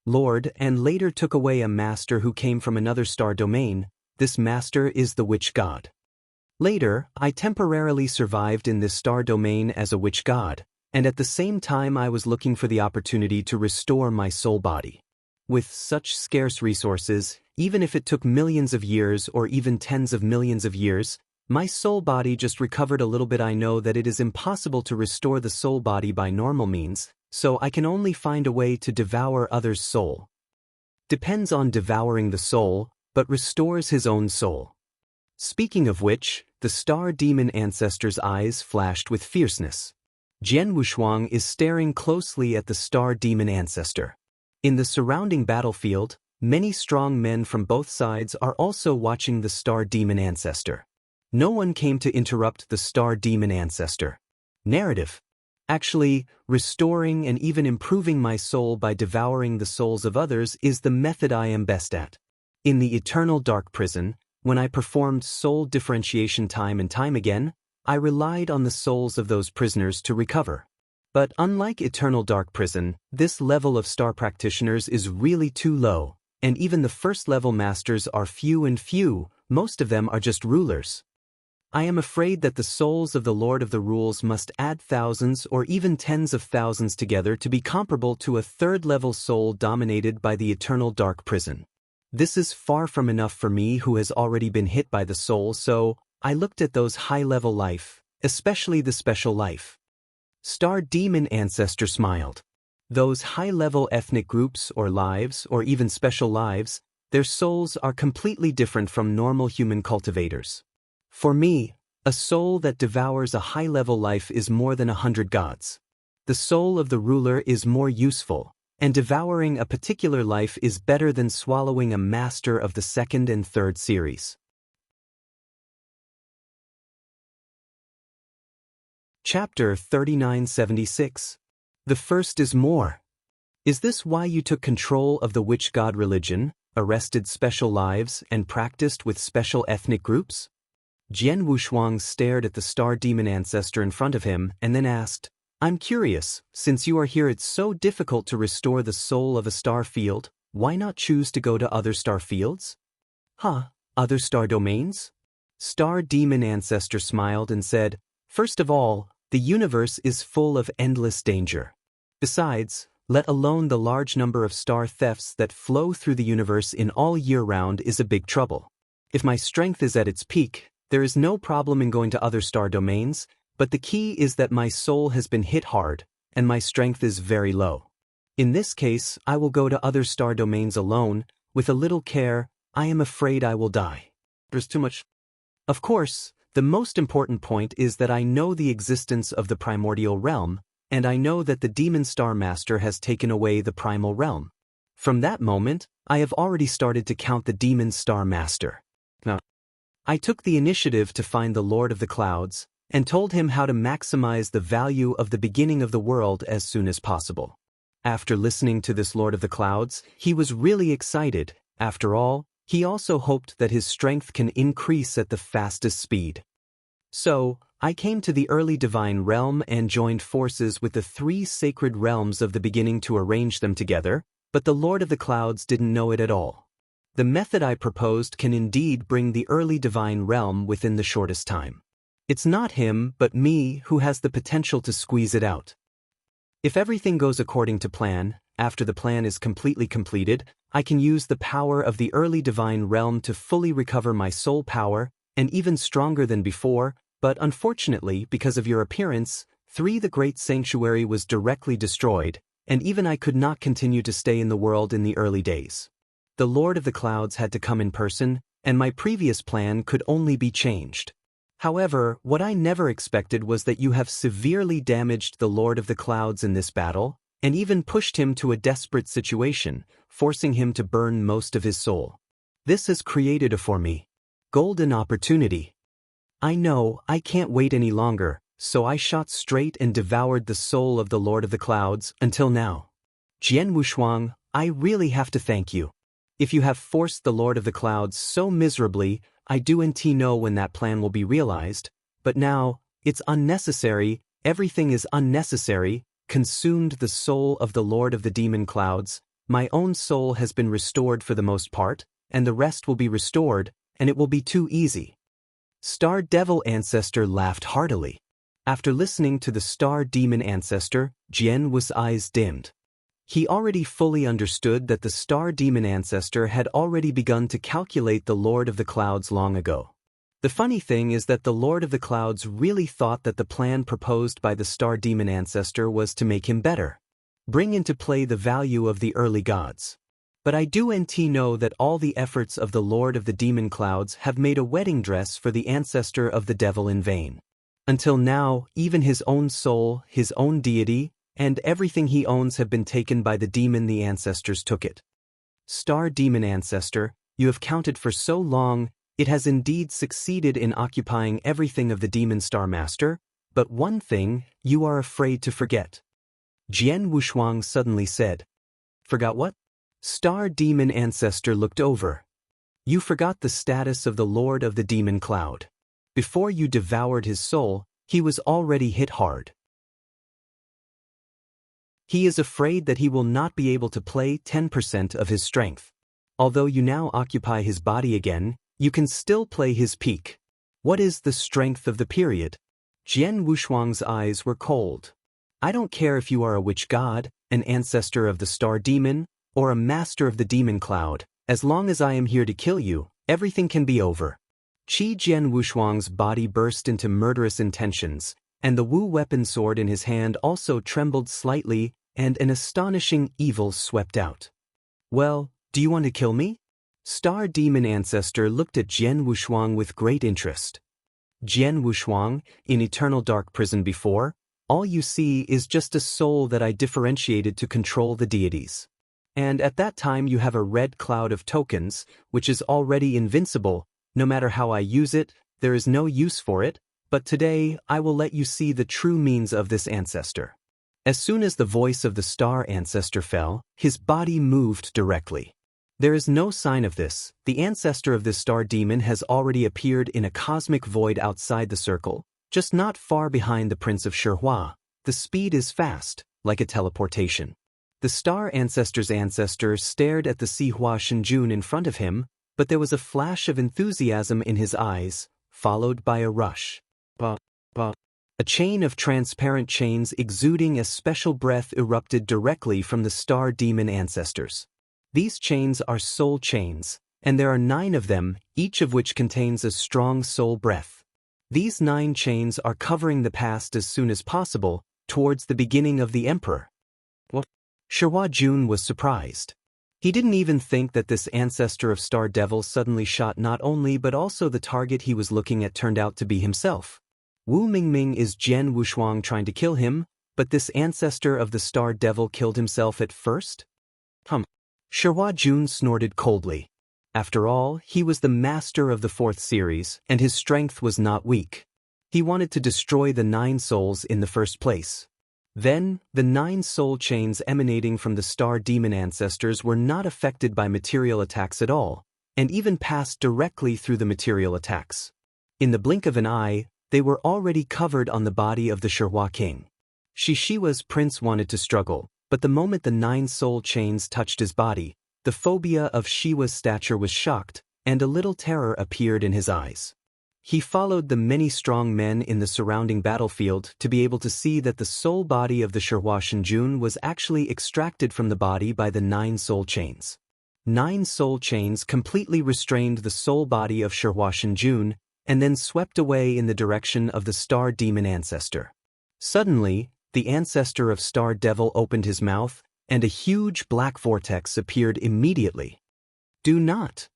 Lord, and later took away a master who came from another star domain. This master is the witch god. Later, I temporarily survived in this star domain as a witch god, and at the same time I was looking for the opportunity to restore my soul body. With such scarce resources, even if it took millions of years or even tens of millions of years, my soul body just recovered a little bit. I know that it is impossible to restore the soul body by normal means, so I can only find a way to devour others' soul. Depends on devouring the soul, but restores his own soul. Speaking of which, the star demon ancestor's eyes flashed with fierceness. Jian Wushuang is staring closely at the star demon ancestor. In the surrounding battlefield, many strong men from both sides are also watching the star demon ancestor. No one came to interrupt the star demon ancestor. Narrative. Actually, restoring and even improving my soul by devouring the souls of others is the method I am best at. In the Eternal Dark Prison, when I performed soul differentiation time and time again, I relied on the souls of those prisoners to recover. But unlike Eternal Dark Prison, this level of star practitioners is really too low, and even the first-level masters are few and few, most of them are just rulers. I am afraid that the souls of the Lord of the Rules must add thousands or even tens of thousands together to be comparable to a third-level soul dominated by the eternal dark prison. This is far from enough for me who has already been hit by the soul, so I looked at those high-level life, especially the special life. Star Demon Ancestor smiled. Those high-level ethnic groups or lives or even special lives, their souls are completely different from normal human cultivators. For me, a soul that devours a high-level life is more than 100 gods. The soul of the ruler is more useful, and devouring a particular life is better than swallowing a master of the second and third series. Chapter 3976. The first is more. Is this why you took control of the witch god religion, arrested special lives, and practiced with special ethnic groups? Jian Wushuang stared at the star demon ancestor in front of him and then asked, I'm curious, since you are here it's so difficult to restore the soul of a star field, why not choose to go to other star fields? Other star domains? Star demon ancestor smiled and said, First of all, the universe is full of endless danger. Besides, let alone the large number of star thefts that flow through the universe in all year round is a big trouble. If my strength is at its peak, there is no problem in going to other star domains, but the key is that my soul has been hit hard, and my strength is very low. In this case, I will go to other star domains alone. With a little care, I am afraid I will die. There's too much. Of course, the most important point is that I know the existence of the primordial realm, and I know that the demon star master has taken away the primal realm. From that moment, I have already started to count the demon star master. Now, I took the initiative to find the Lord of the Clouds, and told him how to maximize the value of the beginning of the world as soon as possible. After listening to this Lord of the Clouds, he was really excited. After all, he also hoped that his strength can increase at the fastest speed. So, I came to the early divine realm and joined forces with the 3 sacred realms of the beginning to arrange them together, but the Lord of the Clouds didn't know it at all. The method I proposed can indeed bring the early divine realm within the shortest time. It's not him, but me, who has the potential to squeeze it out. If everything goes according to plan, after the plan is completely completed, I can use the power of the early divine realm to fully recover my soul power, and even stronger than before, but unfortunately, because of your appearance, the Great Sanctuary was directly destroyed, and even I could not continue to stay in the world in the early days. The Lord of the Clouds had to come in person, and my previous plan could only be changed. However, what I never expected was that you have severely damaged the Lord of the Clouds in this battle, and even pushed him to a desperate situation, forcing him to burn most of his soul. This has created for me golden opportunity. I know I can't wait any longer, so I shot straight and devoured the soul of the Lord of the Clouds until now. Jian Wushuang, I really have to thank you. If you have forced the Lord of the Clouds so miserably, I do know when that plan will be realized, but now, it's unnecessary, everything is unnecessary, consumed the soul of the Lord of the Demon Clouds, my own soul has been restored for the most part, and the rest will be restored, and it will be too easy. Star Devil Ancestor laughed heartily. After listening to the Star Demon Ancestor, Jian Wu's eyes dimmed. He already fully understood that the Star Demon Ancestor had already begun to calculate the Lord of the Clouds long ago. The funny thing is that the Lord of the Clouds really thought that the plan proposed by the Star Demon Ancestor was to make him better, bring into play the value of the early gods. But I do know that all the efforts of the Lord of the Demon Clouds have made a wedding dress for the ancestor of the devil in vain. Until now, even his own soul, his own deity, and everything he owns have been taken by the demon the ancestors took it. Star Demon Ancestor, you have counted for so long, it has indeed succeeded in occupying everything of the Demon Star Master, but one thing you are afraid to forget. Jian Wushuang suddenly said. Forgot what? Star Demon Ancestor looked over. You forgot the status of the Lord of the Demon Cloud. Before you devoured his soul, he was already hit hard. He is afraid that he will not be able to play 10% of his strength. Although you now occupy his body again, you can still play his peak. What is the strength of the period? Jian Wushuang's eyes were cold. I don't care if you are a witch god, an ancestor of the star demon, or a master of the demon cloud, as long as I am here to kill you, everything can be over. Qi Jian Wushuang's body burst into murderous intentions, and the Wu weapon sword in his hand also trembled slightly, and an astonishing evil swept out. Well, do you want to kill me? Star Demon Ancestor looked at Jian Wushuang with great interest. Jian Wushuang, in Eternal Dark Prison before, all you see is just a soul that I differentiated to control the deities. And at that time you have a red cloud of tokens, which is already invincible. No matter how I use it, there is no use for it, but today I will let you see the true means of this ancestor. As soon as the voice of the star ancestor fell, his body moved directly. There is no sign of this. The ancestor of this star demon has already appeared in a cosmic void outside the circle, just not far behind the Prince of Shihua. The speed is fast, like a teleportation. The star ancestor's ancestor stared at the Sihua Shenjun in front of him, but there was a flash of enthusiasm in his eyes, followed by a rush. A chain of transparent chains exuding a special breath erupted directly from the star demon ancestors. These chains are soul chains, and there are 9 of them, each of which contains a strong soul breath. These 9 chains are covering the past as soon as possible, towards the beginning of the emperor. What? Shihua Jun was surprised. He didn't even think that this ancestor of Star Devil suddenly shot not only but also the target he was looking at turned out to be himself. Wu Mingming is Jian Wushuang trying to kill him, but this ancestor of the Star Devil killed himself at first? Shihua Jun snorted coldly. After all, he was the master of the 4th series, and his strength was not weak. He wanted to destroy the 9 souls in the first place. Then, the 9 soul chains emanating from the star demon ancestors were not affected by material attacks at all, and even passed directly through the material attacks. In the blink of an eye, they were already covered on the body of the Shihua king. Shishiwa's prince wanted to struggle, but the moment the 9 soul chains touched his body, the phobia of Shiwa's stature was shocked, and a little terror appeared in his eyes. He followed the many strong men in the surrounding battlefield to be able to see that the soul body of the Shihua Shenjun was actually extracted from the body by the 9 soul chains. 9 soul chains completely restrained the soul body of Shihua Shenjun, and then swept away in the direction of the star demon ancestor. Suddenly, the ancestor of Star Devil opened his mouth, and a huge black vortex appeared immediately. Do not.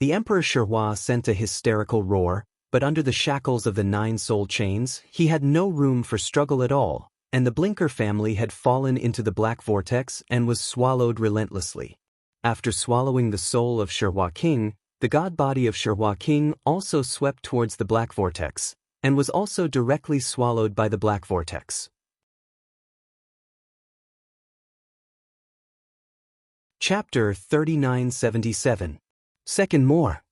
The Emperor Shihua sent a hysterical roar, but under the shackles of the 9 soul chains, he had no room for struggle at all, and the Blinker family had fallen into the black vortex and was swallowed relentlessly. After swallowing the soul of Shihua King, the god body of Shihua King also swept towards the black vortex, and was also directly swallowed by the black vortex. Chapter 3977. Second more.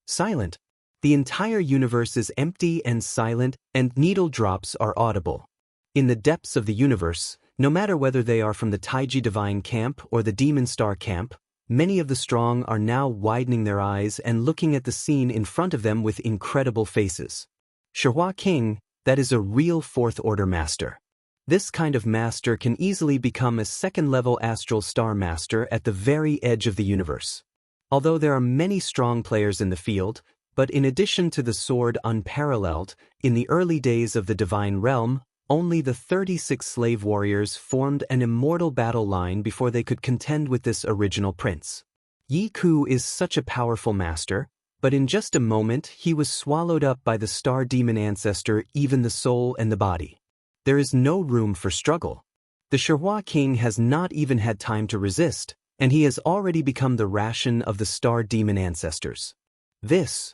Silent. The entire universe is empty and silent, and needle drops are audible. In the depths of the universe, no matter whether they are from the Taiji Divine Camp or the Demon Star Camp, many of the strong are now widening their eyes and looking at the scene in front of them with incredible faces. Shihua King, that is a real 4th order master. This kind of master can easily become a 2nd-level astral star master at the very edge of the universe. Although there are many strong players in the field, but in addition to the sword unparalleled, in the early days of the Divine Realm, only the 36 slave warriors formed an immortal battle line before they could contend with this original prince. Yi Ku is such a powerful master, but in just a moment he was swallowed up by the star demon ancestor, even the soul and the body. There is no room for struggle. The Shihua King has not even had time to resist, and he has already become the ration of the star demon ancestors. This.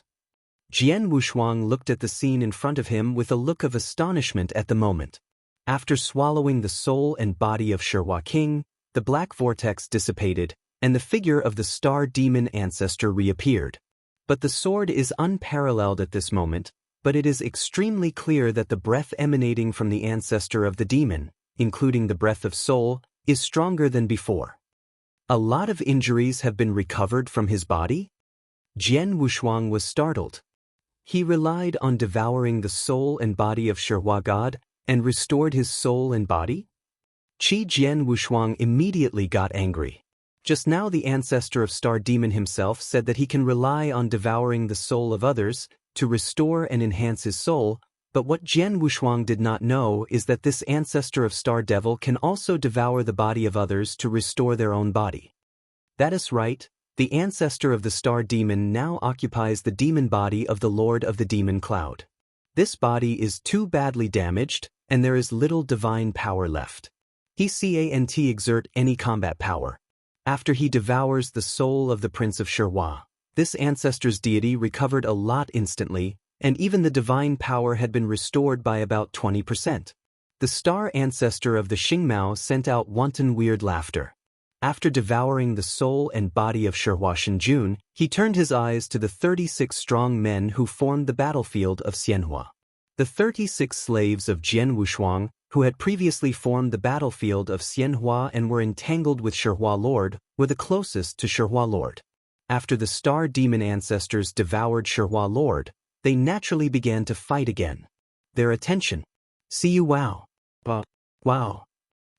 Jian Wushuang looked at the scene in front of him with a look of astonishment at the moment. After swallowing the soul and body of Shihua King, the black vortex dissipated, and the figure of the star demon ancestor reappeared. But the sword is unparalleled at this moment, but it is extremely clear that the breath emanating from the ancestor of the demon, including the breath of soul, is stronger than before. A lot of injuries have been recovered from his body? Jian Wushuang was startled. He relied on devouring the soul and body of Shihua God and restored his soul and body? Qi Jian Wushuang immediately got angry. Just now the ancestor of Star Demon himself said that he can rely on devouring the soul of others to restore and enhance his soul, but what Jian Wushuang did not know is that this ancestor of Star Devil can also devour the body of others to restore their own body. That is right, the ancestor of the Star Demon now occupies the demon body of the Lord of the Demon Cloud. This body is too badly damaged, and there is little divine power left. He can't exert any combat power. After he devours the soul of the Prince of Shihua, this ancestor's deity recovered a lot instantly, and even the divine power had been restored by about 20%. The star ancestor of the Xingmao sent out wanton weird laughter. After devouring the soul and body of Shihua Shenjun, he turned his eyes to the 36 strong men who formed the battlefield of Xianhua. The 36 slaves of Jian Wushuang, who had previously formed the battlefield of Xianhua and were entangled with Shihua Lord, were the closest to Shihua Lord. After the star demon ancestors devoured Shihua Lord, they naturally began to fight again. Their attention. See you wow. Wow.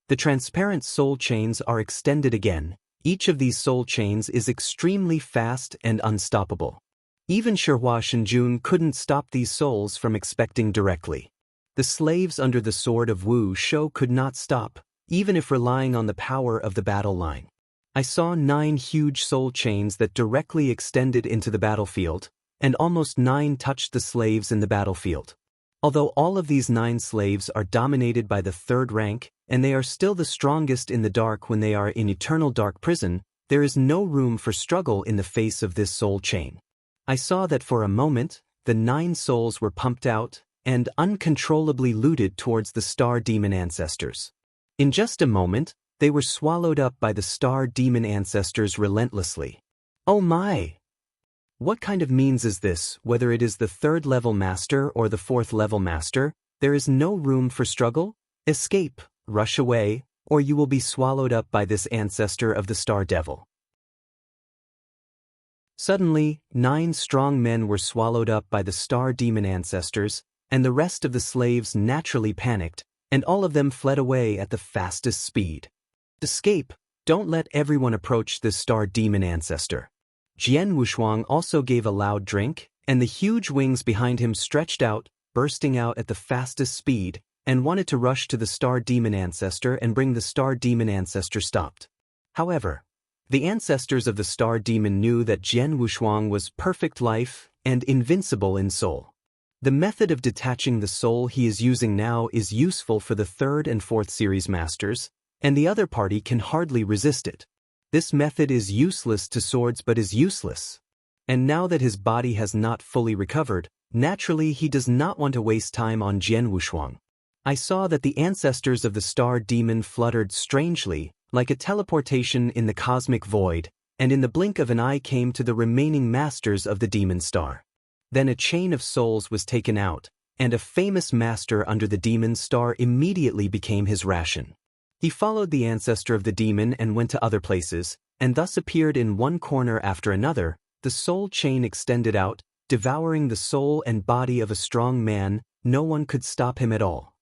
The transparent soul chains are extended again. Each of these soul chains is extremely fast and unstoppable. Even Shihua Shenjun couldn't stop these souls from expecting directly. The slaves under the sword of Wu Shou could not stop, even if relying on the power of the battle line. I saw 9 huge soul chains that directly extended into the battlefield, and almost 9 touched the slaves in the battlefield. Although all of these 9 slaves are dominated by the 3rd rank, and they are still the strongest in the dark when they are in eternal dark prison, there is no room for struggle in the face of this soul chain. I saw that for a moment, the 9 souls were pumped out and uncontrollably looted towards the star demon ancestors. In just a moment, they were swallowed up by the star demon ancestors relentlessly. Oh my! What kind of means is this? Whether it is the 3rd level master or the 4th level master, there is no room for struggle? Escape, rush away, or you will be swallowed up by this ancestor of the star devil. Suddenly, 9 strong men were swallowed up by the star demon ancestors, and the rest of the slaves naturally panicked, and all of them fled away at the fastest speed. Escape, don't let everyone approach this star demon ancestor. Jian Wushuang also gave a loud drink, and the huge wings behind him stretched out, bursting out at the fastest speed, and wanted to rush to the star demon ancestor and bring the star demon ancestor stopped. However, the ancestors of the star demon knew that Jian Wushuang was perfect life and invincible in soul. The method of detaching the soul he is using now is useful for the 3rd and 4th series masters, and the other party can hardly resist it. This method is useless to swords but is useless. And now that his body has not fully recovered, naturally he does not want to waste time on Jian Wushuang. I saw that the ancestors of the star demon fluttered strangely, like a teleportation in the cosmic void, and in the blink of an eye came to the remaining masters of the demon star. Then a chain of souls was taken out, and a famous master under the demon star immediately became his ration. He followed the ancestor of the demon and went to other places, and thus appeared in one corner after another. The soul chain extended out, devouring the soul and body of a strong man. No one could stop him at all.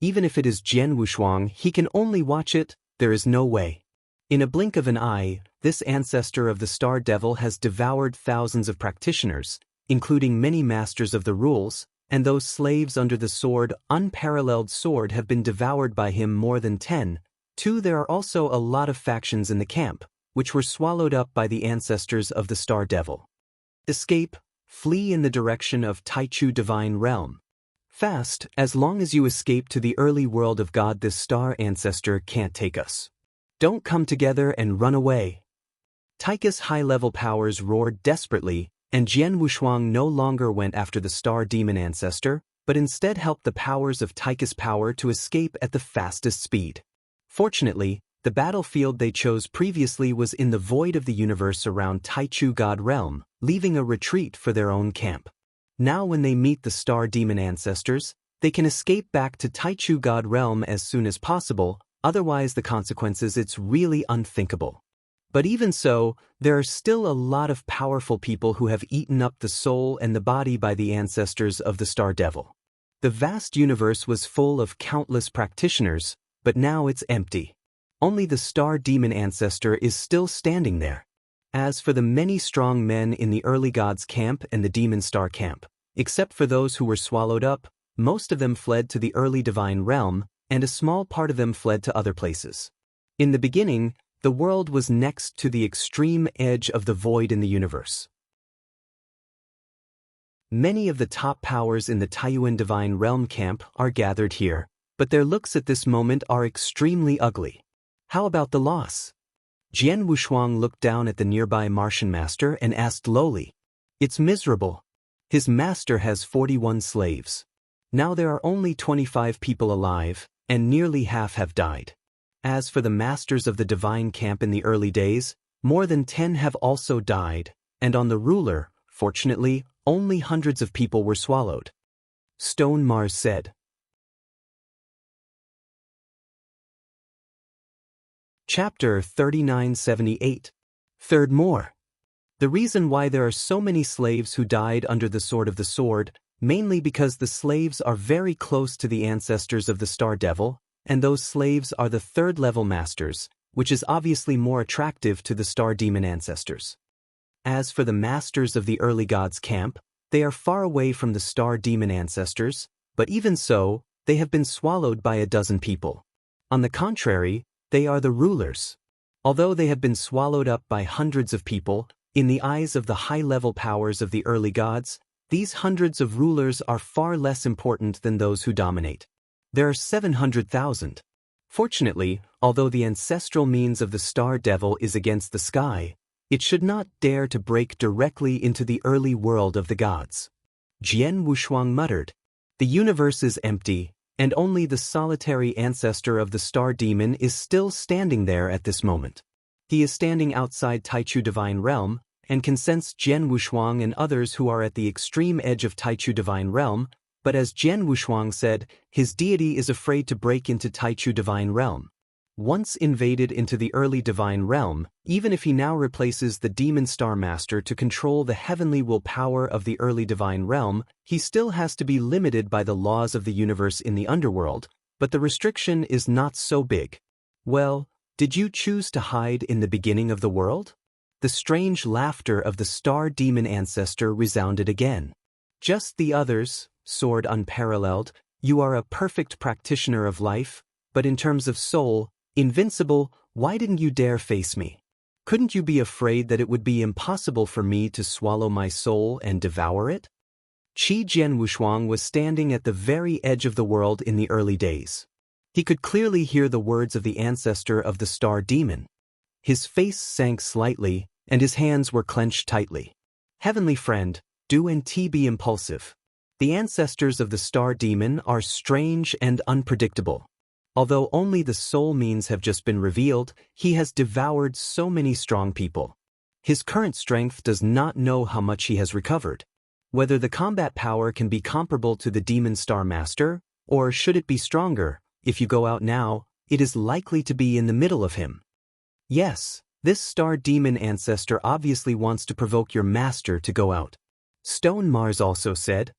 Even if it is Jian Wushuang, he can only watch it. There is no way. In a blink of an eye, this ancestor of the star devil has devoured thousands of practitioners, including many masters of the rules, and those slaves under the sword, unparalleled sword, have been devoured by him more than 10. There are also a lot of factions in the camp, which were swallowed up by the ancestors of the star devil. Escape, flee in the direction of Taichu Divine Realm. Fast, as long as you escape to the early world of God, this star ancestor can't take us. Don't come together and run away. Taika's high-level powers roared desperately, and Jian Wushuang no longer went after the star demon ancestor, but instead helped the powers of Taika's power to escape at the fastest speed. Fortunately, the battlefield they chose previously was in the void of the universe around Taichu God Realm, leaving a retreat for their own camp. Now when they meet the star demon ancestors, they can escape back to Taichu God Realm as soon as possible, otherwise the consequences it's really unthinkable. But even so, there are still a lot of powerful people who have eaten up the soul and the body by the ancestors of the Star Devil. The vast universe was full of countless practitioners, but now it's empty. Only the Star Demon ancestor is still standing there. As for the many strong men in the early gods camp and the demon star camp, except for those who were swallowed up, most of them fled to the early divine realm, and a small part of them fled to other places. In the beginning, the world was next to the extreme edge of the void in the universe. Many of the top powers in the Taiyuan divine realm camp are gathered here, but their looks at this moment are extremely ugly. How about the loss? Jian Wushuang looked down at the nearby Martian master and asked lowly. It's miserable. His master has 41 slaves. Now there are only 25 people alive, and nearly half have died. As for the masters of the divine camp in the early days, more than 10 have also died, and on the ruler, fortunately, only hundreds of people were swallowed. Stone Mars said. Chapter 3978. Third more. The reason why there are so many slaves who died under the sword of the sword, mainly because the slaves are very close to the ancestors of the Star Devil, and those slaves are the third-level masters, which is obviously more attractive to the Star Demon ancestors. As for the masters of the early gods camp, they are far away from the Star Demon ancestors, but even so, they have been swallowed by a dozen people. On the contrary, they are the rulers. Although they have been swallowed up by hundreds of people, in the eyes of the high-level powers of the early gods, these hundreds of rulers are far less important than those who dominate. There are 700,000. Fortunately, although the ancestral means of the Star Devil is against the sky, it should not dare to break directly into the early world of the gods. Jian Wushuang muttered. The universe is empty, and only the solitary ancestor of the Star Demon is still standing there at this moment. He is standing outside Taichu Divine Realm, and can sense Jian Wushuang and others who are at the extreme edge of Taichu Divine Realm, but as Jian Wushuang said, his deity is afraid to break into Taichu Divine Realm. Once invaded into the early Divine Realm, even if he now replaces the Demon Star Master to control the heavenly will power of the early Divine Realm, he still has to be limited by the laws of the universe in the underworld, but the restriction is not so big. Well, did you choose to hide in the beginning of the world? The strange laughter of the Star Demon ancestor resounded again. Just the others, sword unparalleled, you are a perfect practitioner of life, but in terms of soul, invincible, why didn't you dare face me? Couldn't you be afraid that it would be impossible for me to swallow my soul and devour it? Qi Jian Wushuang was standing at the very edge of the world in the early days. He could clearly hear the words of the ancestor of the Star Demon. His face sank slightly, and his hands were clenched tightly. Heavenly friend, do and be impulsive. The ancestors of the Star Demon are strange and unpredictable. Although only the soul means have just been revealed, he has devoured so many strong people. His current strength does not know how much he has recovered. Whether the combat power can be comparable to the Demon Star Master, or should it be stronger, if you go out now, it is likely to be in the middle of him. Yes, this Star Demon ancestor obviously wants to provoke your master to go out. Stone Mars also said,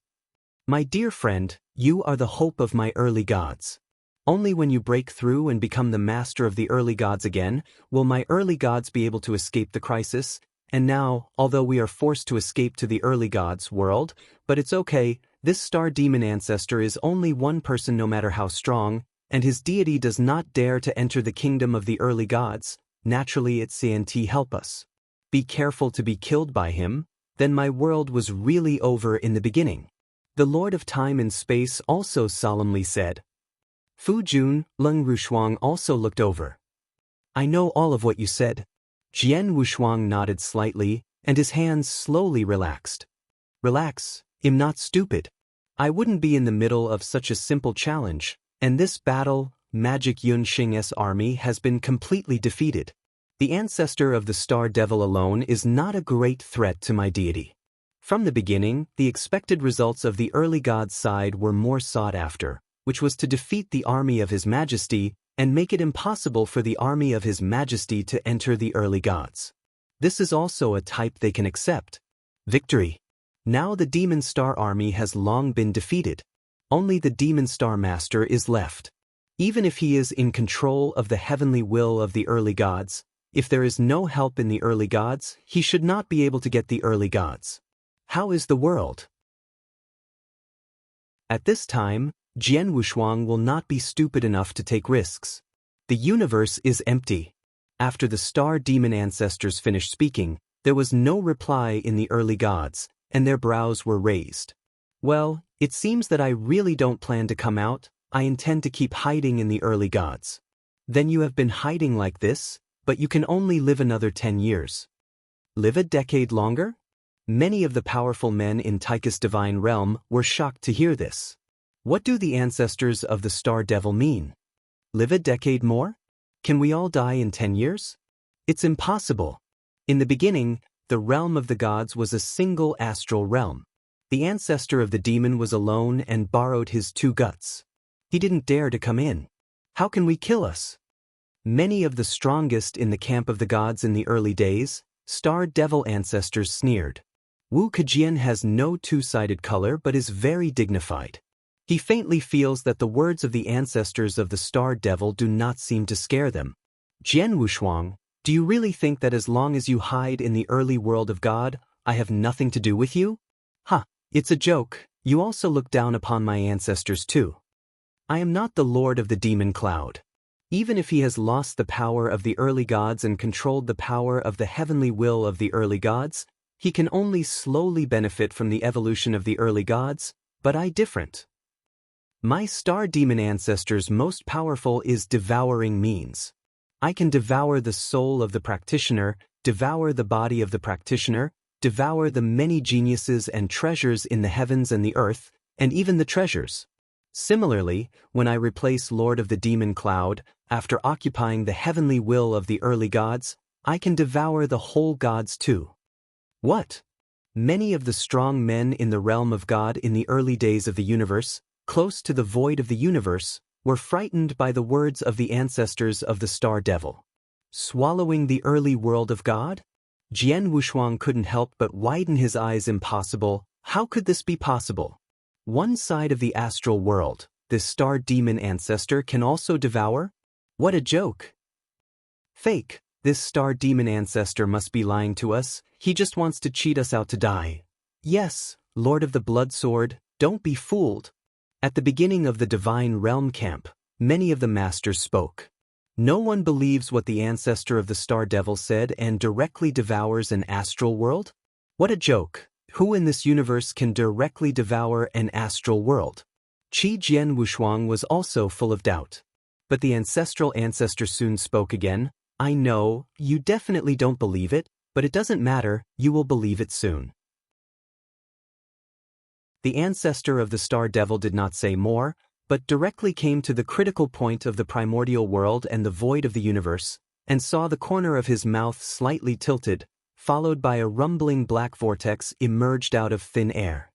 My dear friend, you are the hope of my early gods. Only when you break through and become the master of the early gods again, will my early gods be able to escape the crisis. And now, although we are forced to escape to the early gods' world, but it's okay, this Star Demon ancestor is only one person no matter how strong, and his deity does not dare to enter the kingdom of the early gods. Naturally it's CNT help us. Be careful to be killed by him, then my world was really over in the beginning. The Lord of Time and Space also solemnly said. Fu Jun, Leng Rushuang also looked over. I know all of what you said. Jian Wushuang nodded slightly, and his hands slowly relaxed. Relax, I'm not stupid. I wouldn't be in the middle of such a simple challenge, and this battle, Magic Yun Xing's army has been completely defeated. The ancestor of the Star Devil alone is not a great threat to my deity. From the beginning, the expected results of the early god's side were more sought after, which was to defeat the army of His Majesty, and make it impossible for the army of His Majesty to enter the early gods. This is also a type they can accept. Victory. Now the Demon Star army has long been defeated. Only the Demon Star Master is left. Even if he is in control of the heavenly will of the early gods, if there is no help in the early gods, he should not be able to get the early gods. How is the world? At this time, Jian Wushuang will not be stupid enough to take risks. The universe is empty. After the star demon ancestors finished speaking, there was no reply in the early gods, and their brows were raised. Well, it seems that I really don't plan to come out. I intend to keep hiding in the early gods. Then you have been hiding like this, but you can only live another 10 years. Live a decade longer? Many of the powerful men in Tychus divine realm were shocked to hear this. What do the ancestors of the Star Devil mean? Live a decade more? Can we all die in 10 years? It's impossible. In the beginning, the realm of the gods was a single astral realm. The ancestor of the demon was alone and borrowed his 2 guts. He didn't dare to come in. How can we kill us? Many of the strongest in the camp of the gods in the early days, Star Devil ancestors sneered. Wu Kejian has no 2-sided color but is very dignified. He faintly feels that the words of the ancestors of the Star Devil do not seem to scare them. Jian Wushuang, do you really think that as long as you hide in the early world of God, I have nothing to do with you? It's a joke. You also look down upon my ancestors too. I am not the lord of the demon cloud. Even if he has lost the power of the early gods and controlled the power of the heavenly will of the early gods, he can only slowly benefit from the evolution of the early gods, but I different. My star demon ancestors' most powerful is devouring means. I can devour the soul of the practitioner, devour the body of the practitioner, devour the many geniuses and treasures in the heavens and the earth, and even the treasures. Similarly, when I replace Lord of the Demon Cloud, after occupying the heavenly will of the early gods, I can devour the whole gods too. What? Many of the strong men in the realm of God in the early days of the universe, close to the void of the universe, were frightened by the words of the ancestors of the Star Devil. Swallowing the early world of God? Jian Wushuang couldn't help but widen his eyes. Impossible. How could this be possible? One side of the astral world, this star demon ancestor can also devour? What a joke. Fake. This star demon ancestor must be lying to us. He just wants to cheat us out to die. Yes, Lord of the Blood Sword, don't be fooled. At the beginning of the Divine Realm camp, many of the masters spoke. No one believes what the ancestor of the Star Devil said and directly devours an astral world? What a joke. Who in this universe can directly devour an astral world? Qi Jian Wushuang was also full of doubt. But the ancestral ancestor soon spoke again. I know, you definitely don't believe it, but it doesn't matter, you will believe it soon. The ancestor of the Star Devil did not say more, but directly came to the critical point of the primordial world and the void of the universe, and saw the corner of his mouth slightly tilted, followed by a rumbling black vortex emerged out of thin air.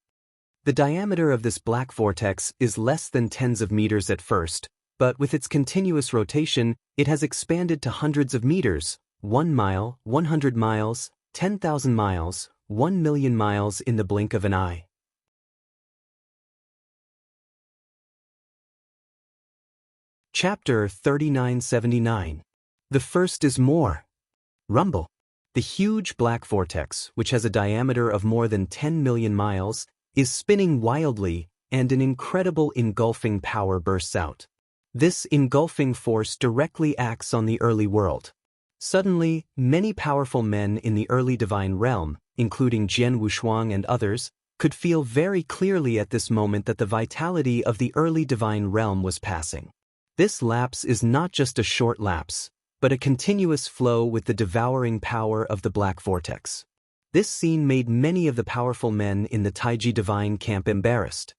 The diameter of this black vortex is less than tens of meters at first, but with its continuous rotation, it has expanded to hundreds of meters, 1 mile, 100 miles, 10,000 miles, 1 million miles in the blink of an eye. Chapter 3979. The first is more. Rumble. The huge black vortex, which has a diameter of more than 10 million miles, is spinning wildly, and an incredible engulfing power bursts out. This engulfing force directly acts on the early world. Suddenly, many powerful men in the early divine realm, including Jian Wushuang and others, could feel very clearly at this moment that the vitality of the early divine realm was passing. This lapse is not just a short lapse, but a continuous flow with the devouring power of the black vortex. This scene made many of the powerful men in the Taiji divine camp embarrassed.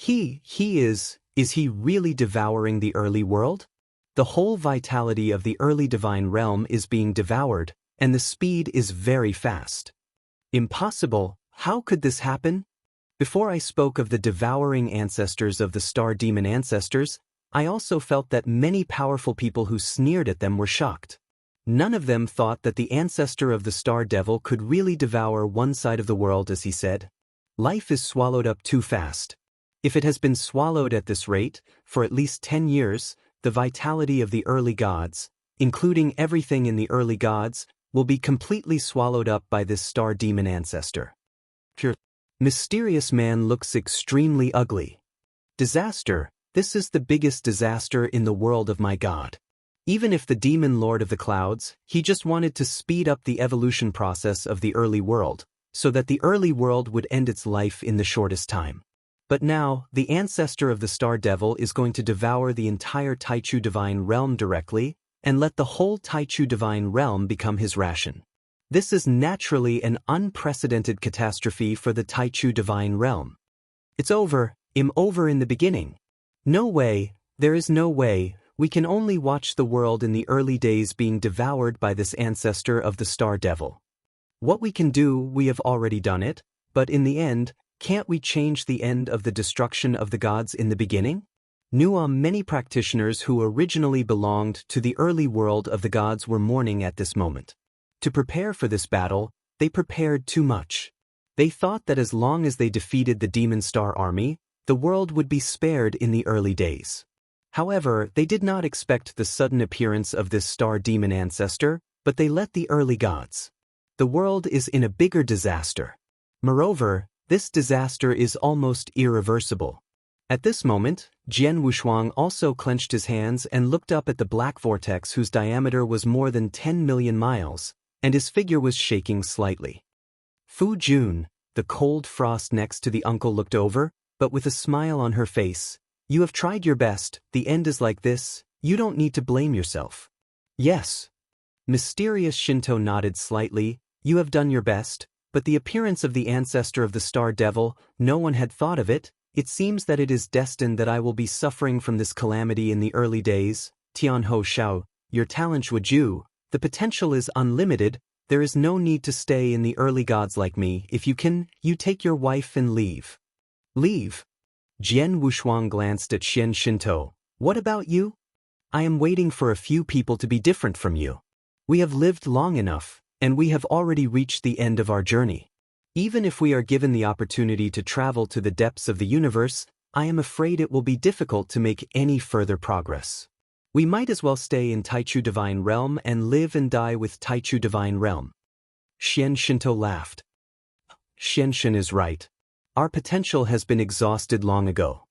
Is he really devouring the early world? The whole vitality of the early divine realm is being devoured, and the speed is very fast. Impossible. How could this happen? Before I spoke of the devouring ancestors of the star demon ancestors, I also felt that many powerful people who sneered at them were shocked. None of them thought that the ancestor of the Star Devil could really devour one side of the world, as he said. Life is swallowed up too fast. If it has been swallowed at this rate, for at least 10 years, the vitality of the early gods, including everything in the early gods, will be completely swallowed up by this star demon ancestor. Mysterious man looks extremely ugly. Disaster, this is the biggest disaster in the world of my god. Even if the demon lord of the clouds, he just wanted to speed up the evolution process of the early world, so that the early world would end its life in the shortest time. But now, the ancestor of the Star Devil is going to devour the entire Taichu Divine Realm directly, and let the whole Taichu Divine Realm become his ration. This is naturally an unprecedented catastrophe for the Taichu Divine Realm. It's over in the beginning. No way, there is no way, we can only watch the world in the early days being devoured by this ancestor of the Star Devil. What we can do, we have already done it, but in the end, can't we change the end of the destruction of the gods in the beginning? Many practitioners who originally belonged to the early world of the gods were mourning at this moment. To prepare for this battle, they prepared too much. They thought that as long as they defeated the Demon Star army, the world would be spared in the early days. However, they did not expect the sudden appearance of this star demon ancestor, but they let the early gods. The world is in a bigger disaster. Moreover, this disaster is almost irreversible. At this moment, Jian Wushuang also clenched his hands and looked up at the black vortex whose diameter was more than 10 million miles, and his figure was shaking slightly. Fu Jun, the cold frost next to the uncle, looked over, but with a smile on her face. You have tried your best, the end is like this, you don't need to blame yourself. Yes. Mysterious Shinto nodded slightly, you have done your best. But the appearance of the ancestor of the Star Devil, no one had thought of it. It seems that it is destined that I will be suffering from this calamity in the early days. Tianho Shao, your talent Wuju, the potential is unlimited. There is no need to stay in the early gods like me. If you can, you take your wife and leave. Leave? Jian Wushuang glanced at Xian Shinto. What about you? I am waiting for a few people to be different from you. We have lived long enough, and we have already reached the end of our journey. Even if we are given the opportunity to travel to the depths of the universe, I am afraid it will be difficult to make any further progress. We might as well stay in Taichu Divine Realm and live and die with Taichu Divine Realm. Xian Shinto laughed. Xian is right. Our potential has been exhausted long ago.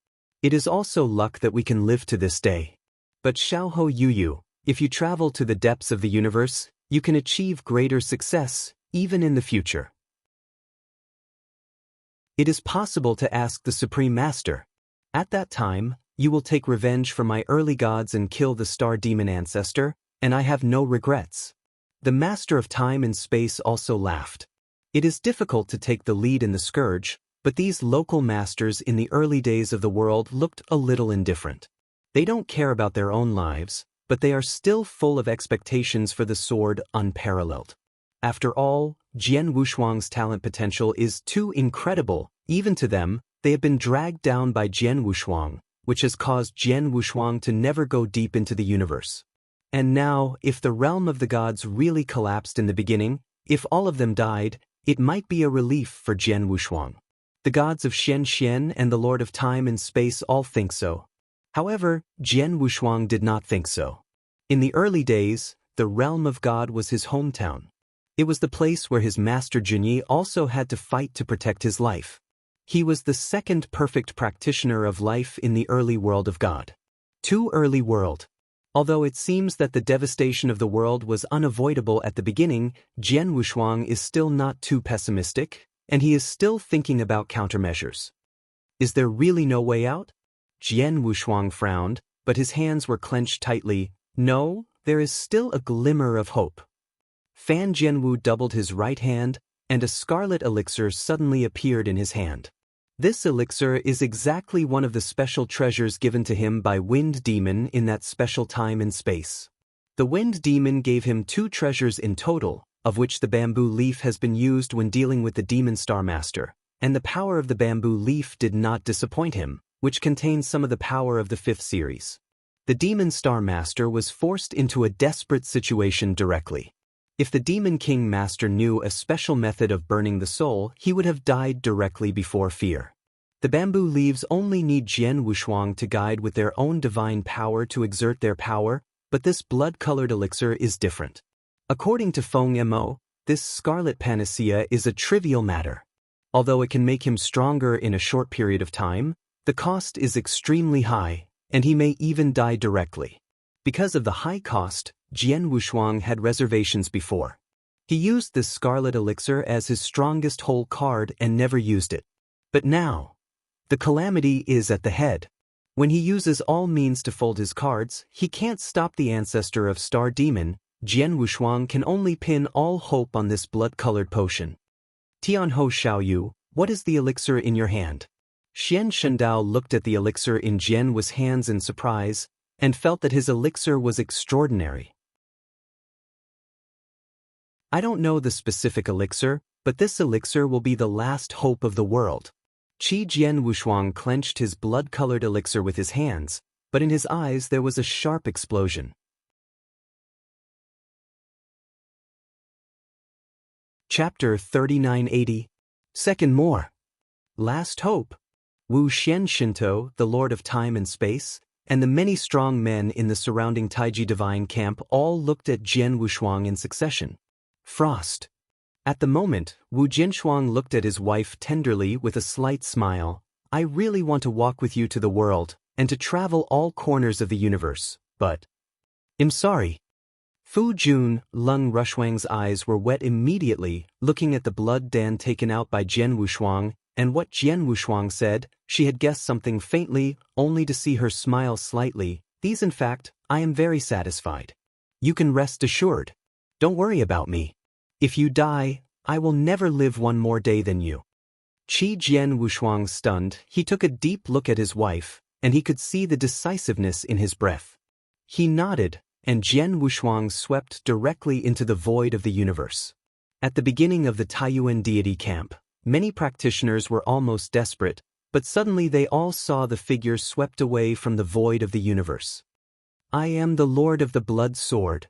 It is also luck that we can live to this day. But Xiaoho Yuyu, if you travel to the depths of the universe, you can achieve greater success, even in the future. It is possible to ask the Supreme Master. At that time, you will take revenge for my early gods and kill the star demon ancestor, and I have no regrets. The Master of Time and Space also laughed. It is difficult to take the lead in the scourge, but these local masters in the early days of the world looked a little indifferent. They don't care about their own lives, but they are still full of expectations for the sword unparalleled. After all, Jian Wushuang's talent potential is too incredible. Even to them, they have been dragged down by Jian Wushuang, which has caused Jian Wushuang to never go deep into the universe. And now, if the realm of the gods really collapsed in the beginning, if all of them died, it might be a relief for Jian Wushuang. The gods of Xian and the Lord of Time and Space all think so. However, Jian Wushuang did not think so. In the early days, the realm of God was his hometown. It was the place where his master Junyi also had to fight to protect his life. He was the second perfect practitioner of life in the early world of God. Too early world. Although it seems that the devastation of the world was unavoidable at the beginning, Jian Wushuang is still not too pessimistic, and he is still thinking about countermeasures. Is there really no way out? Jian Wushuang frowned, but his hands were clenched tightly. No, there is still a glimmer of hope. Fan Jianwu doubled his right hand, and a scarlet elixir suddenly appeared in his hand. This elixir is exactly one of the special treasures given to him by Wind Demon in that special time and space. The Wind Demon gave him 2 treasures in total, of which the bamboo leaf has been used when dealing with the Demon Star Master, and the power of the bamboo leaf did not disappoint him, which contains some of the power of the 5th series. The Demon Star Master was forced into a desperate situation directly. If the Demon King Master knew a special method of burning the soul, he would have died directly before fear. The bamboo leaves only need Jian Wushuang to guide with their own divine power to exert their power, but this blood-colored elixir is different. According to Feng Mo, this scarlet panacea is a trivial matter. Although it can make him stronger in a short period of time, the cost is extremely high, and he may even die directly. Because of the high cost, Jian Wushuang had reservations before. He used this scarlet elixir as his strongest hole card and never used it. But now, the calamity is at the head. When he uses all means to fold his cards, he can't stop the ancestor of Star Demon. Jian Wushuang can only pin all hope on this blood-colored potion. Tianho Xiaoyu, what is the elixir in your hand? Xian Shendao looked at the elixir in Jian Wu's hands in surprise, and felt that his elixir was extraordinary. I don't know the specific elixir, but this elixir will be the last hope of the world. Jian Wushuang clenched his blood-colored elixir with his hands, but in his eyes there was a sharp explosion. Chapter 3980. Second More. Last Hope. Wu Xian Shinto, the Lord of Time and Space, and the many strong men in the surrounding Taiji Divine camp all looked at Jian Wushuang in succession. Frost. At the moment, Wu Jinshuang looked at his wife tenderly with a slight smile. I really want to walk with you to the world, and to travel all corners of the universe, but I'm sorry. Fu Jun, Lung Rushwang's eyes were wet immediately, looking at the blood dan taken out by Jian Wushuang, and what Jian Wushuang said, she had guessed something faintly, only to see her smile slightly. These in fact, I am very satisfied. You can rest assured. Don't worry about me. If you die, I will never live one more day than you. Jian Wushuang stunned, he took a deep look at his wife, and he could see the decisiveness in his breath. He nodded, and Jian Wushuang swept directly into the void of the universe. At the beginning of the Taiyuan deity camp, many practitioners were almost desperate, but suddenly they all saw the figure swept away from the void of the universe. I am the Lord of the Blood Sword.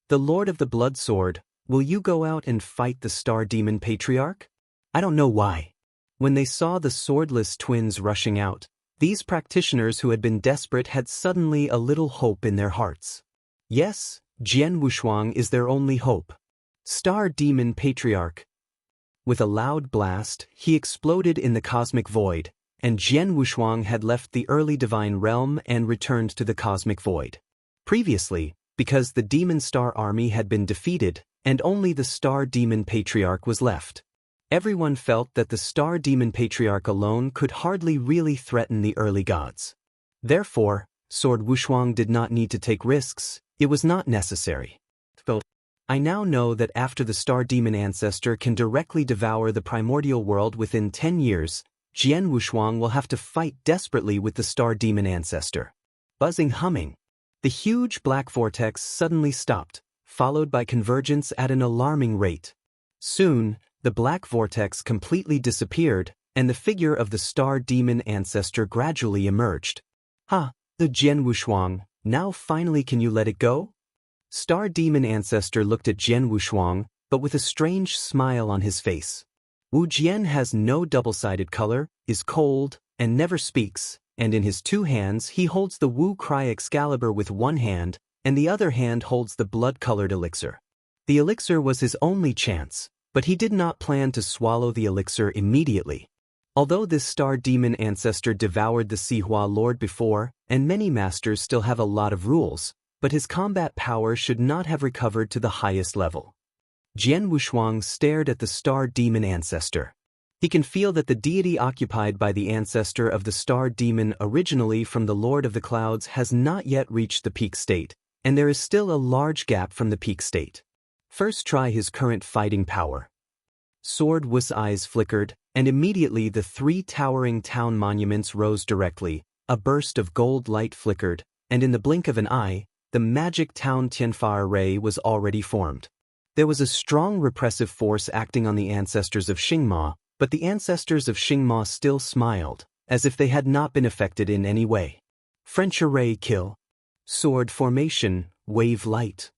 The Lord of the Blood Sword, will you go out and fight the Star Demon Patriarch? I don't know why. When they saw the swordless twins rushing out, these practitioners who had been desperate had suddenly a little hope in their hearts. Yes, Jian Wushuang is their only hope. Star Demon Patriarch. With a loud blast, he exploded in the cosmic void, and Jian Wushuang had left the early divine realm and returned to the cosmic void. Previously, because the Demon Star army had been defeated, and only the Star Demon Patriarch was left. Everyone felt that the Star Demon Patriarch alone could hardly really threaten the early gods. Therefore, Sword Wushuang did not need to take risks. It was not necessary. I now know that after the Star Demon Ancestor can directly devour the primordial world within 10 years, Jian Wushuang will have to fight desperately with the Star Demon Ancestor. Buzzing humming. The huge black vortex suddenly stopped, followed by convergence at an alarming rate. Soon, the black vortex completely disappeared, and the figure of the Star Demon Ancestor gradually emerged. The Jian Wushuang, now finally can you let it go? Star Demon Ancestor looked at Jian Wushuang, but with a strange smile on his face. Wu Jian has no double-sided color, is cold, and never speaks, and in his two hands he holds the Wu Cry Excalibur with one hand, and the other hand holds the blood-colored elixir. The elixir was his only chance, but he did not plan to swallow the elixir immediately. Although this Star Demon Ancestor devoured the Sihua Lord before, and many masters still have a lot of rules, but his combat power should not have recovered to the highest level. Jian Wushuang stared at the Star Demon Ancestor. He can feel that the deity occupied by the ancestor of the Star Demon originally from the Lord of the Clouds has not yet reached the peak state, and there is still a large gap from the peak state. First try his current fighting power. Sword Wu's eyes flickered, and immediately the three towering town monuments rose directly. A burst of gold light flickered, and in the blink of an eye, the magic town Tianfa array was already formed. There was a strong repressive force acting on the ancestors of Xingma, but the ancestors of Xingma still smiled, as if they had not been affected in any way. French array kill. Sword formation, wave light.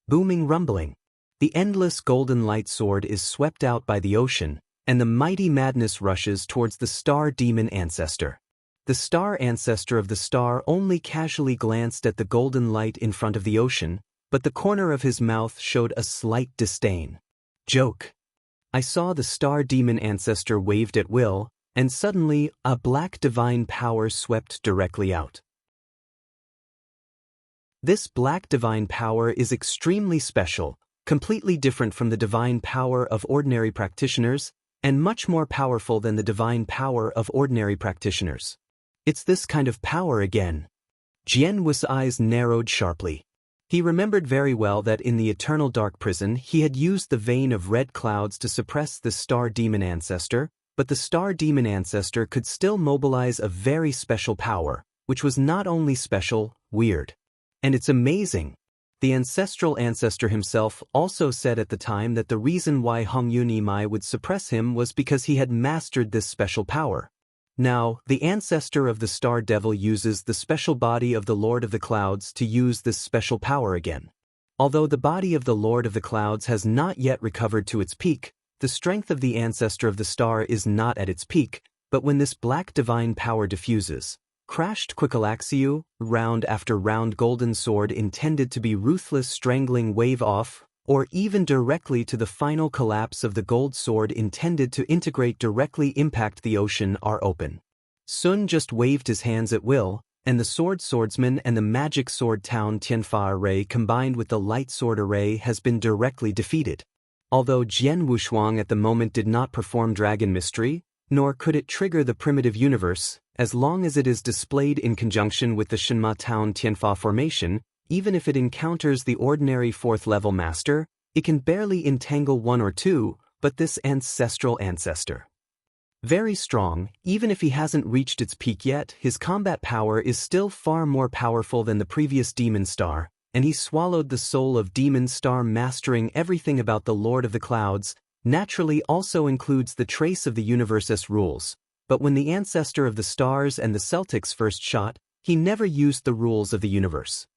Booming rumbling. The endless golden light sword is swept out by the ocean, and the mighty madness rushes towards the star demon ancestor. The star ancestor of the star only casually glanced at the golden light in front of the ocean, but the corner of his mouth showed a slight disdain. Joke. I saw the star demon ancestor waved at will, and suddenly a black divine power swept directly out. This black divine power is extremely special, completely different from the divine power of ordinary practitioners, and much more powerful than the divine power of ordinary practitioners. It's this kind of power again. Jian Wu's eyes narrowed sharply. He remembered very well that in the eternal dark prison he had used the vein of red clouds to suppress the star demon ancestor, but the star demon ancestor could still mobilize a very special power, which was not only special, weird. And it's amazing. The ancestral ancestor himself also said at the time that the reason why Hong Yunimai would suppress him was because he had mastered this special power. Now, the ancestor of the Star Devil uses the special body of the Lord of the Clouds to use this special power again. Although the body of the Lord of the Clouds has not yet recovered to its peak, the strength of the ancestor of the star is not at its peak, but when this black divine power diffuses, crashed Quickalaxiu, round after round golden sword intended to be ruthless strangling wave off, or even directly to the final collapse of the gold sword intended to integrate directly impact the ocean are open. Sun just waved his hands at will, and the swordsman and the magic sword town Tianfa array combined with the light sword array has been directly defeated. Although Jian Wushuang at the moment did not perform dragon mystery, nor could it trigger the primitive universe, as long as it is displayed in conjunction with the Shenma town Tianfa formation, even if it encounters the ordinary 4th-level master, it can barely entangle one or two, but this ancestral ancestor. Very strong, even if he hasn't reached its peak yet, his combat power is still far more powerful than the previous Demon Star, and he swallowed the soul of Demon Star mastering everything about the Lord of the Clouds, naturally also includes the trace of the universe's rules, but when the ancestor of the stars and the Celtics first shot, he never used the rules of the universe.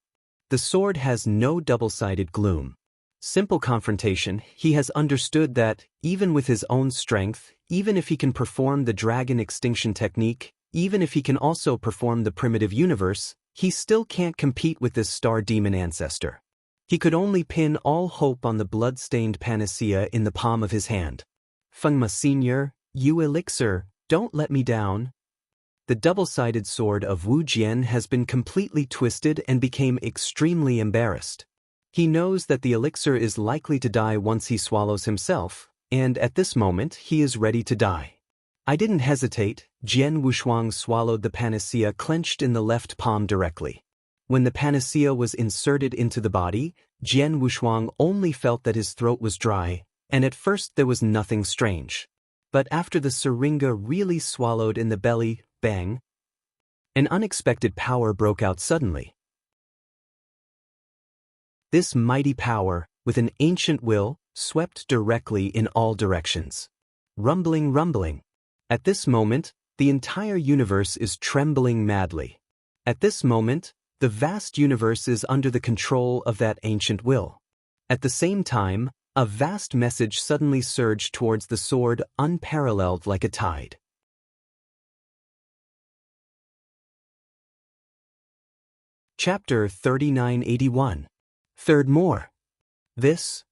The sword has no double-sided gloom. Simple confrontation, he has understood that, even with his own strength, even if he can perform the dragon extinction technique, even if he can also perform the primitive universe, he still can't compete with this star demon ancestor. He could only pin all hope on the blood-stained panacea in the palm of his hand. Fengma Senior, you elixir, don't let me down. The double-sided sword of Wu Jian has been completely twisted and became extremely embarrassed. He knows that the elixir is likely to die once he swallows himself, and at this moment he is ready to die. I didn't hesitate. Jian Wushuang swallowed the panacea clenched in the left palm directly. When the panacea was inserted into the body, Jian Wushuang only felt that his throat was dry, and at first there was nothing strange. But after the syringa really swallowed in the belly, bang! An unexpected power broke out suddenly. This mighty power, with an ancient will, swept directly in all directions. Rumbling, rumbling. At this moment, the entire universe is trembling madly. At this moment, the vast universe is under the control of that ancient will. At the same time, a vast message suddenly surged towards the sword, unparalleled like a tide. Chapter 3981. Third more. This.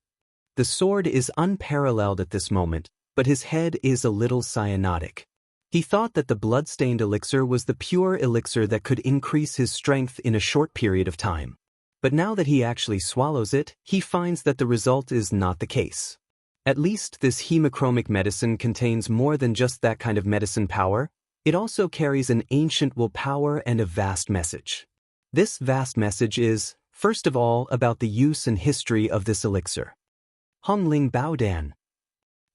The sword is unparalleled at this moment, but his head is a little cyanotic. He thought that the blood-stained elixir was the pure elixir that could increase his strength in a short period of time. But now that he actually swallows it, he finds that the result is not the case. At least this hemochromic medicine contains more than just that kind of medicine power. It also carries an ancient will power and a vast message. This vast message is, first of all, about the use and history of this elixir. Hongling Baodan.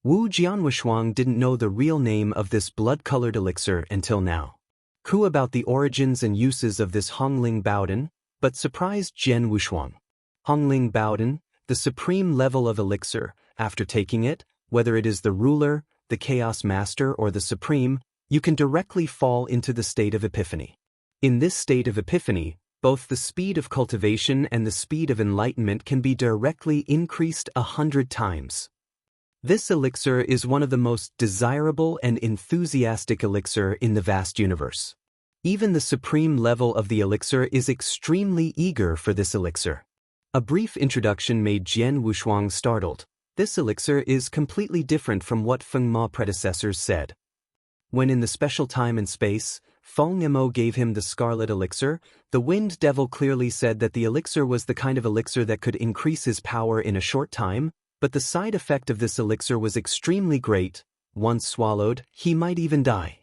Wu Jianwushuang didn't know the real name of this blood-colored elixir until now. Ku about the origins and uses of this Hongling Baodan, but surprised Jian Wushuang. Hongling Baodan, the supreme level of elixir, after taking it, whether it is the ruler, the chaos master or the supreme, you can directly fall into the state of epiphany. In this state of epiphany, both the speed of cultivation and the speed of enlightenment can be directly increased 100 times. This elixir is one of the most desirable and enthusiastic elixir in the vast universe. Even the supreme level of the elixir is extremely eager for this elixir. A brief introduction made Jian Wushuang startled. This elixir is completely different from what Feng Ma predecessors said. When in the special time and space, Feng Mo gave him the scarlet elixir, the Wind Devil clearly said that the elixir was the kind of elixir that could increase his power in a short time, but the side effect of this elixir was extremely great. Once swallowed, he might even die.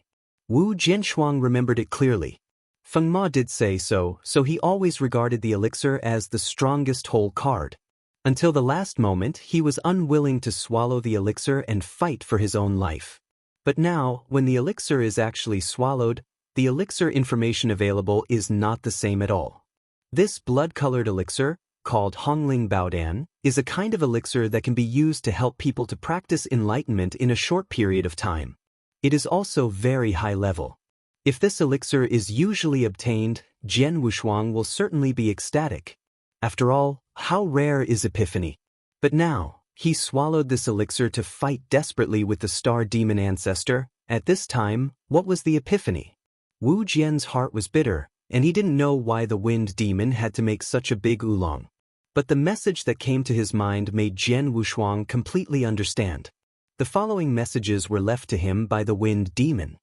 Wu Jianshuang remembered it clearly. Feng Ma did say so he always regarded the elixir as the strongest hole card. Until the last moment, he was unwilling to swallow the elixir and fight for his own life. But now, when the elixir is actually swallowed, the elixir information available is not the same at all. This blood-colored elixir, called Hongling Baodan, is a kind of elixir that can be used to help people to practice enlightenment in a short period of time. It is also very high level. If this elixir is usually obtained, Jian Wushuang will certainly be ecstatic. After all, how rare is Epiphany? But now, he swallowed this elixir to fight desperately with the star demon ancestor. At this time, what was the Epiphany? Wu Jian's heart was bitter, and he didn't know why the wind demon had to make such a big oolong. But the message that came to his mind made Jian Wushuang completely understand. The following messages were left to him by the wind demon.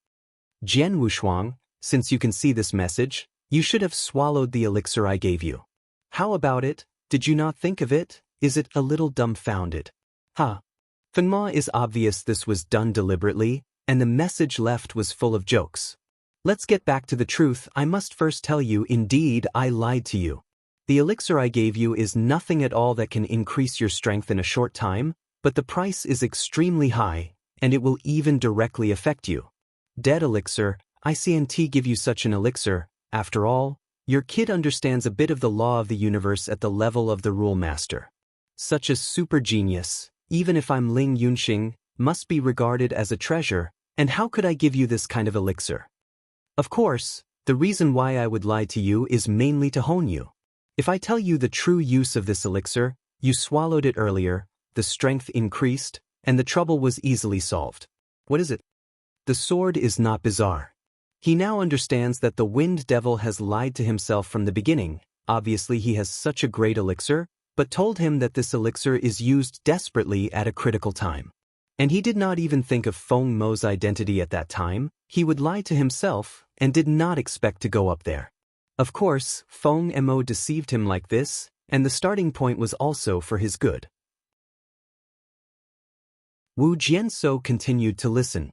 Jian Wushuang, since you can see this message, you should have swallowed the elixir I gave you. How about it? Did you not think of it? Is it a little dumbfounded? Feng Ma is obvious this was done deliberately, and the message left was full of jokes. Let's get back to the truth. I must first tell you, indeed, I lied to you. The elixir I gave you is nothing at all that can increase your strength in a short time, but the price is extremely high, and it will even directly affect you. Dead elixir, I can't give you such an elixir. After all, your kid understands a bit of the law of the universe at the level of the rule master. Such a super genius, even if I'm Ling Yunxing, must be regarded as a treasure, and how could I give you this kind of elixir? Of course, the reason why I would lie to you is mainly to hone you. If I tell you the true use of this elixir, you swallowed it earlier, the strength increased, and the trouble was easily solved. What is it? The sword is not bizarre. He now understands that the Wind Devil has lied to himself from the beginning. Obviously he has such a great elixir, but told him that this elixir is used desperately at a critical time. And he did not even think of Feng Mo's identity at that time. He would lie to himself, and did not expect to go up there. Of course, Feng Mo deceived him like this, and the starting point was also for his good. Wu Jianso continued to listen.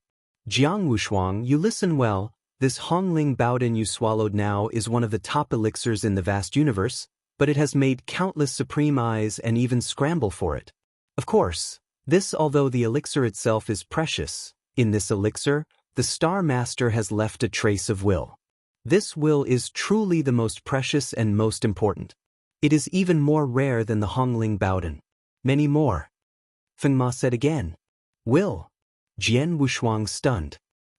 Jiang Wushuang, you listen well. This Hongling Baodan you swallowed now is one of the top elixirs in the vast universe, but it has made countless supreme eyes and even scramble for it. Of course, although the elixir itself is precious, in this elixir, the Star Master has left a trace of will. This will is truly the most precious and most important. It is even more rare than the Hongling Baodan. Many more. Feng Ma said again. Will. Jian Wushuang stunned.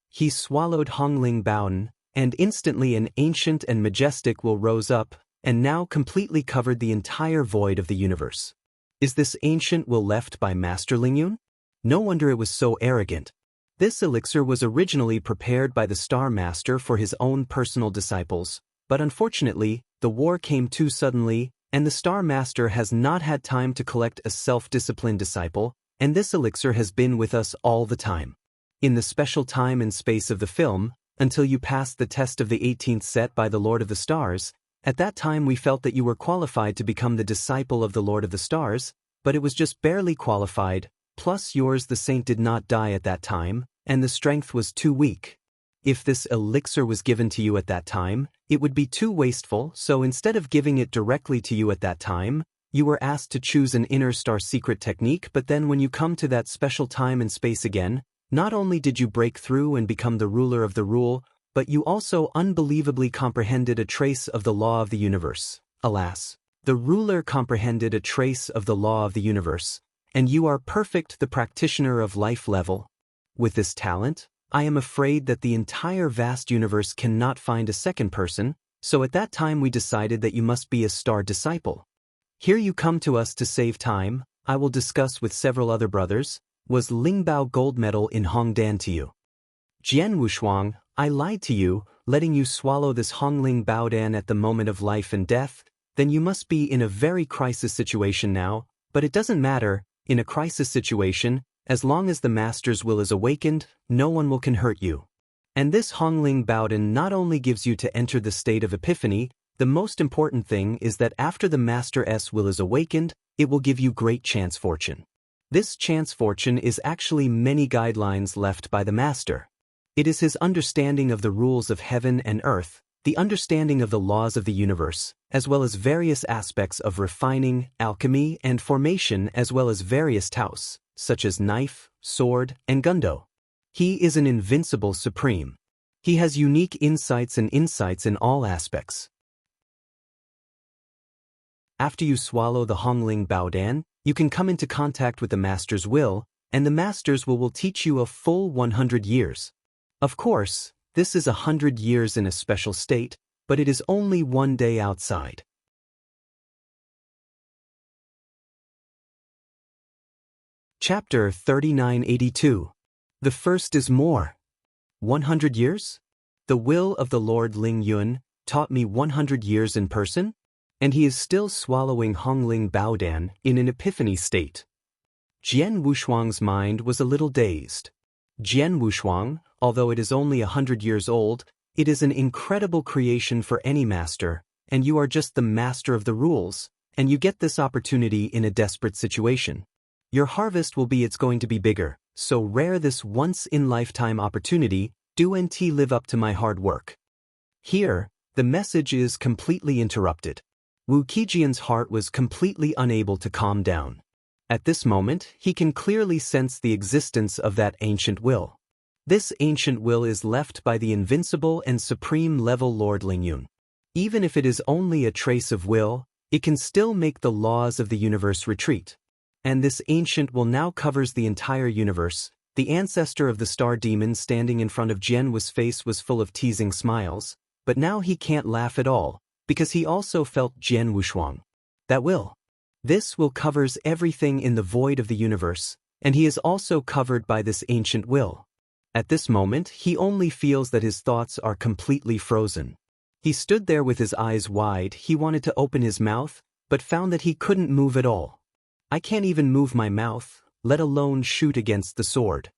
He swallowed Hongling Baodan, and instantly an ancient and majestic will rose up, and now completely covered the entire void of the universe. Is this ancient will left by Master Lingyun? No wonder it was so arrogant. This elixir was originally prepared by the Star Master for his own personal disciples, but unfortunately, the war came too suddenly, and the Star Master has not had time to collect a self-disciplined disciple, and this elixir has been with us all the time. In the special time and space of the film, until you passed the test of the 18th set by the Lord of the Stars, at that time we felt that you were qualified to become the disciple of the Lord of the Stars, but it was just barely qualified, plus yours the saint did not die at that time, and the strength was too weak. If this elixir was given to you at that time, it would be too wasteful, so instead of giving it directly to you at that time, you were asked to choose an inner star secret technique, but then when you come to that special time and space again, not only did you break through and become the ruler of the rule, but you also unbelievably comprehended a trace of the law of the universe. Alas, the ruler comprehended a trace of the law of the universe, and you are perfect, the practitioner of life level. With this talent, I am afraid that the entire vast universe cannot find a second person, So at that time we decided that you must be a star disciple. Here you come to us to save time, I will discuss with several other brothers. Was Lingbao gold medal in Hongdan to you? Jian Wushuang, I lied to you, letting you swallow this Hongling Baodan at the moment of life and death. Then you must be in a very crisis situation now, but it doesn't matter, in a crisis situation, as long as the master's will is awakened, no one can hurt you. And this Hongling Baodan not only gives you to enter the state of epiphany, the most important thing is that after the master's will is awakened, it will give you great chance fortune. This chance fortune is actually many guidelines left by the master. It is his understanding of the rules of heaven and earth, the understanding of the laws of the universe, as well as various aspects of refining, alchemy, and formation, as well as various taos, such as knife, sword, and gundo. He is an invincible supreme. He has unique insights in all aspects. After you swallow the Hongling Baodan, you can come into contact with the master's will, and the master's will teach you a full 100 years. Of course, this is 100 years in a special state, but it is only one day outside. Chapter 3982. The first is more. 100 years? The will of the Lord Ling Yun taught me 100 years in person? And he is still swallowing Hongling Baodan in an epiphany state. Jian Wushuang's mind was a little dazed. Jian Wushuang, although it is only 100 years old, it is an incredible creation for any master, and you are just the master of the rules, and you get this opportunity in a desperate situation. Your harvest will be it's going to be bigger, so rare this once-in-lifetime opportunity, do and live up to my hard work. Here, the message is completely interrupted. Wu Qijian's heart was completely unable to calm down. At this moment, he can clearly sense the existence of that ancient will. This ancient will is left by the invincible and supreme level Lord Lingyun. Even if it is only a trace of will, it can still make the laws of the universe retreat. And this ancient will now covers the entire universe. The ancestor of the star demon standing in front of Jian Wu's face was full of teasing smiles, but now he can't laugh at all, because he also felt Jian Wushuang. That will. This will covers everything in the void of the universe, and he is also covered by this ancient will. At this moment, he only feels that his thoughts are completely frozen. He stood there with his eyes wide. He wanted to open his mouth, but found that he couldn't move at all. I can't even move my mouth, let alone shoot against the sword.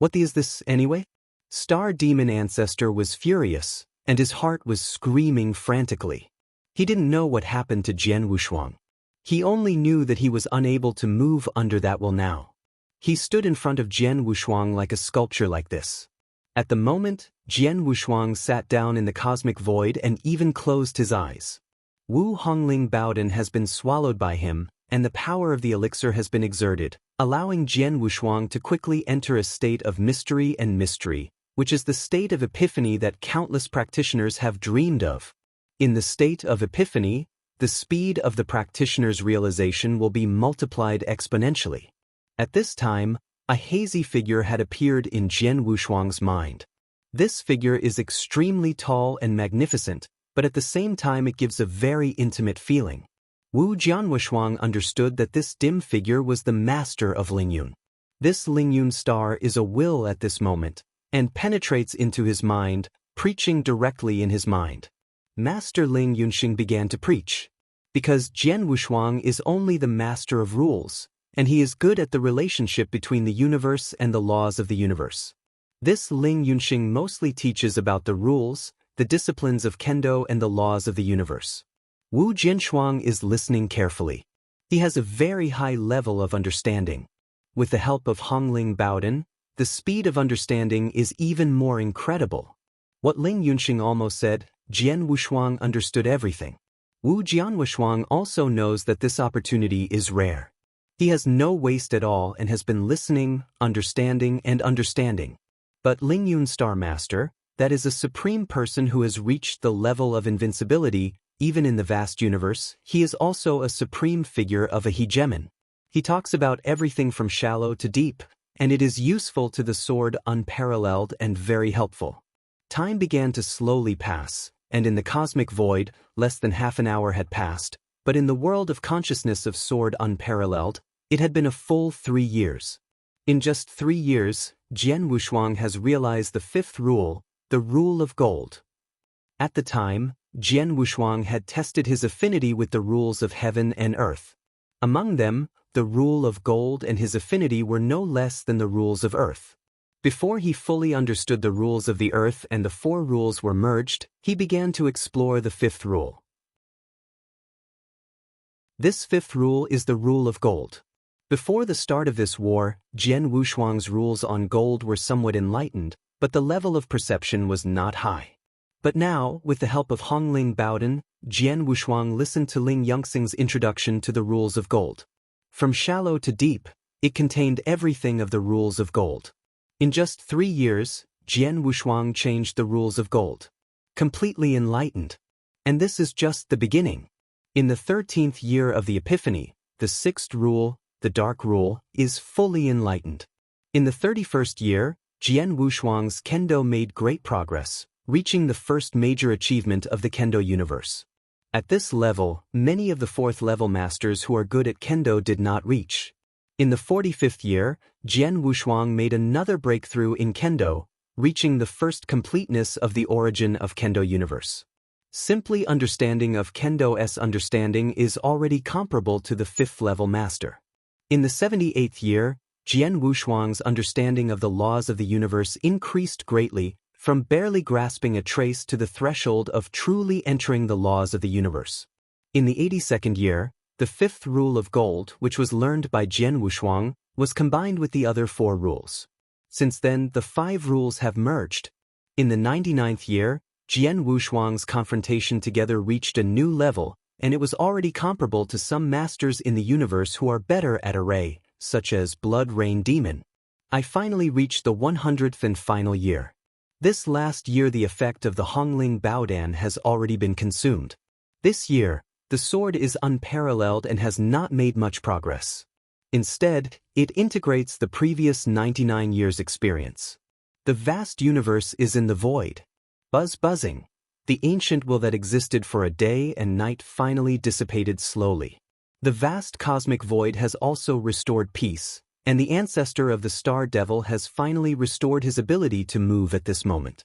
What is this, anyway? Star Demon Ancestor was furious, and his heart was screaming frantically. He didn't know what happened to Jian Wushuang. He only knew that he was unable to move under that will now. He stood in front of Jian Wushuang like a sculpture like this. At the moment, Jian Wushuang sat down in the cosmic void and even closed his eyes. Wu Hongling Baodan has been swallowed by him, and the power of the elixir has been exerted, allowing Jian Wushuang to quickly enter a state of mystery, which is the state of epiphany that countless practitioners have dreamed of. In the state of epiphany, the speed of the practitioner's realization will be multiplied exponentially. At this time, a hazy figure had appeared in Jian Wushuang's mind. This figure is extremely tall and magnificent, but at the same time it gives a very intimate feeling. Wu Jianwushuang understood that this dim figure was the master of Lingyun. This Lingyun star is a will at this moment, and penetrates into his mind, preaching directly in his mind. Master Ling Yunxing began to preach. Because Jian Wushuang is only the master of rules, and he is good at the relationship between the universe and the laws of the universe. This Ling Yunxing mostly teaches about the rules, the disciplines of kendo and the laws of the universe. Wu Jinshuang is listening carefully. He has a very high level of understanding. With the help of Hongling Baodan, the speed of understanding is even more incredible. What Ling Yunxing almost said, Jian Wushuang understood everything. Wu Jianwushuang also knows that this opportunity is rare. He has no waste at all and has been listening, understanding. But Lingyun Star Master, that is a supreme person who has reached the level of invincibility, even in the vast universe, he is also a supreme figure of a hegemon. He talks about everything from shallow to deep, and it is useful to the sword, unparalleled and very helpful. Time began to slowly pass, and in the cosmic void, less than half an hour had passed, but in the world of consciousness of Sword unparalleled, it had been a full 3 years. In just 3 years, Jian Wushuang has realized the 5th rule, the rule of gold. At the time, Jian Wushuang had tested his affinity with the rules of heaven and earth. Among them, the rule of gold and his affinity were no less than the rules of earth. Before he fully understood the rules of the earth and the 4 rules were merged, he began to explore the 5th rule. This 5th rule is the rule of gold. Before the start of this war, Jian Wushuang's rules on gold were somewhat enlightened, but the level of perception was not high. But now, with the help of Hongling Baodan, Jian Wushuang listened to Ling Yongxing's introduction to the rules of gold. From shallow to deep, it contained everything of the rules of gold. In just 3 years, Jian Wushuang changed the rules of gold. Completely enlightened. And this is just the beginning. In the 13th year of the Epiphany, the 6th rule, the dark rule, is fully enlightened. In the 31st year, Jian Wushuang's kendo made great progress, reaching the first major achievement of the kendo universe. At this level, many of the 4th level masters who are good at kendo did not reach. In the 45th year, Jian Wushuang made another breakthrough in kendo, reaching the first completeness of the origin of kendo universe. Simply understanding of kendo's understanding is already comparable to the 5th level master. In the 78th year, Jian Wushuang's understanding of the laws of the universe increased greatly, from barely grasping a trace to the threshold of truly entering the laws of the universe. In the 82nd year, the 5th rule of gold, which was learned by Jian Wushuang, was combined with the other 4 rules. Since then, the 5 rules have merged. In the 99th year, Jian Wushuang's confrontation together reached a new level, and it was already comparable to some masters in the universe who are better at array, such as Blood Rain Demon. I finally reached the 100th and final year. This last year the effect of the Hongling Baodan has already been consumed. This year, the sword is unparalleled and has not made much progress. Instead, it integrates the previous 99 years' experience. The vast universe is in the void. Buzzing. The ancient will that existed for a day and night finally dissipated slowly. The vast cosmic void has also restored peace, and the ancestor of the Star Devil has finally restored his ability to move at this moment.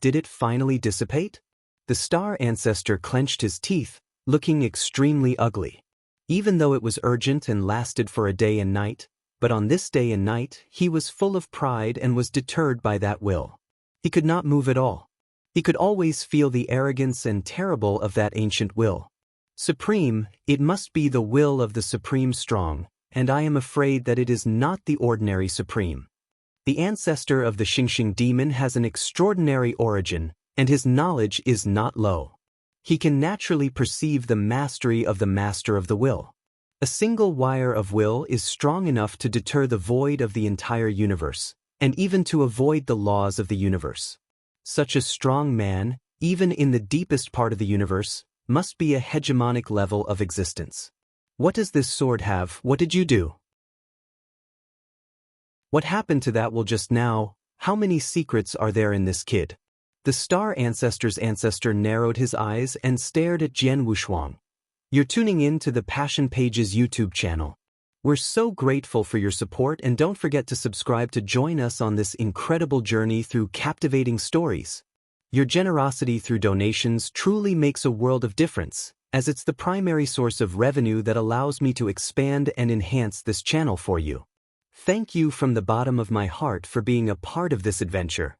Did it finally dissipate? The Star Ancestor clenched his teeth, looking extremely ugly. Even though it was urgent and lasted for a day and night, but on this day and night he was full of pride and was deterred by that will. He could not move at all. He could always feel the arrogance and terrible of that ancient will. Supreme, it must be the will of the Supreme Strong, and I am afraid that it is not the ordinary Supreme. The ancestor of the Xingxing demon has an extraordinary origin, and his knowledge is not low. He can naturally perceive the mastery of the master of the will. A single wire of will is strong enough to deter the void of the entire universe, and even to avoid the laws of the universe. Such a strong man, even in the deepest part of the universe, must be a hegemonic level of existence. What does this sword have? What did you do? What happened to that will just now? How many secrets are there in this kid? The Star Ancestor's ancestor narrowed his eyes and stared at Jian Wushuang. You're tuning in to the Passion Pages YouTube channel. We're so grateful for your support, and don't forget to subscribe to join us on this incredible journey through captivating stories. Your generosity through donations truly makes a world of difference, as it's the primary source of revenue that allows me to expand and enhance this channel for you. Thank you from the bottom of my heart for being a part of this adventure.